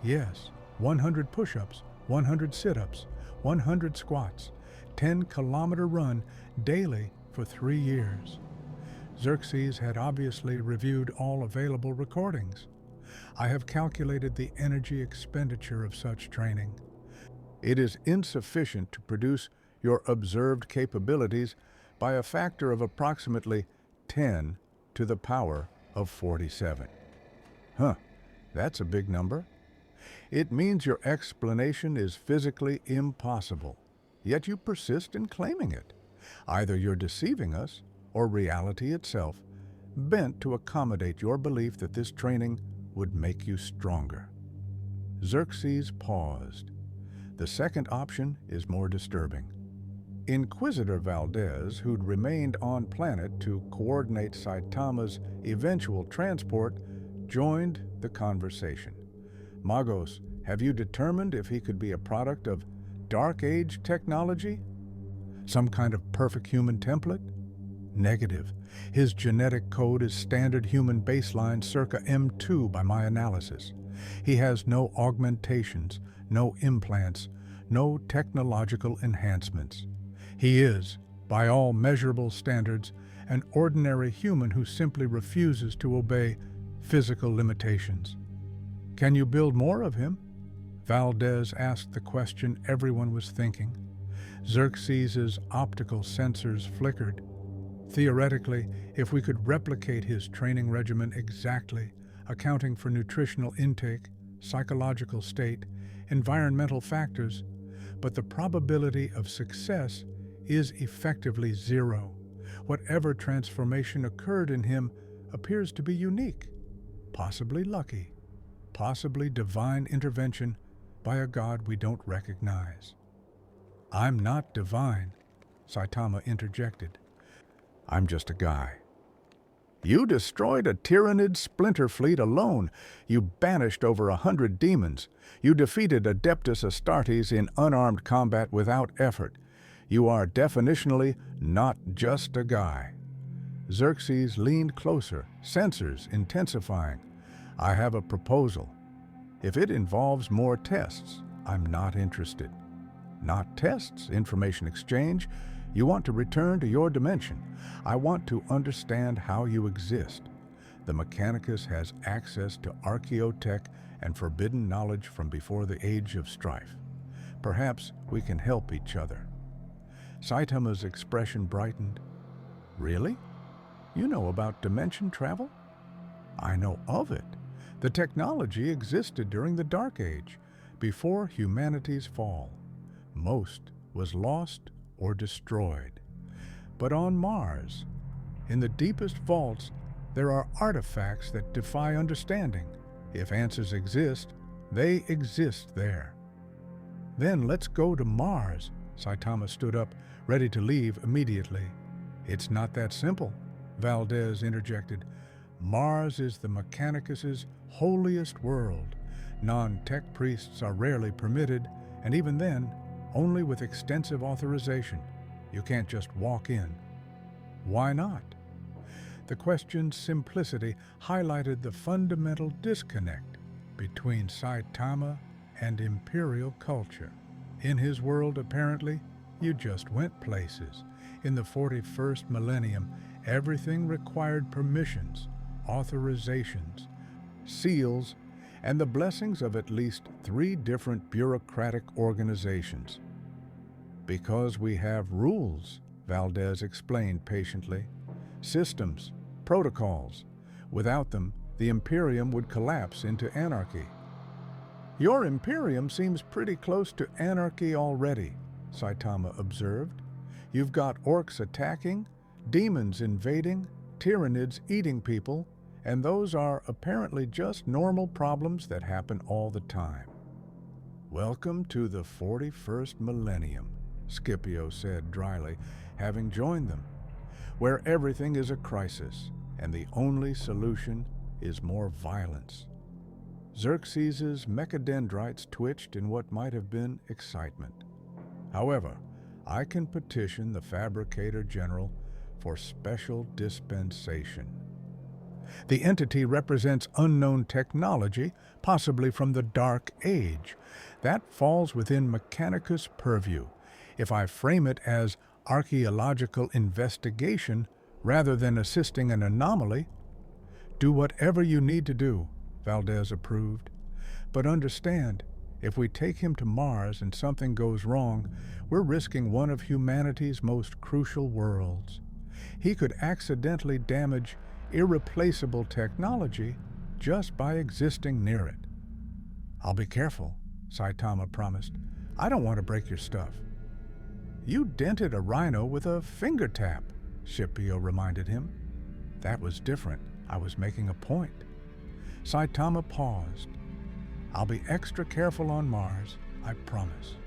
"Yes, 100 push-ups, 100 sit-ups, 100 squats, 10-kilometer run daily for 3 years. Xerxes had obviously reviewed all available recordings. "I have calculated the energy expenditure of such training. It is insufficient to produce your observed capabilities by a factor of approximately 10 to the power of 47. "Huh, that's a big number. "It means your explanation is physically impossible, yet you persist in claiming it. Either you're deceiving us, or reality itself, bent to accommodate your belief that this training would make you stronger." Xerxes paused. The second option is more disturbing. Inquisitor Valdez, who'd remained on planet to coordinate Saitama's eventual transport, joined the conversation. "Magos, have you determined if he could be a product of Dark Age technology? Some kind of perfect human template?" "Negative. His genetic code is standard human baseline circa M2 by my analysis. He has no augmentations, no implants, no technological enhancements. He is, by all measurable standards, an ordinary human who simply refuses to obey physical limitations." "Can you build more of him?" Valdez asked the question everyone was thinking. Xerxes' optical sensors flickered. "Theoretically, if we could replicate his training regimen exactly, accounting for nutritional intake, psychological state, environmental factors, but the probability of success is effectively zero. Whatever transformation occurred in him appears to be unique, possibly lucky, possibly divine intervention by a god we don't recognize. "I'm not divine," Saitama interjected. "I'm just a guy." "You destroyed a Tyranid splinter fleet alone. You banished over 100 demons. You defeated Adeptus Astartes in unarmed combat without effort. You are definitionally not just a guy." Xerxes leaned closer, sensors intensifying. "I have a proposal. If it involves more tests, I'm not interested." "Not tests, information exchange. You want to return to your dimension. I want to understand how you exist. The Mechanicus has access to archaeotech and forbidden knowledge from before the Age of Strife. Perhaps we can help each other." Saitama's expression brightened. "Really? You know about dimension travel?" "I know of it. The technology existed during the Dark Age, before humanity's fall. Most was lost or destroyed. But on Mars, in the deepest vaults, there are artifacts that defy understanding. If answers exist, they exist there." "Then let's go to Mars." Saitama stood up, ready to leave immediately. "It's not that simple," Valdez interjected. "Mars is the Mechanicus's holiest world. Non-tech priests are rarely permitted, and even then, only with extensive authorization. You can't just walk in." "Why not?" The question's simplicity highlighted the fundamental disconnect between Saitama and Imperial culture. In his world, apparently, you just went places. In the 41st millennium, everything required permissions, authorizations, seals, and the blessings of at least 3 different bureaucratic organizations. "Because we have rules," Valdez explained patiently. "Systems, protocols. Without them, the Imperium would collapse into anarchy." "Your Imperium seems pretty close to anarchy already," Saitama observed. "You've got orcs attacking, demons invading, Tyranids eating people, and those are apparently just normal problems that happen all the time." "Welcome to the 41st millennium," Scipio said dryly, having joined them, "where everything is a crisis, and the only solution is more violence." Xerxes's mechadendrites twitched in what might have been excitement. "However, I can petition the Fabricator General for special dispensation. The entity represents unknown technology, possibly from the Dark Age. That falls within Mechanicus' purview. If I frame it as archaeological investigation rather than assisting an anomaly—" "Do whatever you need to do," Valdez approved. "But understand, if we take him to Mars and something goes wrong, we're risking one of humanity's most crucial worlds. He could accidentally damage irreplaceable technology just by existing near it." "I'll be careful," Saitama promised. "I don't want to break your stuff." "You dented a rhino with a finger tap," Scipio reminded him. "That was different. I was making a point." Saitama paused. "I'll be extra careful on Mars, I promise."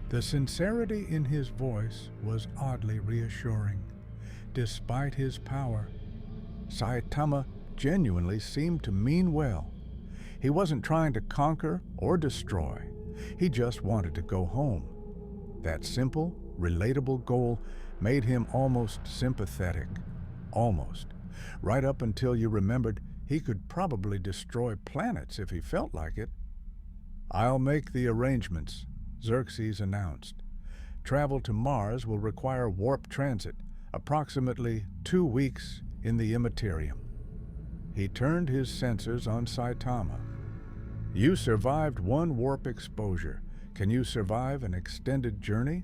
The sincerity in his voice was oddly reassuring. Despite his power, Saitama genuinely seemed to mean well. He wasn't trying to conquer or destroy. He just wanted to go home. That simple, relatable goal made him almost sympathetic. Almost. Right up until you remembered he could probably destroy planets if he felt like it. "I'll make the arrangements," Xerxes announced. "Travel to Mars will require warp transit, approximately 2 weeks in the Immaterium." He turned his sensors on Saitama. "You survived 1 warp exposure. Can you survive an extended journey?"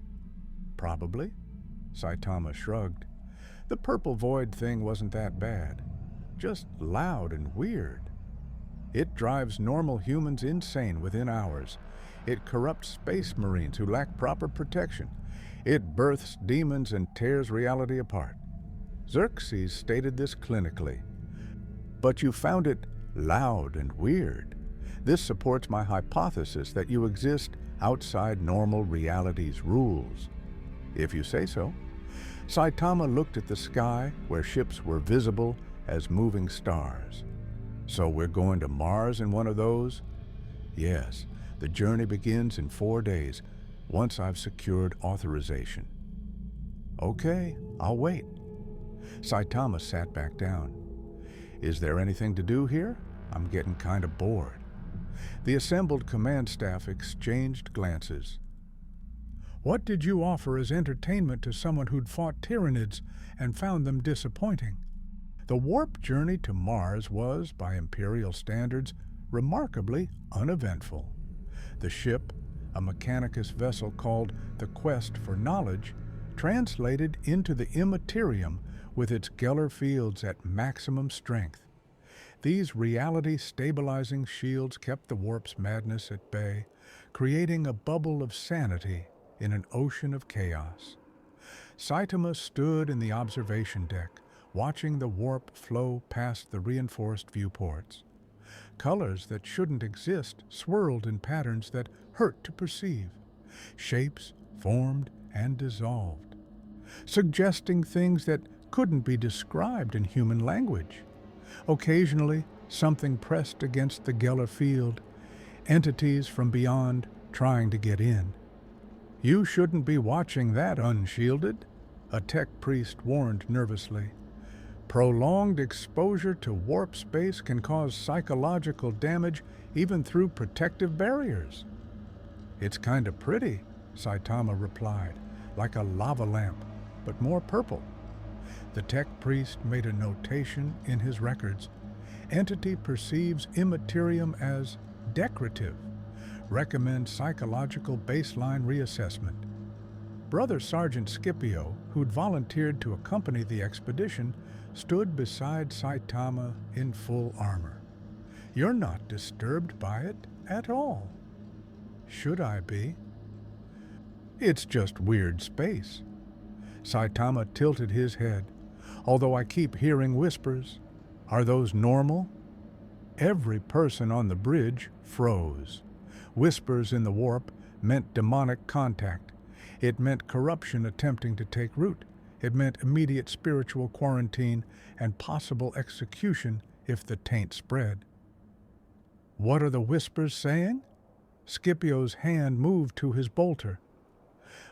"Probably." Saitama shrugged. "The purple void thing wasn't that bad. Just loud and weird. It drives normal humans insane within hours. It corrupts space marines who lack proper protection. It births demons and tears reality apart. Xerxes stated this clinically. But you found it loud and weird. This supports my hypothesis that you exist outside normal reality's rules. If you say so. Saitama looked at the sky where ships were visible as moving stars. So we're going to Mars in one of those? Yes, the journey begins in 4 days, once I've secured authorization. Okay, I'll wait. Saitama sat back down. Is there anything to do here? I'm getting kind of bored. The assembled command staff exchanged glances. What did you offer as entertainment to someone who'd fought Tyranids and found them disappointing? The warp journey to Mars was, by Imperial standards, remarkably uneventful. The ship, a Mechanicus vessel called the Quest for Knowledge, translated into the Immaterium with its Geller fields at maximum strength. These reality-stabilizing shields kept the warp's madness at bay, creating a bubble of sanity in an ocean of chaos. Saitama stood in the observation deck, watching the warp flow past the reinforced viewports. Colors that shouldn't exist swirled in patterns that hurt to perceive. Shapes formed and dissolved, suggesting things that couldn't be described in human language. Occasionally, something pressed against the Geller field, entities from beyond trying to get in. You shouldn't be watching that unshielded, a tech priest warned nervously. Prolonged exposure to warp space can cause psychological damage even through protective barriers. It's kind of pretty, Saitama replied, like a lava lamp, but more purple. The tech priest made a notation in his records. Entity perceives Immaterium as decorative. Recommend psychological baseline reassessment. Brother Sergeant Scipio, who'd volunteered to accompany the expedition, stood beside Saitama in full armor. You're not disturbed by it at all. Should I be? It's just weird space. Saitama tilted his head. Although I keep hearing whispers. Are those normal? Every person on the bridge froze. Whispers in the warp meant demonic contact. It meant corruption attempting to take root. It meant immediate spiritual quarantine and possible execution if the taint spread. What are the whispers saying? Scipio's hand moved to his bolter.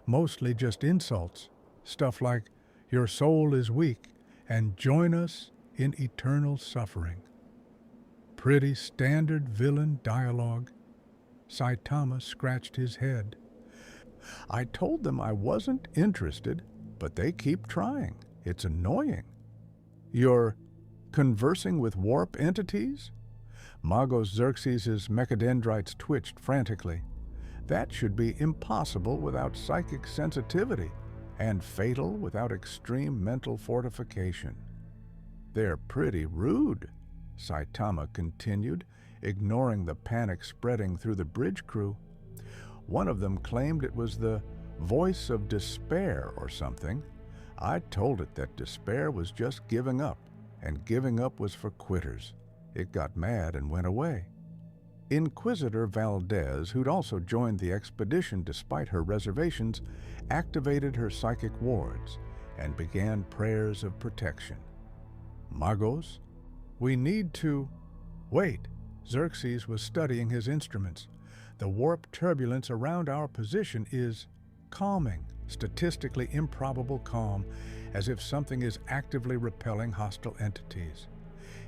Mostly just insults. Stuff like, your soul is weak, and join us in eternal suffering. Pretty standard villain dialogue. Saitama scratched his head. I told them I wasn't interested, but they keep trying. It's annoying. You're conversing with warp entities? Magos Xerxes' mechadendrites twitched frantically. That should be impossible without psychic sensitivity, and fatal without extreme mental fortification. They're pretty rude, Saitama continued, ignoring the panic spreading through the bridge crew. One of them claimed it was the voice of despair or something. I told it that despair was just giving up, and giving up was for quitters. It got mad and went away. Inquisitor Valdez, who'd also joined the expedition despite her reservations, activated her psychic wards and began prayers of protection. Magos, we need to... Wait, Xerxes was studying his instruments. The warp turbulence around our position is calming, statistically improbable calm, as if something is actively repelling hostile entities.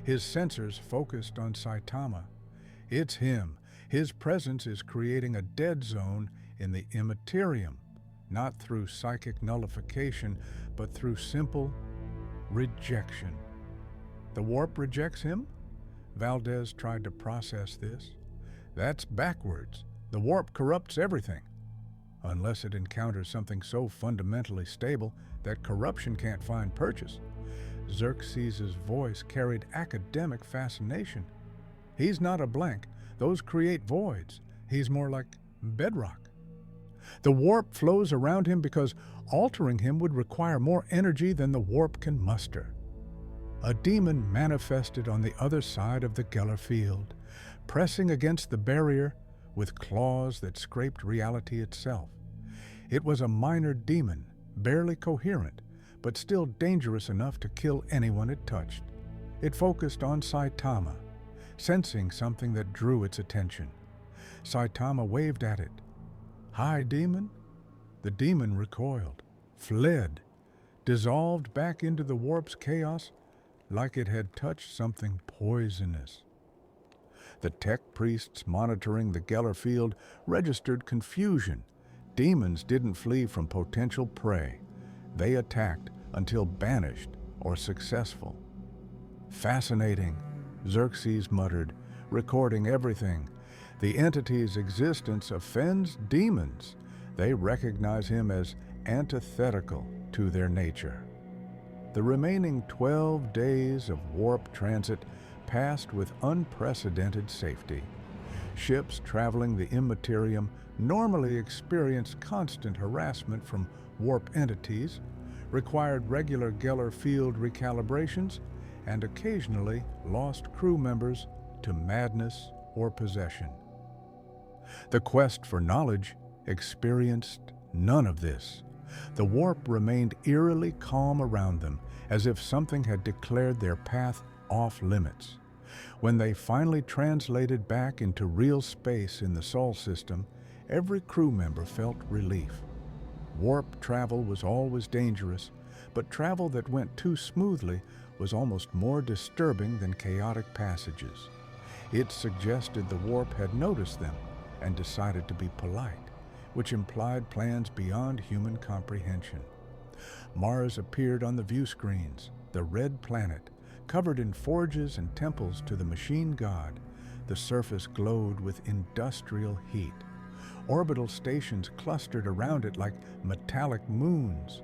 His sensors focused on Saitama. It's him. His presence is creating a dead zone in the Immaterium, not through psychic nullification, but through simple rejection. The warp rejects him? Valdez tried to process this. That's backwards. The warp corrupts everything, unless it encounters something so fundamentally stable that corruption can't find purchase. Xerxes' voice carried academic fascination. He's not a blank. Those create voids. He's more like bedrock. The warp flows around him because altering him would require more energy than the warp can muster. A demon manifested on the other side of the Geller field, pressing against the barrier with claws that scraped reality itself. It was a minor demon, barely coherent, but still dangerous enough to kill anyone it touched. It focused on Saitama, sensing something that drew its attention. Saitama waved at it. "Hi, demon." The demon recoiled, fled, dissolved back into the warp's chaos like it had touched something poisonous. The tech priests monitoring the Geller field registered confusion. Demons didn't flee from potential prey. They attacked until banished or successful. "Fascinating," Xerxes muttered, recording everything. The entity's existence offends demons. They recognize him as antithetical to their nature. The remaining 12 days of warp transit passed with unprecedented safety. Ships traveling the Immaterium normally experienced constant harassment from warp entities, required regular Geller field recalibrations, and occasionally lost crew members to madness or possession. The quest for knowledge experienced none of this. The warp remained eerily calm around them, as if something had declared their path off limits. When they finally translated back into real space in the Sol system, every crew member felt relief. Warp travel was always dangerous, but travel that went too smoothly was almost more disturbing than chaotic passages. It suggested the warp had noticed them and decided to be polite, which implied plans beyond human comprehension. Mars appeared on the view screens, the red planet, covered in forges and temples to the machine god. The surface glowed with industrial heat. Orbital stations clustered around it like metallic moons.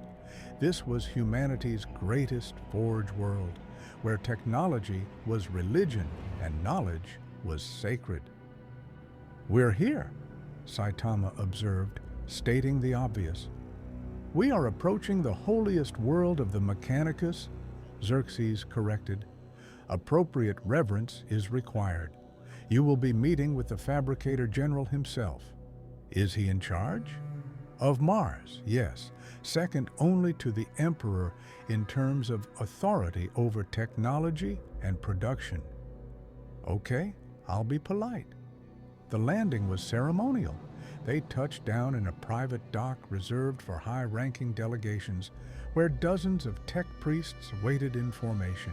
This was humanity's greatest forge world, where technology was religion and knowledge was sacred. "We're here," Saitama observed, stating the obvious. "We are approaching the holiest world of the Mechanicus," Xerxes corrected. "Appropriate reverence is required. You will be meeting with the Fabricator General himself." "Is he in charge?" "Of Mars, yes, second only to the Emperor in terms of authority over technology and production." "Okay, I'll be polite." The landing was ceremonial. They touched down in a private dock reserved for high-ranking delegations, where dozens of tech priests waited in formation.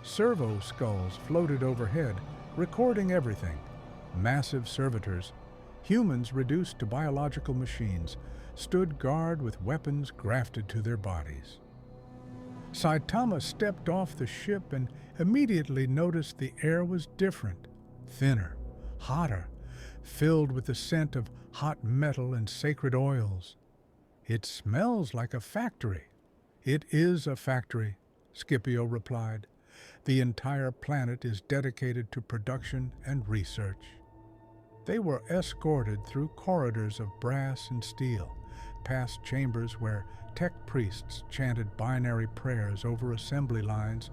Servo skulls floated overhead, recording everything. Massive servitors, humans reduced to biological machines, stood guard with weapons grafted to their bodies. Saitama stepped off the ship and immediately noticed the air was different, thinner, hotter, filled with the scent of hot metal and sacred oils. "It smells like a factory." "It is a factory," Scipio replied. "The entire planet is dedicated to production and research." They were escorted through corridors of brass and steel, past chambers where tech priests chanted binary prayers over assembly lines,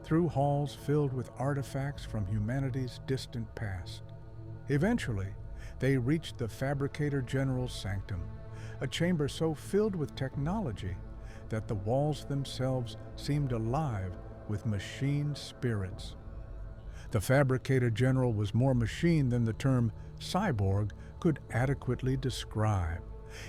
through halls filled with artifacts from humanity's distant past. Eventually, they reached the Fabricator General's sanctum, a chamber so filled with technology that the walls themselves seemed alive with machine spirits. The Fabricator General was more machine than the term cyborg could adequately describe.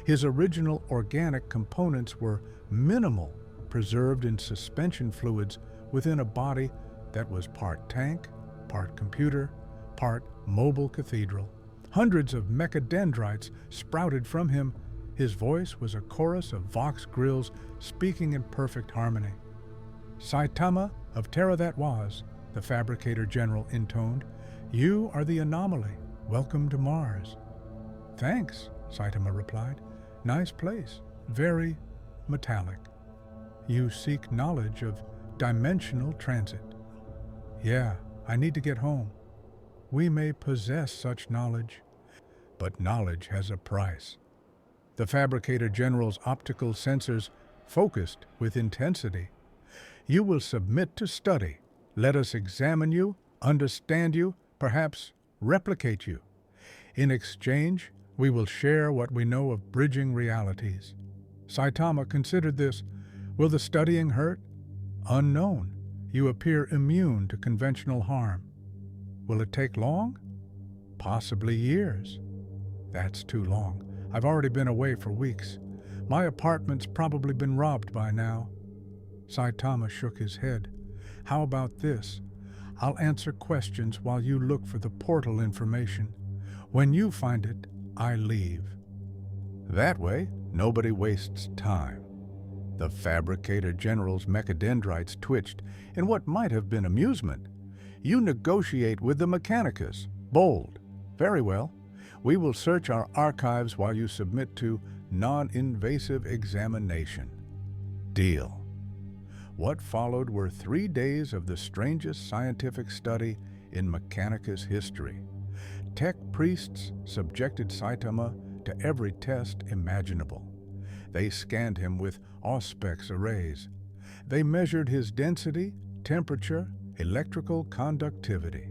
His original organic components were minimal, preserved in suspension fluids within a body that was part tank, part computer, part mobile cathedral. Hundreds of mechadendrites sprouted from him. His voice was a chorus of vox grills speaking in perfect harmony. "Saitama of Terra that was," the Fabricator General intoned. "You are the anomaly. Welcome to Mars." "Thanks," Saitama replied. "Nice place. Very metallic." "You seek knowledge of dimensional transit." "Yeah, I need to get home." "We may possess such knowledge, but knowledge has a price." The Fabricator General's optical sensors focused with intensity. You will submit to study. Let us examine you, understand you, perhaps replicate you. In exchange, we will share what we know of bridging realities. Saitama considered this. Will the studying hurt? Unknown. You appear immune to conventional harm. Will it take long? Possibly years. That's too long. I've already been away for weeks. My apartment's probably been robbed by now. Saitama shook his head. How about this? I'll answer questions while you look for the portal information. When you find it, I leave. That way, nobody wastes time. The Fabricator General's mechadendrites twitched in what might have been amusement. You negotiate with the Mechanicus. Bold. Very well. We will search our archives while you submit to non-invasive examination. Deal. What followed were 3 days of the strangest scientific study in Mechanicus history. Tech priests subjected Saitama to every test imaginable. They scanned him with auspex arrays. They measured his density, temperature, electrical conductivity.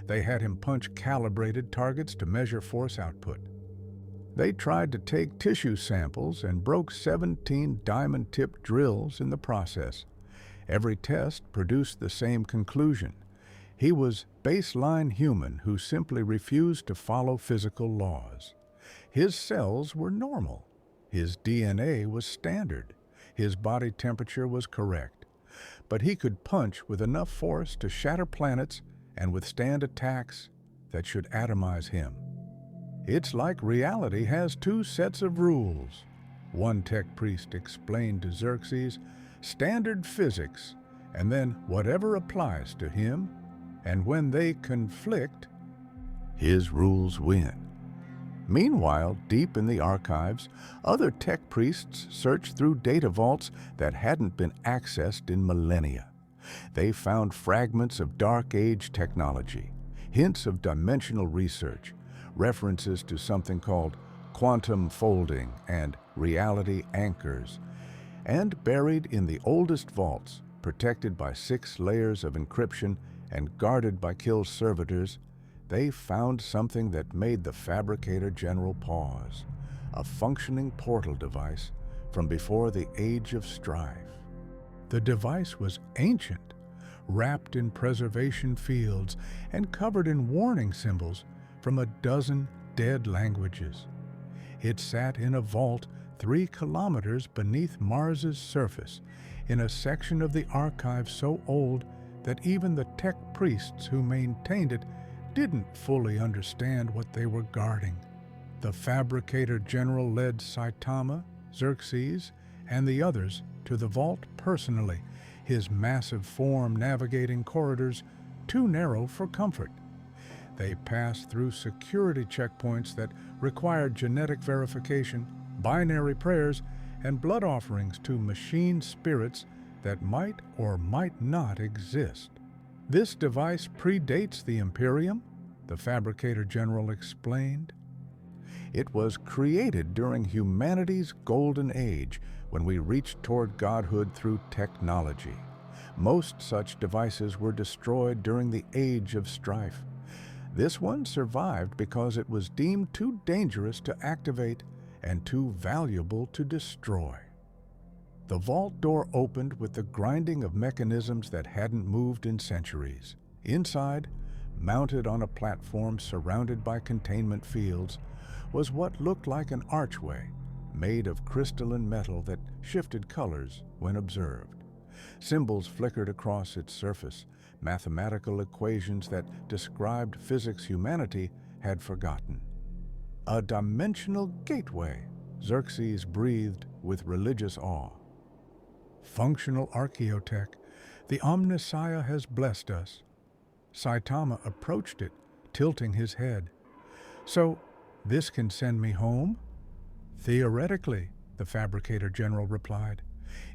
They had him punch calibrated targets to measure force output. They tried to take tissue samples and broke 17 diamond-tipped drills in the process. Every test produced the same conclusion. He was baseline human who simply refused to follow physical laws. His cells were normal. His DNA was standard. His body temperature was correct. But he could punch with enough force to shatter planets and withstand attacks that should atomize him. It's like reality has 2 sets of rules. One tech priest explained to Xerxes standard physics, and then whatever applies to him, and when they conflict, his rules win. Meanwhile, deep in the archives, other tech priests searched through data vaults that hadn't been accessed in millennia. They found fragments of Dark Age technology, hints of dimensional research, references to something called quantum folding and reality anchors, and buried in the oldest vaults, protected by 6 layers of encryption and guarded by kill servitors, they found something that made the Fabricator General pause, a functioning portal device from before the Age of Strife. The device was ancient, wrapped in preservation fields and covered in warning symbols from a dozen dead languages. It sat in a vault 3 kilometers beneath Mars's surface, in a section of the archive so old that even the tech priests who maintained it didn't fully understand what they were guarding. The Fabricator General led Saitama, Xerxes, and the others to the vault personally, his massive form navigating corridors too narrow for comfort. They passed through security checkpoints that required genetic verification, binary prayers, and blood offerings to machine spirits that might or might not exist. This device predates the Imperium, the Fabricator General explained. It was created during humanity's golden age, when we reached toward godhood through technology. Most such devices were destroyed during the Age of Strife. This one survived because it was deemed too dangerous to activate and too valuable to destroy. The vault door opened with the grinding of mechanisms that hadn't moved in centuries. Inside, mounted on a platform surrounded by containment fields, was what looked like an archway, made of crystalline metal that shifted colors when observed. Symbols flickered across its surface, mathematical equations that described physics humanity had forgotten. A dimensional gateway, Xerxes breathed with religious awe. Functional archaeotech, the Omnissiah has blessed us. Saitama approached it, tilting his head. So, this can send me home? Theoretically, the Fabricator General replied.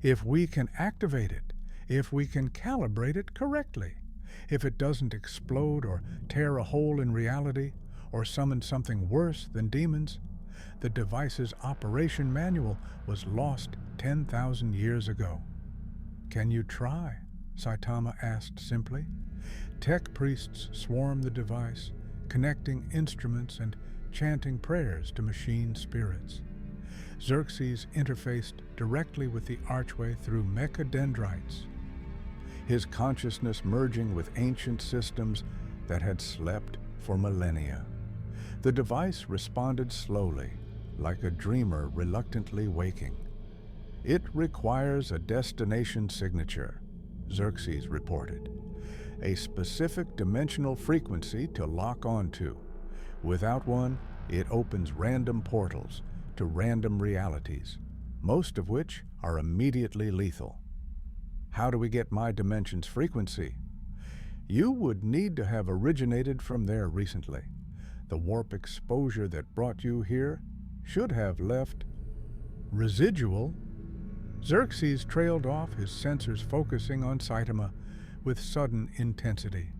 If we can activate it, if we can calibrate it correctly, if it doesn't explode or tear a hole in reality, or summon something worse than demons, The device's operation manual was lost 10,000 years ago. "Can you try?" Saitama asked simply. Tech priests swarm the device, connecting instruments and chanting prayers to machine spirits. Xerxes interfaced directly with the archway through mechadendrites, his consciousness merging with ancient systems that had slept for millennia. The device responded slowly, like a dreamer reluctantly waking. "It requires a destination signature," Xerxes reported. "A specific dimensional frequency to lock onto. Without one, it opens random portals to random realities, most of which are immediately lethal." "How do we get my dimension's frequency?" "You would need to have originated from there recently. The warp exposure that brought you here should have left residual." Xerxes trailed off, his sensors focusing on Saitama with sudden intensity.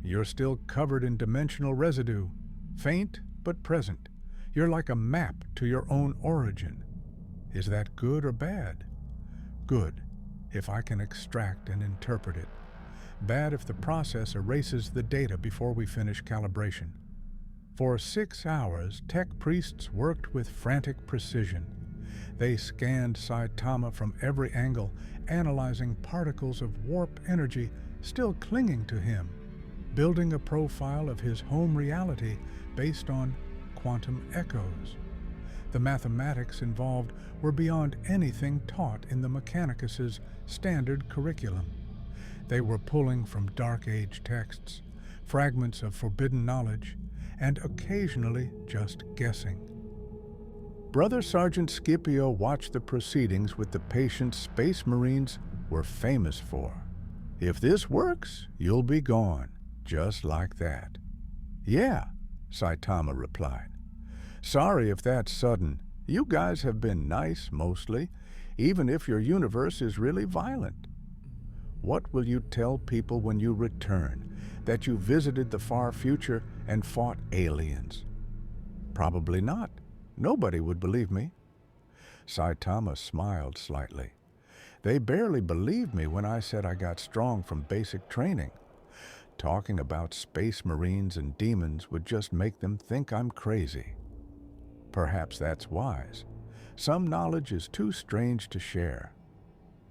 "You're still covered in dimensional residue, faint but present. You're like a map to your own origin. Is that good or bad?" "Good, if I can extract and interpret it. Bad if the process erases the data before we finish calibration." For 6 hours, tech priests worked with frantic precision. They scanned Saitama from every angle, analyzing particles of warp energy still clinging to him, building a profile of his home reality based on quantum echoes. The mathematics involved were beyond anything taught in the Mechanicus's standard curriculum. They were pulling from Dark Age texts, fragments of forbidden knowledge, and occasionally just guessing. Brother Sergeant Scipio watched the proceedings with the patience Space Marines were famous for. "If this works, you'll be gone, just like that." "Yeah," Saitama replied. "Sorry if that's sudden. You guys have been nice, mostly, even if your universe is really violent. What will you tell people when you return, that you visited the far future and fought aliens?" "Probably not. Nobody would believe me." Saitama smiled slightly. "They barely believed me when I said I got strong from basic training. Talking about space marines and demons would just make them think I'm crazy. Perhaps that's wise. Some knowledge is too strange to share."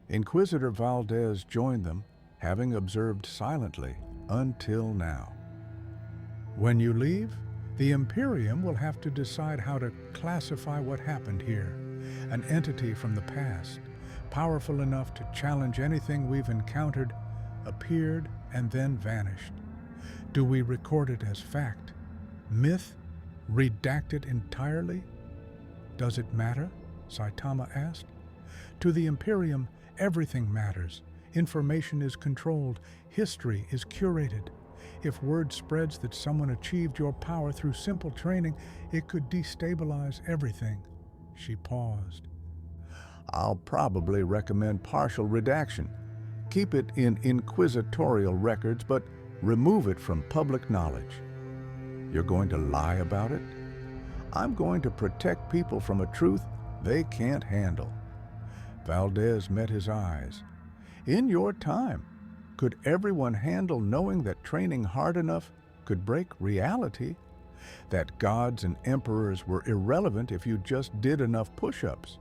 Inquisitor Valdez joined them, having observed silently until now. "When you leave, the Imperium will have to decide how to classify what happened here. An entity from the past, powerful enough to challenge anything we've encountered, appeared and then vanished. Do we record it as fact? Myth? Redact it entirely? Does it matter?" Saitama asked. "To the Imperium, everything matters. Information is controlled. History is curated. If word spreads that someone achieved your power through simple training, it could destabilize everything." She paused. "I'll probably recommend partial redaction. Keep it in inquisitorial records, but remove it from public knowledge." "You're going to lie about it?" "I'm going to protect people from a truth they can't handle." Valdez met his eyes. "In your time, could everyone handle knowing that training hard enough could break reality? That gods and emperors were irrelevant if you just did enough push-ups?"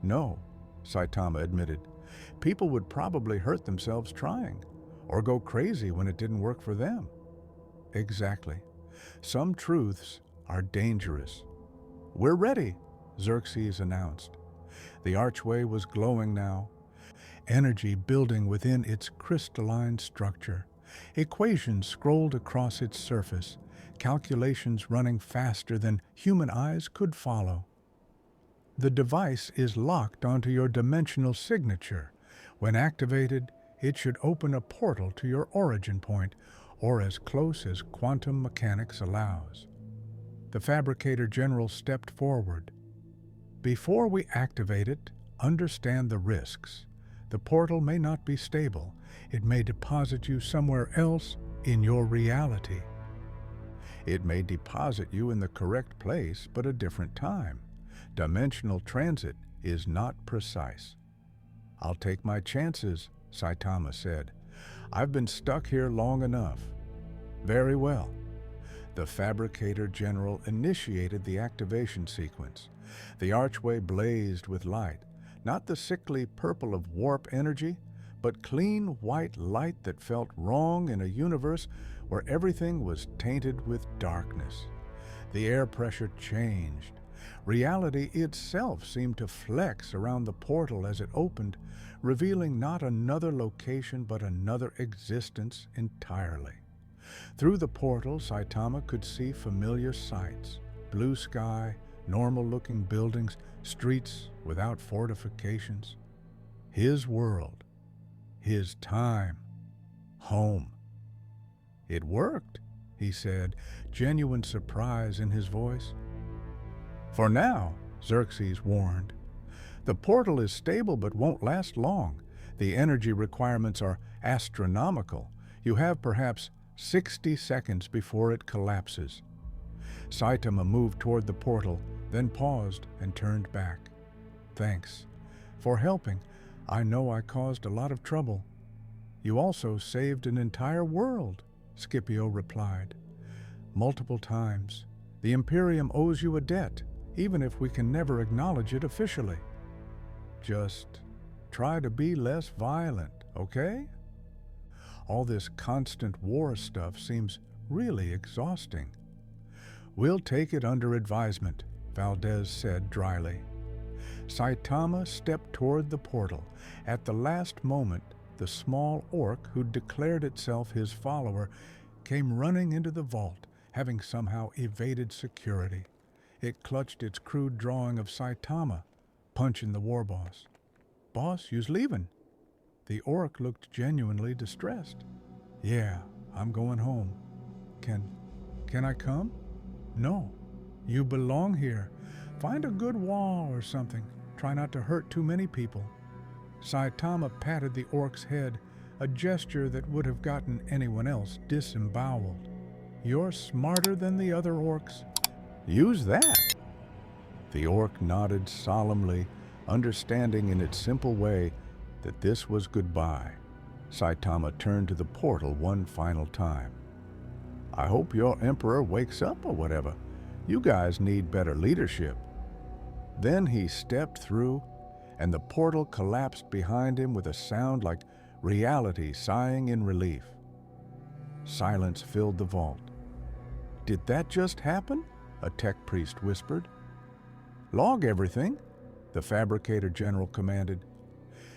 "No," Saitama admitted. "People would probably hurt themselves trying, or go crazy when it didn't work for them." "Exactly. Some truths are dangerous." "We're ready," Xerxes announced. The archway was glowing now, energy building within its crystalline structure. Equations scrolled across its surface, calculations running faster than human eyes could follow. "The device is locked onto your dimensional signature. When activated, it should open a portal to your origin point, or as close as quantum mechanics allows." The Fabricator General stepped forward. "Before we activate it, understand the risks. The portal may not be stable. It may deposit you somewhere else in your reality. It may deposit you in the correct place, but a different time. Dimensional transit is not precise. I'll take my chances, Saitama said. I've been stuck here long enough. Very well. The Fabricator General initiated the activation sequence. The archway blazed with light, not the sickly purple of warp energy, but clean white light that felt wrong in a universe where everything was tainted with darkness. The air pressure changed. Reality itself seemed to flex around the portal as it opened, revealing not another location but another existence entirely. Through the portal, Saitama could see familiar sights: blue sky, normal-looking buildings, streets without fortifications. His world, his time, home. It worked, he said, genuine surprise in his voice. For now, Xerxes warned. The portal is stable but won't last long. The energy requirements are astronomical. You have perhaps 60 seconds before it collapses. Saitama moved toward the portal, then paused and turned back. Thanks for helping. I know I caused a lot of trouble. You also saved an entire world, Scipio replied. Multiple times. The Imperium owes you a debt, even if we can never acknowledge it officially. Just try to be less violent, okay? All this constant war stuff seems really exhausting. We'll take it under advisement, Valdez said dryly. Saitama stepped toward the portal. At the last moment, the small orc who'd declared itself his follower came running into the vault, having somehow evaded security. It clutched its crude drawing of Saitama, punching the war boss. Boss, you's leaving. The orc looked genuinely distressed. Yeah, I'm going home. Can I come? No, you belong here. Find a good wall or something. Try not to hurt too many people. Saitama patted the orc's head, a gesture that would have gotten anyone else disemboweled. You're smarter than the other orcs. Use that. The orc nodded solemnly, understanding in its simple way that this was goodbye. Saitama turned to the portal one final time. I hope your emperor wakes up or whatever. You guys need better leadership. Then he stepped through, and the portal collapsed behind him with a sound like reality sighing in relief. Silence filled the vault. Did that just happen? A tech priest whispered. Log everything, the Fabricator General commanded.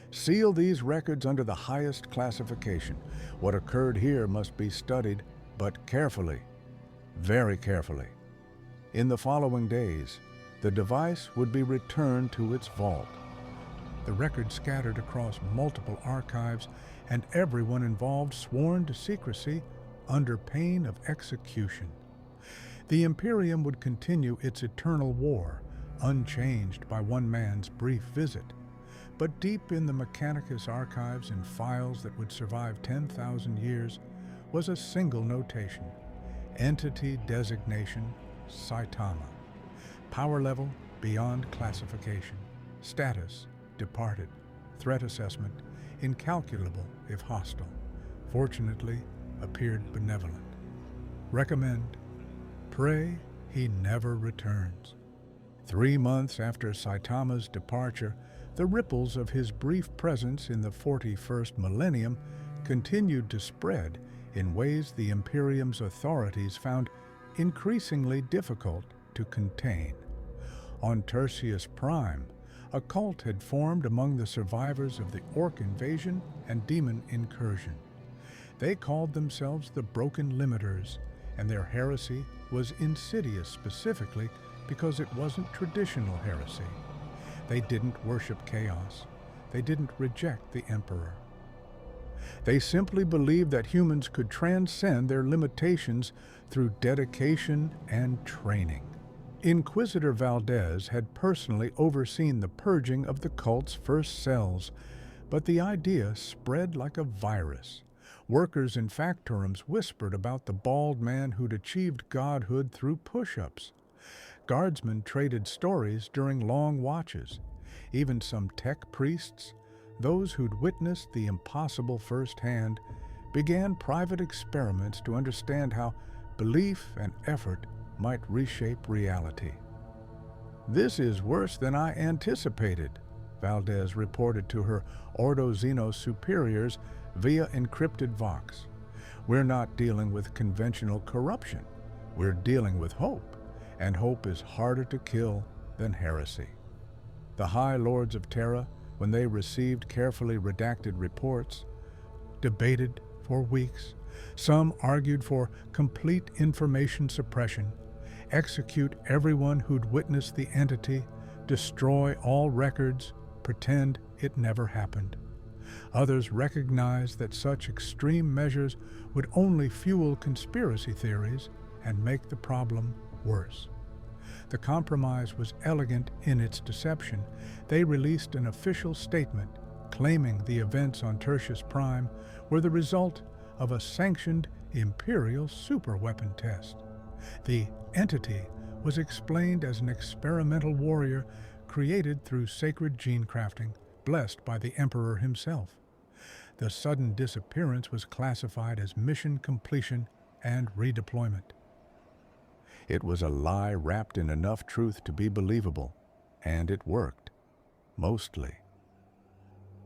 Seal these records under the highest classification. What occurred here must be studied, but carefully, very carefully. In the following days, the device would be returned to its vault. The records scattered across multiple archives, and everyone involved sworn to secrecy under pain of execution. The Imperium would continue its eternal war, unchanged by one man's brief visit. But deep in the Mechanicus archives and files that would survive 10,000 years was a single notation: entity designation Saitama. Power level beyond classification. Status departed. Threat assessment incalculable if hostile. Fortunately, appeared benevolent. Recommend. Pray he never returns. 3 months after Saitama's departure, the ripples of his brief presence in the 41st millennium continued to spread in ways the Imperium's authorities found increasingly difficult to contain. On Tertius Prime, a cult had formed among the survivors of the Orc invasion and demon incursion. They called themselves the Broken Limiters, and their heresy was insidious specifically because it wasn't traditional heresy. They didn't worship chaos. They didn't reject the Emperor. They simply believed that humans could transcend their limitations through dedication and training. Inquisitor Valdez had personally overseen the purging of the cult's first cells, but the idea spread like a virus. Workers in factorums whispered about the bald man who'd achieved godhood through push-ups. Guardsmen traded stories during long watches. Even some tech priests, those who'd witnessed the impossible firsthand, began private experiments to understand how belief and effort might reshape reality. "This is worse than I anticipated," Valdez reported to her Ordo Xenos superiors via encrypted Vox. "We're not dealing with conventional corruption. We're dealing with hope, and hope is harder to kill than heresy." The High Lords of Terra, when they received carefully redacted reports, debated for weeks. Some argued for complete information suppression, execute everyone who'd witnessed the entity, destroy all records, pretend it never happened. Others recognized that such extreme measures would only fuel conspiracy theories and make the problem worse. The compromise was elegant in its deception. They released an official statement claiming the events on Tertius Prime were the result of a sanctioned Imperial superweapon test. The entity was explained as an experimental warrior created through sacred gene crafting, blessed by the Emperor himself. The sudden disappearance was classified as mission completion and redeployment. It was a lie wrapped in enough truth to be believable, and it worked. Mostly.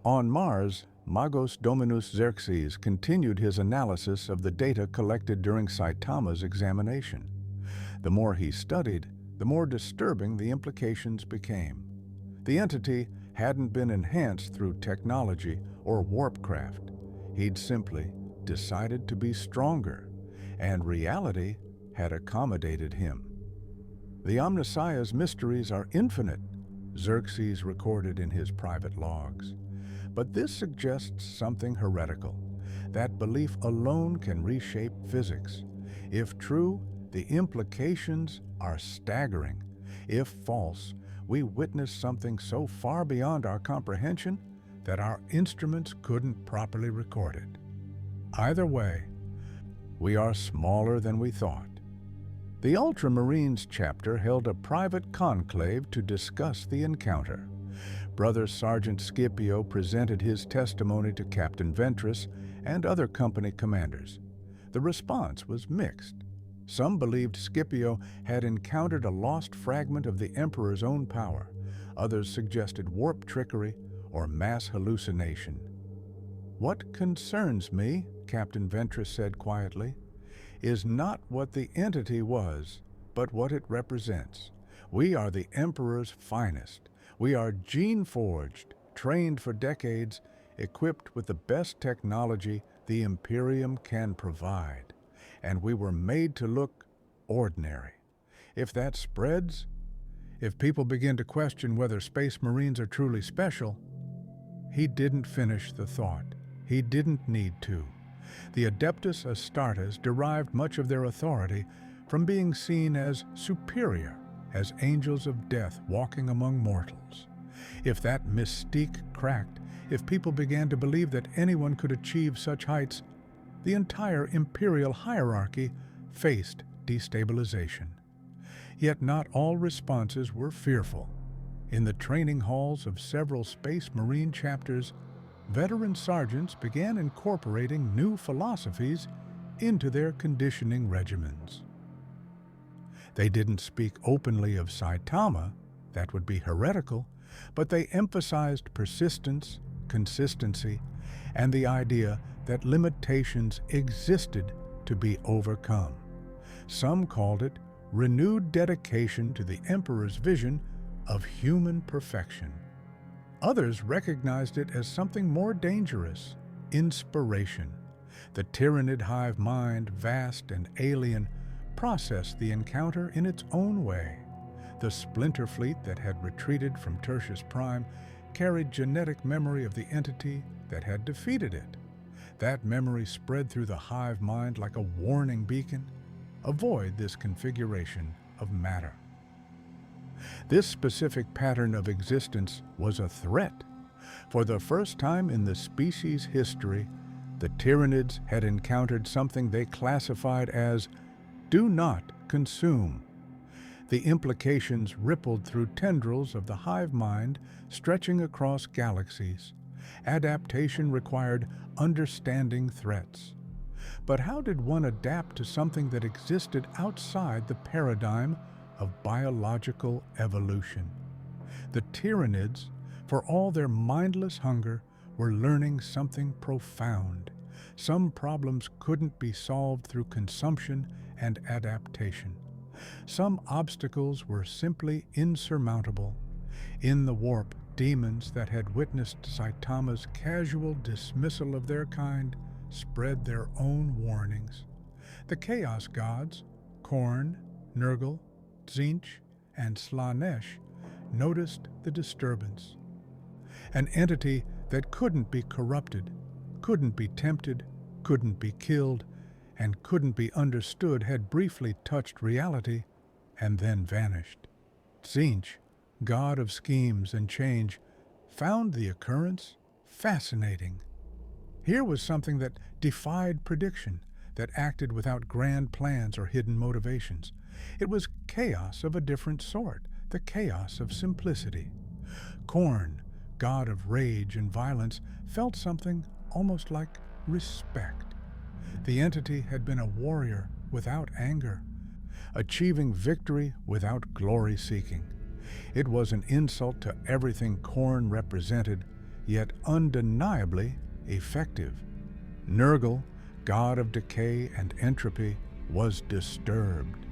On Mars, Magos Dominus Xerxes continued his analysis of the data collected during Saitama's examination. The more he studied, the more disturbing the implications became. The entity hadn't been enhanced through technology or warpcraft. He'd simply decided to be stronger, and reality had accommodated him. "The Omnissiah's mysteries are infinite," Xerxes recorded in his private logs. But this suggests something heretical. That belief alone can reshape physics. If true, the implications are staggering. If false, we witness something so far beyond our comprehension that our instruments couldn't properly record it. Either way, we are smaller than we thought. The Ultramarines chapter held a private conclave to discuss the encounter. Brother Sergeant Scipio presented his testimony to Captain Ventress and other company commanders. The response was mixed. Some believed Scipio had encountered a lost fragment of the Emperor's own power. Others suggested warp trickery or mass hallucination. "What concerns me," Captain Ventress said quietly, "is not what the entity was, but what it represents. We are the Emperor's finest. We are gene-forged, trained for decades, equipped with the best technology the Imperium can provide. And we were made to look ordinary. If that spreads, if people begin to question whether Space Marines are truly special..." He didn't finish the thought. He didn't need to. The Adeptus Astartes derived much of their authority from being seen as superior, as angels of death walking among mortals. If that mystique cracked, if people began to believe that anyone could achieve such heights, the entire Imperial hierarchy faced destabilization. Yet not all responses were fearful. In the training halls of several Space Marine chapters, veteran sergeants began incorporating new philosophies into their conditioning regimens. They didn't speak openly of Saitama, that would be heretical, but they emphasized persistence, consistency, and the idea that limitations existed to be overcome. Some called it renewed dedication to the Emperor's vision of human perfection. Others recognized it as something more dangerous, inspiration. The Tyranid hive mind, vast and alien, processed the encounter in its own way. The splinter fleet that had retreated from Tertius Prime carried genetic memory of the entity that had defeated it. That memory spread through the hive mind like a warning beacon. Avoid this configuration of matter. This specific pattern of existence was a threat. For the first time in the species' history, The Tyranids had encountered something they classified as "do not consume." The implications rippled through tendrils of the hive mind stretching across galaxies. Adaptation required understanding threats. But how did one adapt to something that existed outside the paradigm of biological evolution? The Tyranids, for all their mindless hunger, were learning something profound. Some problems couldn't be solved through consumption and adaptation. Some obstacles were simply insurmountable. In the warp, demons that had witnessed Saitama's casual dismissal of their kind spread their own warnings. The Chaos Gods, Khorne, Nurgle, Tzeentch, and Slaanesh, noticed the disturbance. An entity that couldn't be corrupted, couldn't be tempted, couldn't be killed, and couldn't be understood had briefly touched reality and then vanished. Tzeentch, god of schemes and change, found the occurrence fascinating. Here was something that defied prediction, that acted without grand plans or hidden motivations. It was chaos of a different sort, the chaos of simplicity. Khorne, god of rage and violence, felt something almost like respect. The entity had been a warrior without anger, achieving victory without glory-seeking. It was an insult to everything Khorne represented, yet undeniably effective. Nurgle, god of decay and entropy, was disturbed.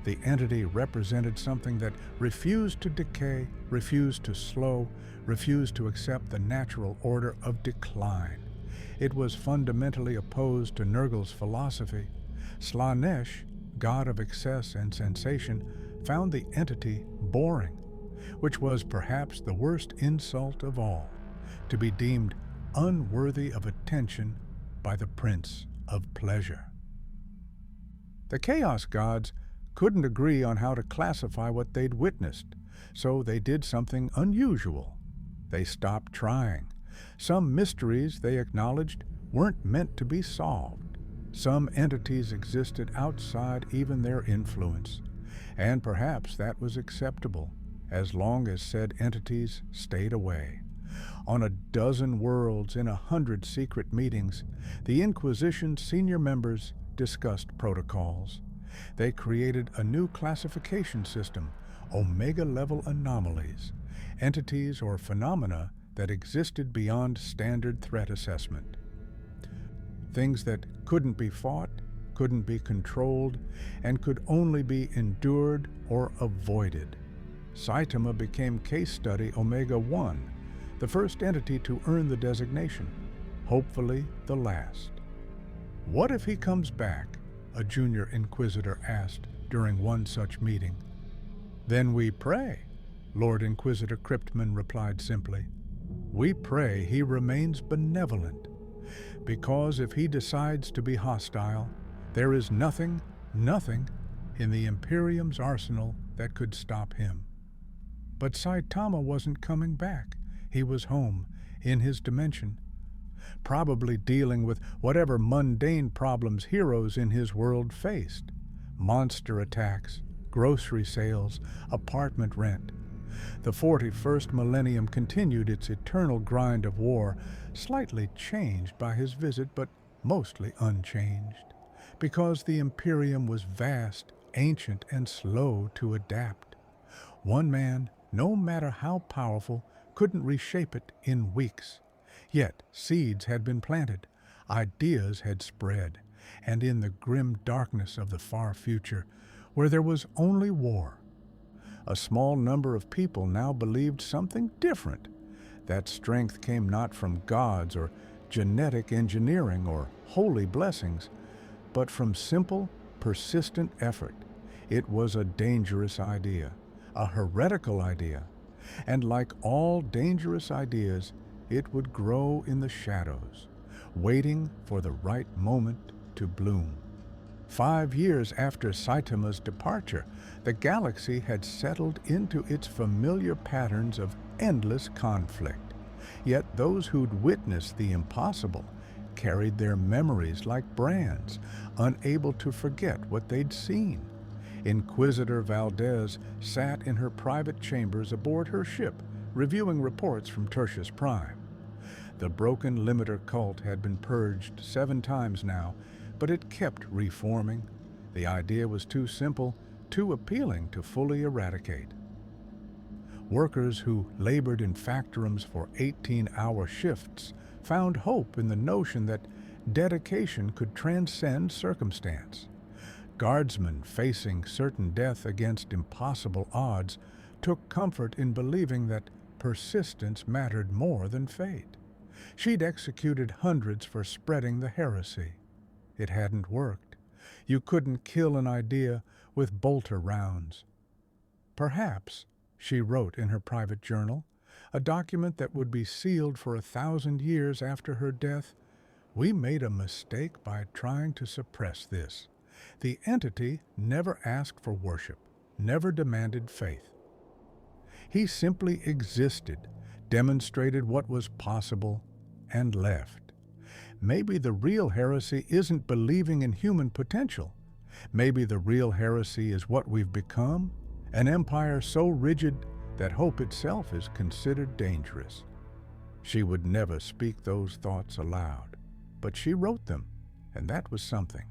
The entity represented something that refused to decay, refused to slow, refused to accept the natural order of decline. It was fundamentally opposed to Nurgle's philosophy. Slaanesh, god of excess and sensation, found the entity boring, which was perhaps the worst insult of all, to be deemed unworthy of attention by the Prince of Pleasure. The Chaos Gods couldn't agree on how to classify what they'd witnessed, so they did something unusual. They stopped trying. Some mysteries, they acknowledged, weren't meant to be solved. Some entities existed outside even their influence, and perhaps that was acceptable, as long as said entities stayed away. On a dozen worlds, in 100 secret meetings, the Inquisition's senior members discussed protocols. They created a new classification system, Omega-level anomalies, entities or phenomena that existed beyond standard threat assessment. Things that couldn't be fought, couldn't be controlled, and could only be endured or avoided. Saitama became case study Omega-1, the first entity to earn the designation, hopefully the last. "What if he comes back?" a junior Inquisitor asked during one such meeting. "Then we pray," Lord Inquisitor Cryptman replied simply. "We pray he remains benevolent, because if he decides to be hostile, there is nothing in the Imperium's arsenal that could stop him." But Saitama wasn't coming back. He was home, in his dimension, probably dealing with whatever mundane problems heroes in his world faced. Monster attacks, grocery sales, apartment rent. The 41st millennium continued its eternal grind of war, slightly changed by his visit, but mostly unchanged, because the Imperium was vast, ancient, and slow to adapt. One man, no matter how powerful, couldn't reshape it in weeks. Yet seeds had been planted, ideas had spread, and in the grim darkness of the far future, where there was only war, a small number of people now believed something different. That strength came not from gods or genetic engineering or holy blessings, but from simple, persistent effort. It was a dangerous idea, a heretical idea, and like all dangerous ideas, it would grow in the shadows, waiting for the right moment to bloom. 5 years after Saitama's departure, the galaxy had settled into its familiar patterns of endless conflict. Yet those who'd witnessed the impossible carried their memories like brands, unable to forget what they'd seen. Inquisitor Valdez sat in her private chambers aboard her ship, reviewing reports from Tertius Prime. The broken limiter cult had been purged 7 times now, but it kept reforming. The idea was too simple, too appealing to fully eradicate. Workers who labored in factorums for 18-hour shifts found hope in the notion that dedication could transcend circumstance. Guardsmen facing certain death against impossible odds took comfort in believing that persistence mattered more than fate. She'd executed hundreds for spreading the heresy. It hadn't worked. You couldn't kill an idea with bolter rounds. Perhaps, she wrote in her private journal, a document that would be sealed for 1,000 years after her death, we made a mistake by trying to suppress this. The entity never asked for worship, never demanded faith. He simply existed, demonstrated what was possible, and left. Maybe the real heresy isn't believing in human potential. Maybe the real heresy is what we've become, an empire so rigid that hope itself is considered dangerous. She would never speak those thoughts aloud, but she wrote them, and that was something.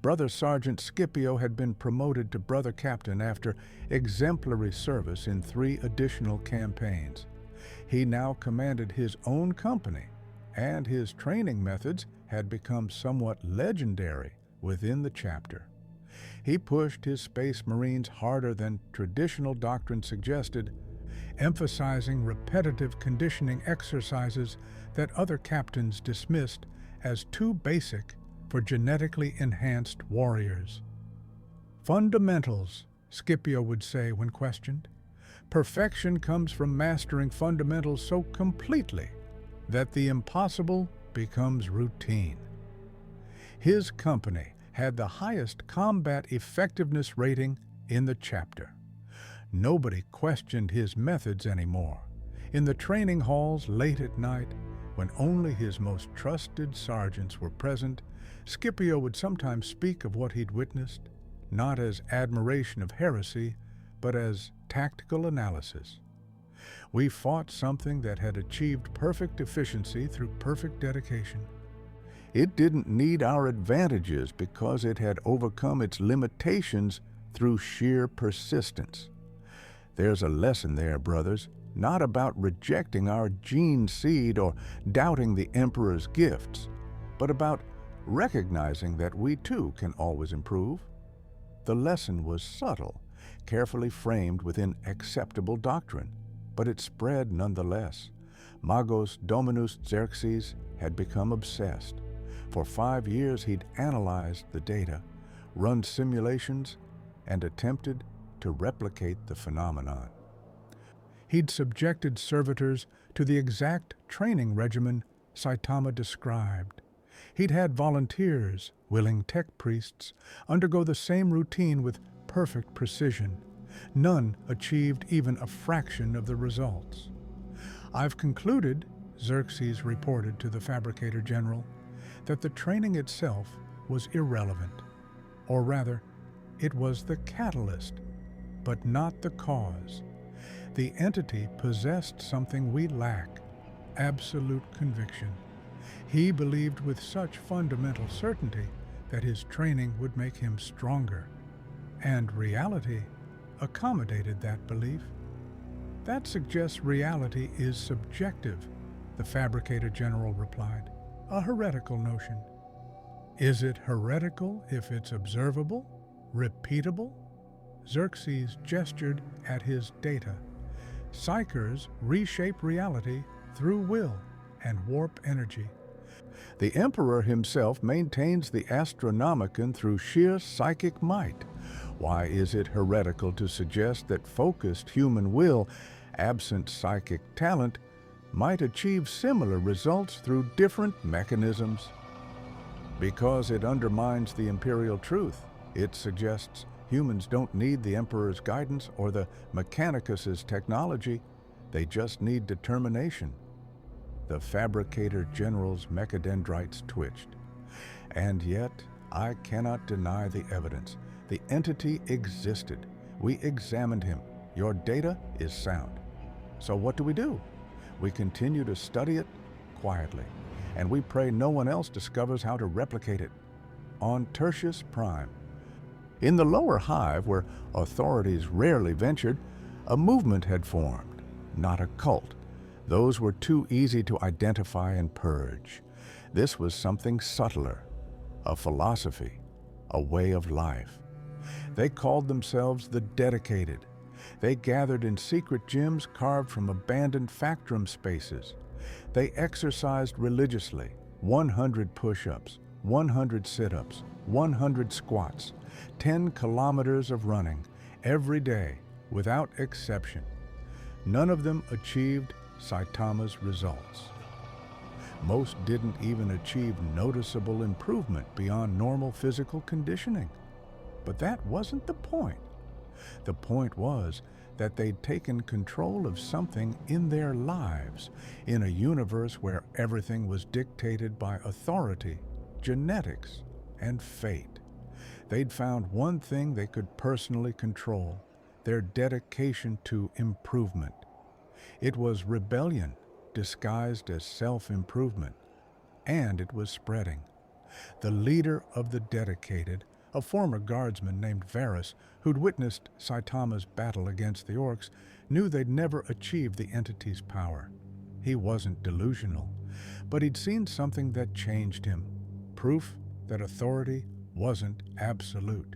Brother Sergeant Scipio had been promoted to Brother Captain after exemplary service in 3 additional campaigns. He now commanded his own company, and his training methods had become somewhat legendary within the chapter. He pushed his Space Marines harder than traditional doctrine suggested, emphasizing repetitive conditioning exercises that other captains dismissed as too basic for genetically enhanced warriors. Fundamentals, Scipio would say when questioned. Perfection comes from mastering fundamentals so completely that the impossible becomes routine. His company had the highest combat effectiveness rating in the chapter. Nobody questioned his methods anymore. In the training halls late at night, when only his most trusted sergeants were present, Scipio would sometimes speak of what he'd witnessed, not as admiration of heresy, but as tactical analysis. We fought something that had achieved perfect efficiency through perfect dedication. It didn't need our advantages because it had overcome its limitations through sheer persistence. There's a lesson there, brothers, not about rejecting our gene seed or doubting the Emperor's gifts, but about recognizing that we too can always improve. The lesson was subtle, carefully framed within acceptable doctrine, but it spread nonetheless. Magos Dominus Xerxes had become obsessed. For 5 years he'd analyzed the data, run simulations, and attempted to replicate the phenomenon. He'd subjected servitors to the exact training regimen Saitama described. He'd had volunteers, willing tech priests, undergo the same routine with perfect precision. None achieved even a fraction of the results. I've concluded, Xerxes reported to the Fabricator General, that the training itself was irrelevant. Or rather, it was the catalyst, but not the cause. The entity possessed something we lack, absolute conviction. He believed with such fundamental certainty that his training would make him stronger, and reality accommodated that belief. That suggests reality is subjective, the Fabricator General replied. A heretical notion. Is it heretical if it's observable, repeatable? Xerxes gestured at his data. Psychers reshape reality through will and warp energy. The Emperor himself maintains the Astronomicon through sheer psychic might. Why is it heretical to suggest that focused human will, absent psychic talent, might achieve similar results through different mechanisms? Because it undermines the Imperial truth. It suggests humans don't need the Emperor's guidance or the Mechanicus's technology. They just need determination. The Fabricator General's mechadendrites twitched. And yet, I cannot deny the evidence. The entity existed. We examined him. Your data is sound. So what do? We continue to study it quietly, and we pray no one else discovers how to replicate it. On Tertius Prime, in the lower hive, where authorities rarely ventured, a movement had formed, not a cult. Those were too easy to identify and purge. This was something subtler, a philosophy, a way of life. They called themselves the Dedicated. They gathered in secret gyms carved from abandoned factorum spaces. They exercised religiously, 100 push-ups, 100 sit-ups, 100 squats, 10 kilometers of running, every day, without exception. None of them achieved Saitama's results. Most didn't even achieve noticeable improvement beyond normal physical conditioning. But that wasn't the point. The point was that they'd taken control of something in their lives, in a universe where everything was dictated by authority, genetics, and fate. They'd found one thing they could personally control: their dedication to improvement. It was rebellion disguised as self-improvement, and it was spreading. The leader of the Dedicated, a former guardsman named Varus, who'd witnessed Saitama's battle against the orcs, knew they'd never achieve the entity's power. He wasn't delusional, but he'd seen something that changed him, proof that authority wasn't absolute.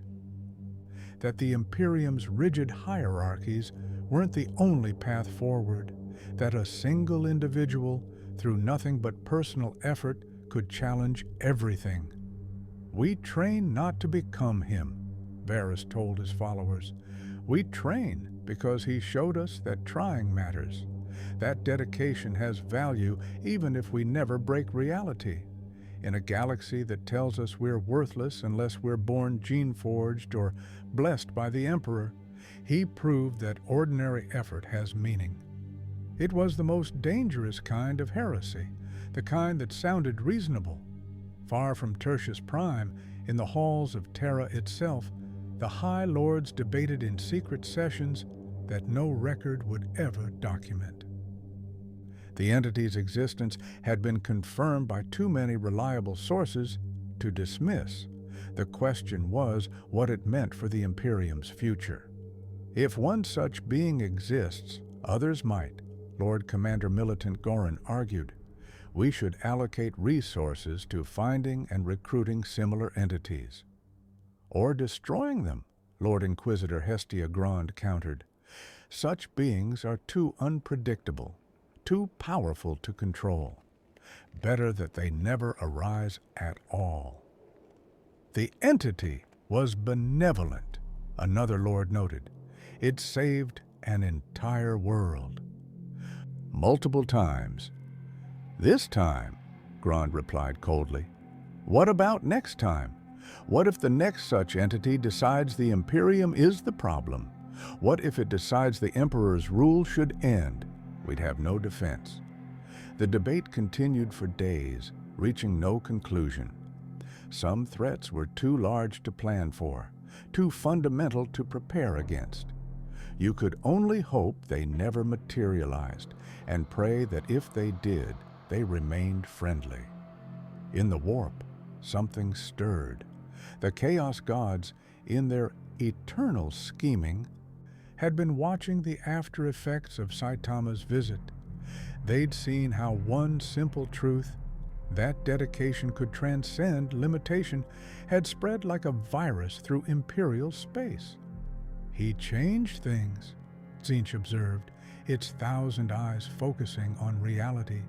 That the Imperium's rigid hierarchies weren't the only path forward, that a single individual, through nothing but personal effort, could challenge everything. We train not to become him, Varus told his followers. We train because he showed us that trying matters. That dedication has value even if we never break reality. In a galaxy that tells us we're worthless unless we're born gene-forged or blessed by the Emperor, he proved that ordinary effort has meaning. It was the most dangerous kind of heresy, the kind that sounded reasonable. Far from Tertius Prime, in the halls of Terra itself, the High Lords debated in secret sessions that no record would ever document. The entity's existence had been confirmed by too many reliable sources to dismiss. The question was what it meant for the Imperium's future. If one such being exists, others might, Lord Commander Militant Goran argued. We should allocate resources to finding and recruiting similar entities. Or destroying them, Lord Inquisitor Hestia Grand countered. Such beings are too unpredictable, too powerful to control. Better that they never arise at all. The entity was benevolent, another lord noted. It saved an entire world. Multiple times. This time, Grand replied coldly. What about next time? What if the next such entity decides the Imperium is the problem? What if it decides the Emperor's rule should end? We'd have no defense. The debate continued for days, reaching no conclusion. Some threats were too large to plan for, too fundamental to prepare against. You could only hope they never materialized, and pray that if they did, they remained friendly. In the warp, something stirred. The Chaos Gods, in their eternal scheming, had been watching the after effects of Saitama's visit. They'd seen how one simple truth, that dedication could transcend limitation, had spread like a virus through Imperial space. He changed things, Tzeentch observed, its thousand eyes focusing on reality,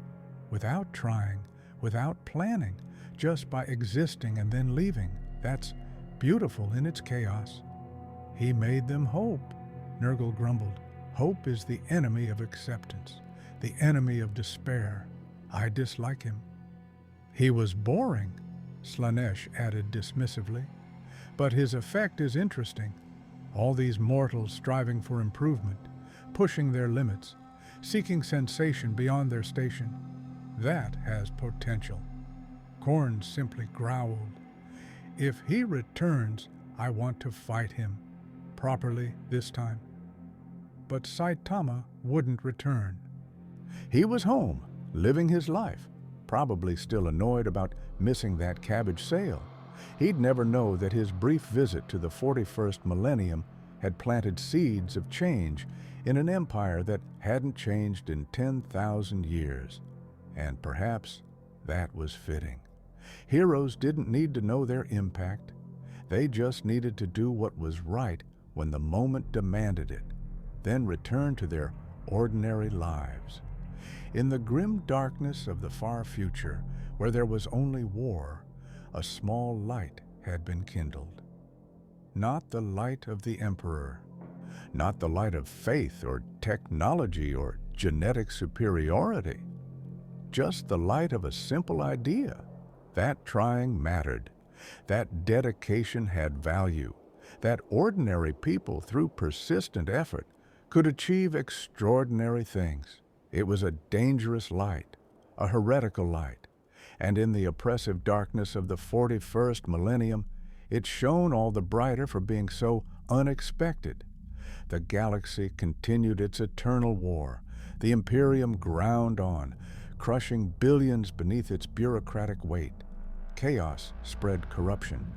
without trying, without planning, just by existing and then leaving. That's beautiful in its chaos. He made them hope, Nurgle grumbled. Hope is the enemy of acceptance, the enemy of despair. I dislike him. He was boring, Slaanesh added dismissively. But his effect is interesting. All these mortals striving for improvement, pushing their limits, seeking sensation beyond their station. That has potential. Korn simply growled. If he returns, I want to fight him. Properly this time. But Saitama wouldn't return. He was home, living his life, probably still annoyed about missing that cabbage sale. He'd never know that his brief visit to the 41st millennium had planted seeds of change in an empire that hadn't changed in 10,000 years. And perhaps that was fitting. Heroes didn't need to know their impact. They just needed to do what was right when the moment demanded it, then return to their ordinary lives. In the grim darkness of the far future, where there was only war, a small light had been kindled. Not the light of the Emperor, not the light of faith or technology or genetic superiority, just the light of a simple idea. That trying mattered, that dedication had value, that ordinary people, through persistent effort, could achieve extraordinary things. It was a dangerous light, a heretical light, and in the oppressive darkness of the 41st millennium, it shone all the brighter for being so unexpected. The galaxy continued its eternal war. The Imperium ground on, crushing billions beneath its bureaucratic weight. Chaos spread corruption.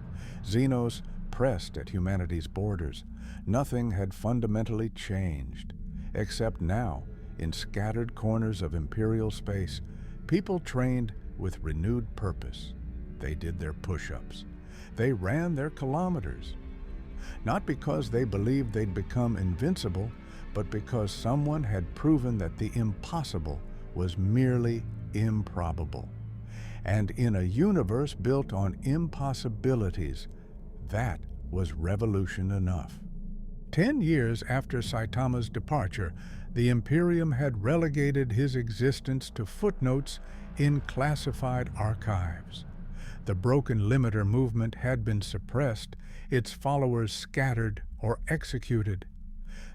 Xenos pressed at humanity's borders. Nothing had fundamentally changed, except now, in scattered corners of Imperial space, people trained with renewed purpose. They did their push-ups. They ran their kilometers. Not because they believed they'd become invincible, but because someone had proven that the impossible was merely improbable. And in a universe built on impossibilities, that was revolution enough. 10 years after Saitama's departure, the Imperium had relegated his existence to footnotes in classified archives. The broken limiter movement had been suppressed, its followers scattered or executed.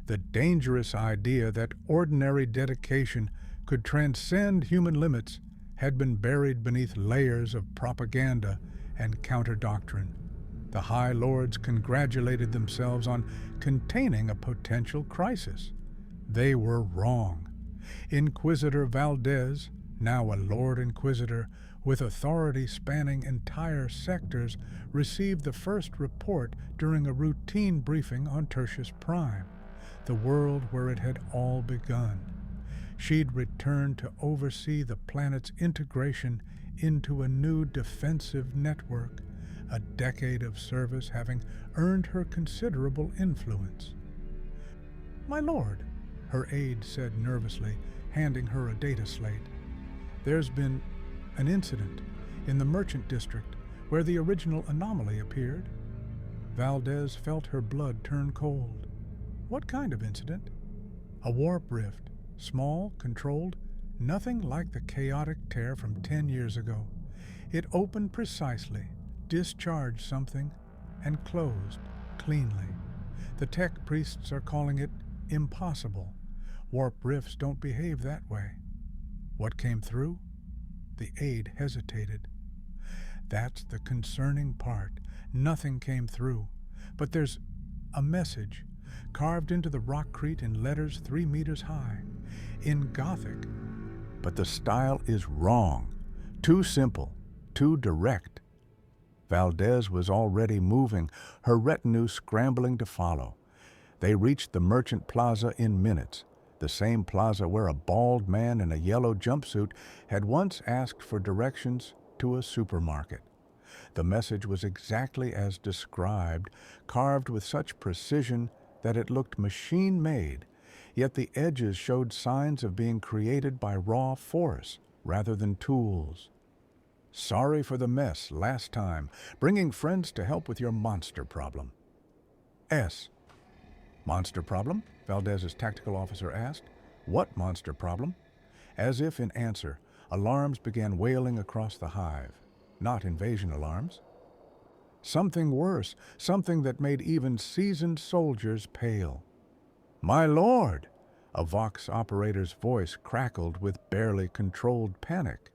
The dangerous idea that ordinary dedication could transcend human limits had been buried beneath layers of propaganda and counter-doctrine. The High Lords congratulated themselves on containing a potential crisis. They were wrong. Inquisitor Valdez, now a Lord Inquisitor, with authority spanning entire sectors, received the first report during a routine briefing on Tertius Prime, the world where it had all begun. She'd returned to oversee the planet's integration into a new defensive network, a decade of service having earned her considerable influence. "My lord," her aide said nervously, handing her a data slate. "There's been an incident in the merchant district where the original anomaly appeared." Valdez felt her blood turn cold. "What kind of incident?" "A warp rift. Small, controlled, nothing like the chaotic tear from 10 years ago. It opened precisely, discharged something, and closed cleanly. The tech priests are calling it impossible. Warp rifts don't behave that way." "What came through?" The aide hesitated. "That's the concerning part. Nothing came through. But there's a message, carved into the rockcrete in letters 3 meters high, in Gothic." "But the style is wrong. Too simple, too direct." Valdez was already moving, her retinue scrambling to follow. They reached the merchant plaza in minutes, the same plaza where a bald man in a yellow jumpsuit had once asked for directions to a supermarket. The message was exactly as described, carved with such precision that it looked machine-made, yet the edges showed signs of being created by raw force rather than tools. "Sorry for the mess last time. Bringing friends to help with your monster problem." S. "Monster problem?" Valdez's tactical officer asked. "What monster problem?" As if in answer, alarms began wailing across the hive. Not invasion alarms. Something worse, something that made even seasoned soldiers pale. "My lord!" A Vox operator's voice crackled with barely controlled panic.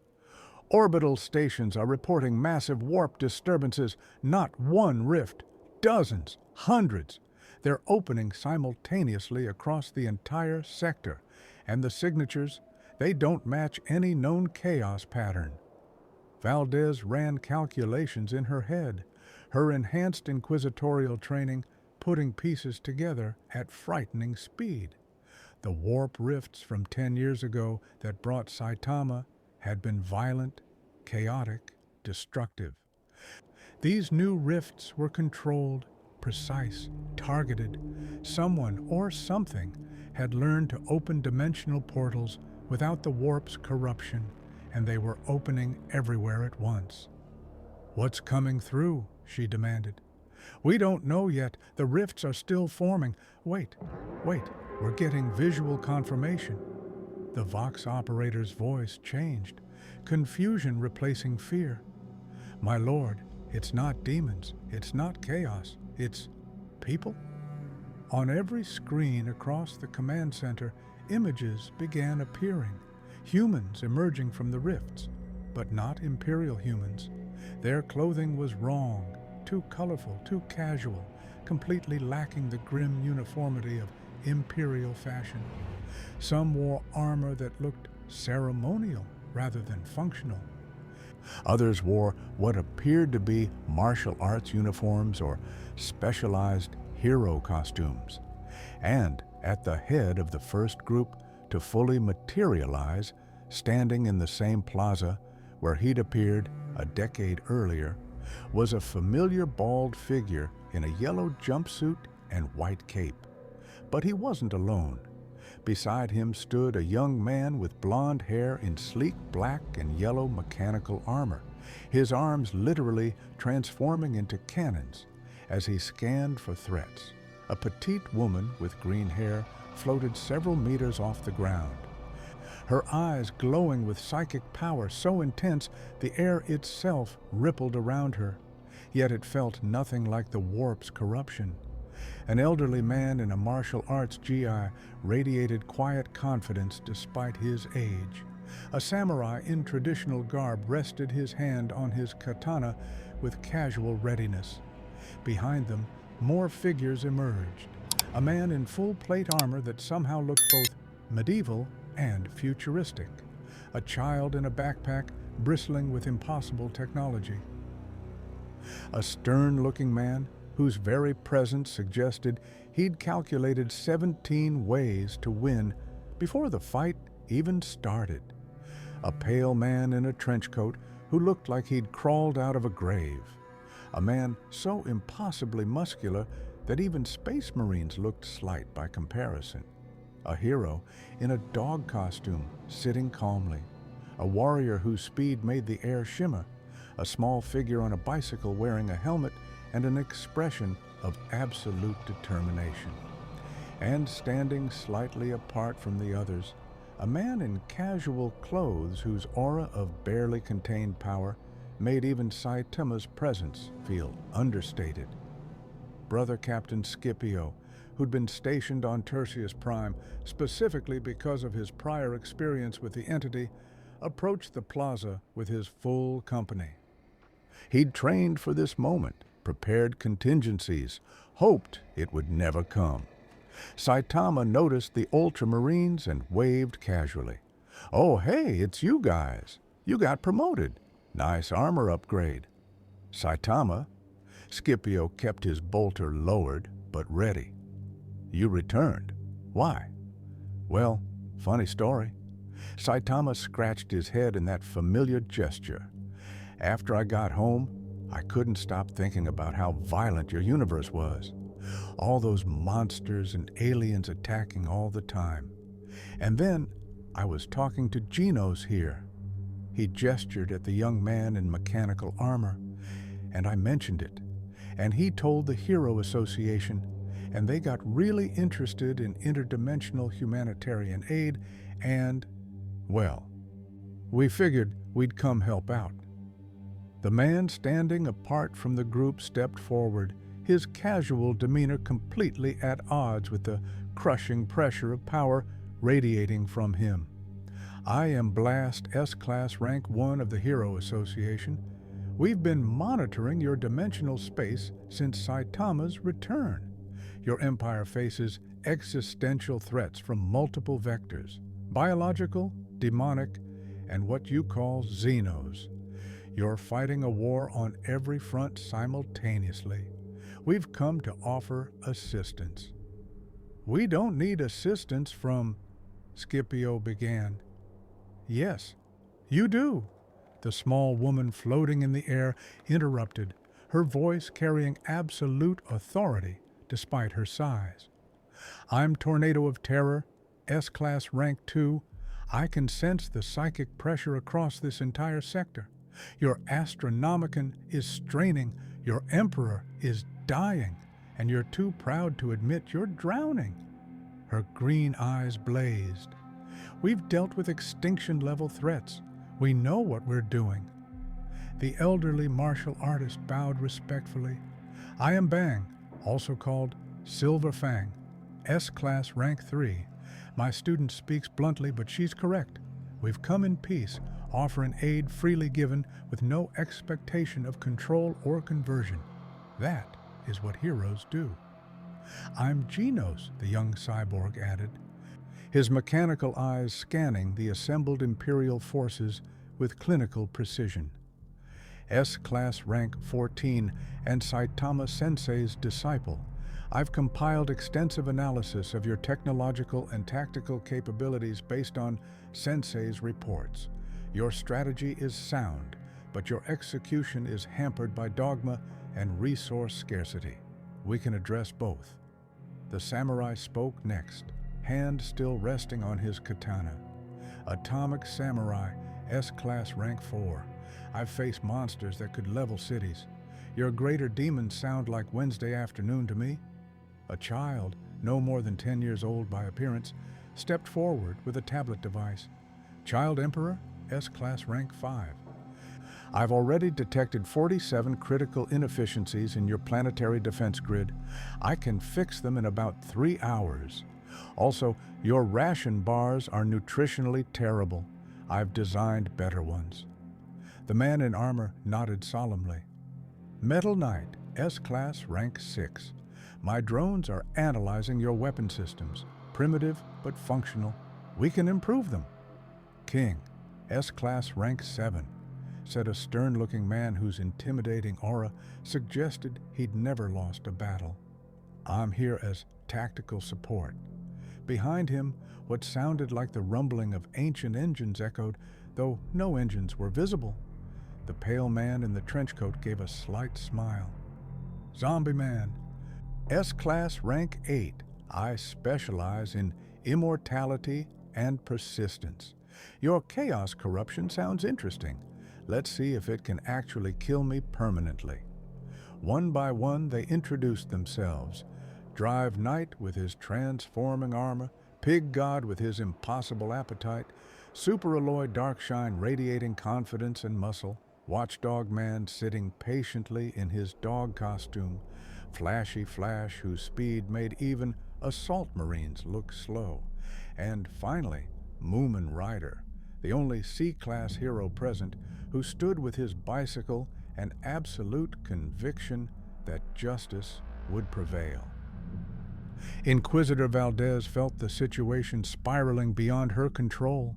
Orbital stations are reporting massive warp disturbances, not one rift, dozens, hundreds. They're opening simultaneously across the entire sector, and the signatures, they don't match any known chaos pattern. Valdez ran calculations in her head, her enhanced inquisitorial training putting pieces together at frightening speed. The warp rifts from 10 years ago that brought Saitama had been violent, chaotic, destructive. These new rifts were controlled, precise, targeted. Someone or something had learned to open dimensional portals without the warp's corruption, and they were opening everywhere at once. "What's coming through?" she demanded. "We don't know yet. The rifts are still forming. Wait, we're getting visual confirmation." The Vox operator's voice changed, confusion replacing fear. "My lord, it's not demons, it's not chaos, it's people." On every screen across the command center, images began appearing, humans emerging from the rifts, but not Imperial humans. Their clothing was wrong, too colorful, too casual, completely lacking the grim uniformity of Imperial fashion. Some wore armor that looked ceremonial rather than functional. Others wore what appeared to be martial arts uniforms or specialized hero costumes. And at the head of the first group to fully materialize, standing in the same plaza where he'd appeared a decade earlier, was a familiar bald figure in a yellow jumpsuit and white cape. But he wasn't alone. Beside him stood a young man with blonde hair in sleek black and yellow mechanical armor, his arms literally transforming into cannons as he scanned for threats. A petite woman with green hair floated several meters off the ground, her eyes glowing with psychic power so intense the air itself rippled around her, yet it felt nothing like the warp's corruption. An elderly man in a martial arts GI radiated quiet confidence despite his age. A samurai in traditional garb rested his hand on his katana with casual readiness. Behind them, more figures emerged. A man in full plate armor that somehow looked both medieval and futuristic. A child in a backpack bristling with impossible technology. A stern-looking man whose very presence suggested he'd calculated 17 ways to win before the fight even started. A pale man in a trench coat who looked like he'd crawled out of a grave. A man so impossibly muscular that even Space Marines looked slight by comparison. A hero in a dog costume, sitting calmly. A warrior whose speed made the air shimmer. A small figure on a bicycle wearing a helmet and an expression of absolute determination. And standing slightly apart from the others, a man in casual clothes whose aura of barely contained power made even Saitama's presence feel understated. Brother Captain Scipio, who'd been stationed on Tertius Prime specifically because of his prior experience with the entity, approached the plaza with his full company. He'd trained for this moment, prepared contingencies, hoped it would never come. Saitama noticed the Ultramarines and waved casually. "Oh, hey, it's you guys. You got promoted. Nice armor upgrade." "Saitama?" Scipio kept his bolter lowered, but ready. "You returned. Why?" "Well, funny story." Saitama scratched his head in that familiar gesture. "After I got home, I couldn't stop thinking about how violent your universe was. All those monsters and aliens attacking all the time. And then I was talking to Genos here." He gestured at the young man in mechanical armor, and I mentioned it. And he told the Hero Association, and they got really interested in interdimensional humanitarian aid and, well, we figured we'd come help out. The man standing apart from the group stepped forward, his casual demeanor completely at odds with the crushing pressure of power radiating from him. I am Blast S-Class Rank 1 of the Hero Association. We've been monitoring your dimensional space since Saitama's return. Your empire faces existential threats from multiple vectors: biological, demonic, and what you call Xenos. You're fighting a war on every front simultaneously. We've come to offer assistance. We don't need assistance from... Scipio began. Yes, you do, the small woman floating in the air interrupted, her voice carrying absolute authority despite her size. I'm Tornado of Terror, S-Class Rank 2. I can sense the psychic pressure across this entire sector. Your Astronomicon is straining, your Emperor is dying, and you're too proud to admit you're drowning. Her green eyes blazed. We've dealt with extinction-level threats. We know what we're doing. The elderly martial artist bowed respectfully. I am Bang, also called Silver Fang, S-Class Rank 3. My student speaks bluntly, but she's correct. We've come in peace, offering aid freely given with no expectation of control or conversion. That is what heroes do. I'm Genos, the young cyborg added, his mechanical eyes scanning the assembled Imperial forces with clinical precision. S-Class Rank 14 and Saitama Sensei's disciple, I've compiled extensive analysis of your technological and tactical capabilities based on Sensei's reports. Your strategy is sound, but your execution is hampered by dogma and resource scarcity. We can address both. The samurai spoke next, hand still resting on his katana. Atomic Samurai, S-Class Rank 4. I've faced monsters that could level cities. Your greater demons sound like Wednesday afternoon to me. A child, no more than 10 years old by appearance, stepped forward with a tablet device. Child Emperor, S-Class Rank 5. I've already detected 47 critical inefficiencies in your planetary defense grid. I can fix them in about 3 hours. Also, your ration bars are nutritionally terrible. I've designed better ones. The man in armor nodded solemnly. Metal Knight, S-Class Rank 6. My drones are analyzing your weapon systems. Primitive but functional. We can improve them. King, S-Class Rank 7, said a stern-looking man whose intimidating aura suggested he'd never lost a battle. I'm here as tactical support. Behind him, what sounded like the rumbling of ancient engines echoed, though no engines were visible. The pale man in the trench coat gave a slight smile. Zombie Man, S-Class Rank 8. I specialize in immortality and persistence. Your chaos corruption sounds interesting. Let's see if it can actually kill me permanently. One by one, they introduced themselves. Drive Knight with his transforming armor, Pig God with his impossible appetite, Superalloy Darkshine radiating confidence and muscle, Watchdog Man sitting patiently in his dog costume, Flashy Flash whose speed made even assault marines look slow, and finally, Moomin Rider, the only C-Class hero present, who stood with his bicycle and absolute conviction that justice would prevail. Inquisitor Valdez felt the situation spiraling beyond her control.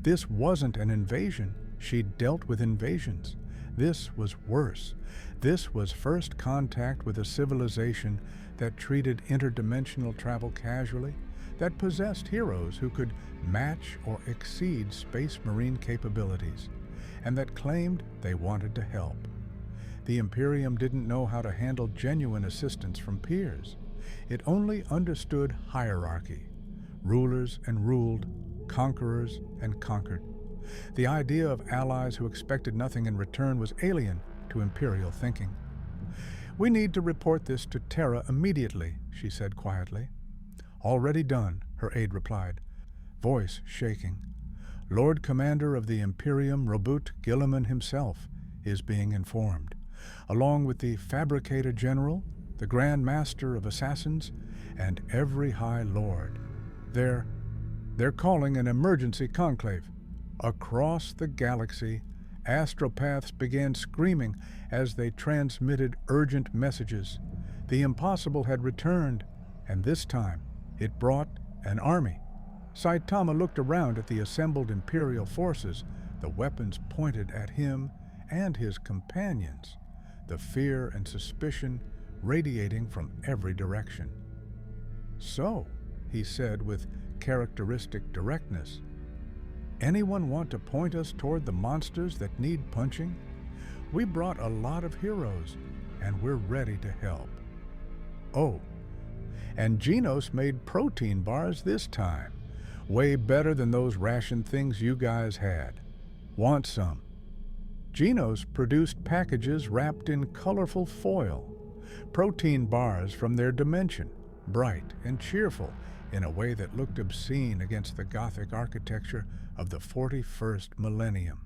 This wasn't an invasion. She'd dealt with invasions. This was worse. This was first contact with a civilization that treated interdimensional travel casually, that possessed heroes who could match or exceed Space Marine capabilities, and that claimed they wanted to help. The Imperium didn't know how to handle genuine assistance from peers. It only understood hierarchy, rulers and ruled, conquerors and conquered. The idea of allies who expected nothing in return was alien to Imperial thinking. We need to report this to Terra immediately, she said quietly. Already done, her aide replied, voice shaking. Lord Commander of the Imperium Robut Gilliman himself is being informed, along with the Fabricator General, the Grand Master of Assassins, and every High Lord. They're calling an emergency conclave. Across the galaxy, astropaths began screaming as they transmitted urgent messages. The impossible had returned, and this time it brought an army. Saitama looked around at the assembled Imperial forces, the weapons pointed at him and his companions, the fear and suspicion radiating from every direction. "So," he said with characteristic directness, "anyone want to point us toward the monsters that need punching? We brought a lot of heroes, and we're ready to help." Oh, and Genos made protein bars this time. Way better than those ration things you guys had. Want some? Genos produced packages wrapped in colorful foil. Protein bars from their dimension, bright and cheerful in a way that looked obscene against the Gothic architecture of the 41st millennium.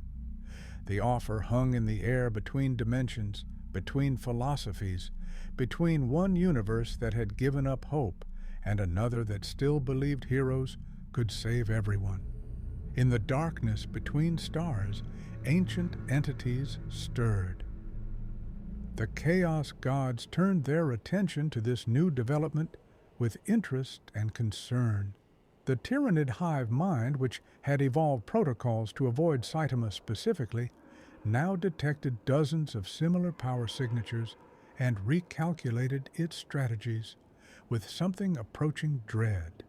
The offer hung in the air between dimensions, between philosophies, between one universe that had given up hope and another that still believed heroes could save everyone. In the darkness between stars, ancient entities stirred. The Chaos Gods turned their attention to this new development with interest and concern. The Tyrannid hive mind, which had evolved protocols to avoid Saitama specifically, now detected dozens of similar power signatures and recalculated its strategies with something approaching dread.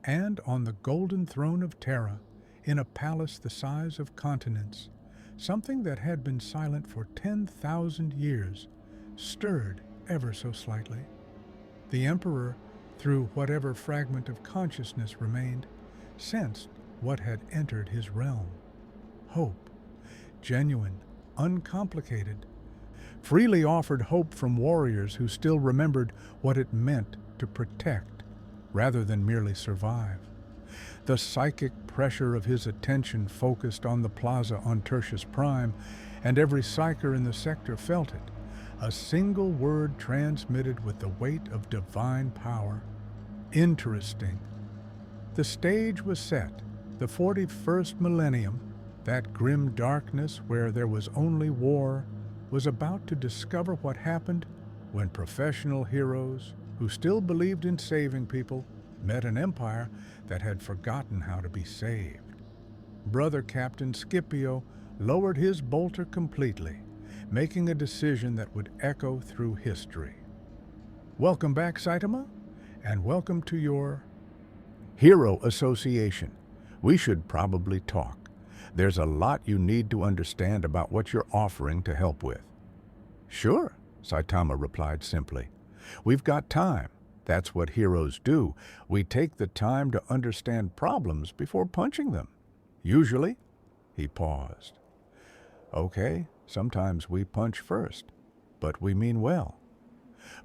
And on the golden throne of Terra, in a palace the size of continents, something that had been silent for 10,000 years stirred ever so slightly. The Emperor, through whatever fragment of consciousness remained, sensed what had entered his realm. Hope, genuine, uncomplicated, freely offered hope from warriors who still remembered what it meant to protect rather than merely survive. The psychic pressure of his attention focused on the plaza on Tertius Prime, and every psyker in the sector felt it, a single word transmitted with the weight of divine power. Interesting. The stage was set, the 41st millennium, that grim darkness where there was only war, was about to discover what happened when professional heroes, who still believed in saving people, met an empire that had forgotten how to be saved. Brother Captain Scipio lowered his bolter completely, making a decision that would echo through history. "Welcome back, Saitama, and welcome to your Hero Association. We should probably talk. There's a lot you need to understand about what you're offering to help with." "Sure," Saitama replied simply. "We've got time. That's what heroes do. We take the time to understand problems before punching them. Usually." He paused. "Okay, sometimes we punch first, but we mean well."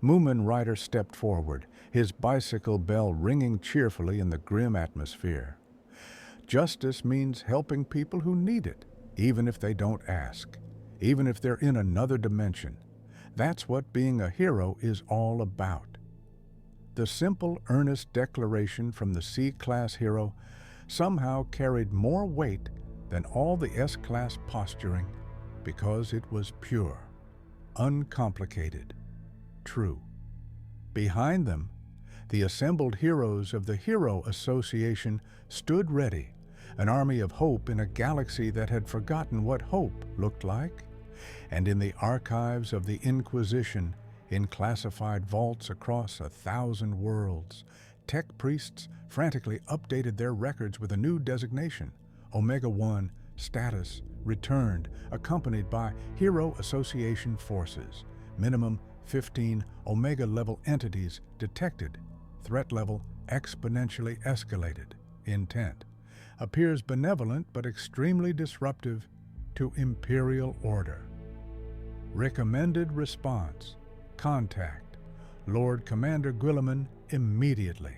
Moomin Rider stepped forward, his bicycle bell ringing cheerfully in the grim atmosphere. "Justice means helping people who need it, even if they don't ask, even if they're in another dimension. That's what being a hero is all about." The simple, earnest declaration from the C-Class hero somehow carried more weight than all the S-Class posturing, because it was pure, uncomplicated, true. Behind them, the assembled heroes of the Hero Association stood ready, an army of hope in a galaxy that had forgotten what hope looked like. And in the archives of the Inquisition, in classified vaults across 1,000 worlds, tech priests frantically updated their records with a new designation, Omega-1, status, returned, accompanied by Hero Association forces. Minimum 15 Omega-level entities detected. Threat level exponentially escalated. Intent appears benevolent but extremely disruptive to Imperial order. Recommended response: contact Lord Commander Guilliman immediately.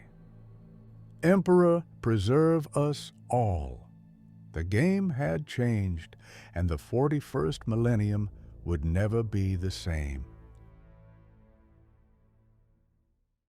Emperor, preserve us all. The game had changed, and the 41st millennium would never be the same.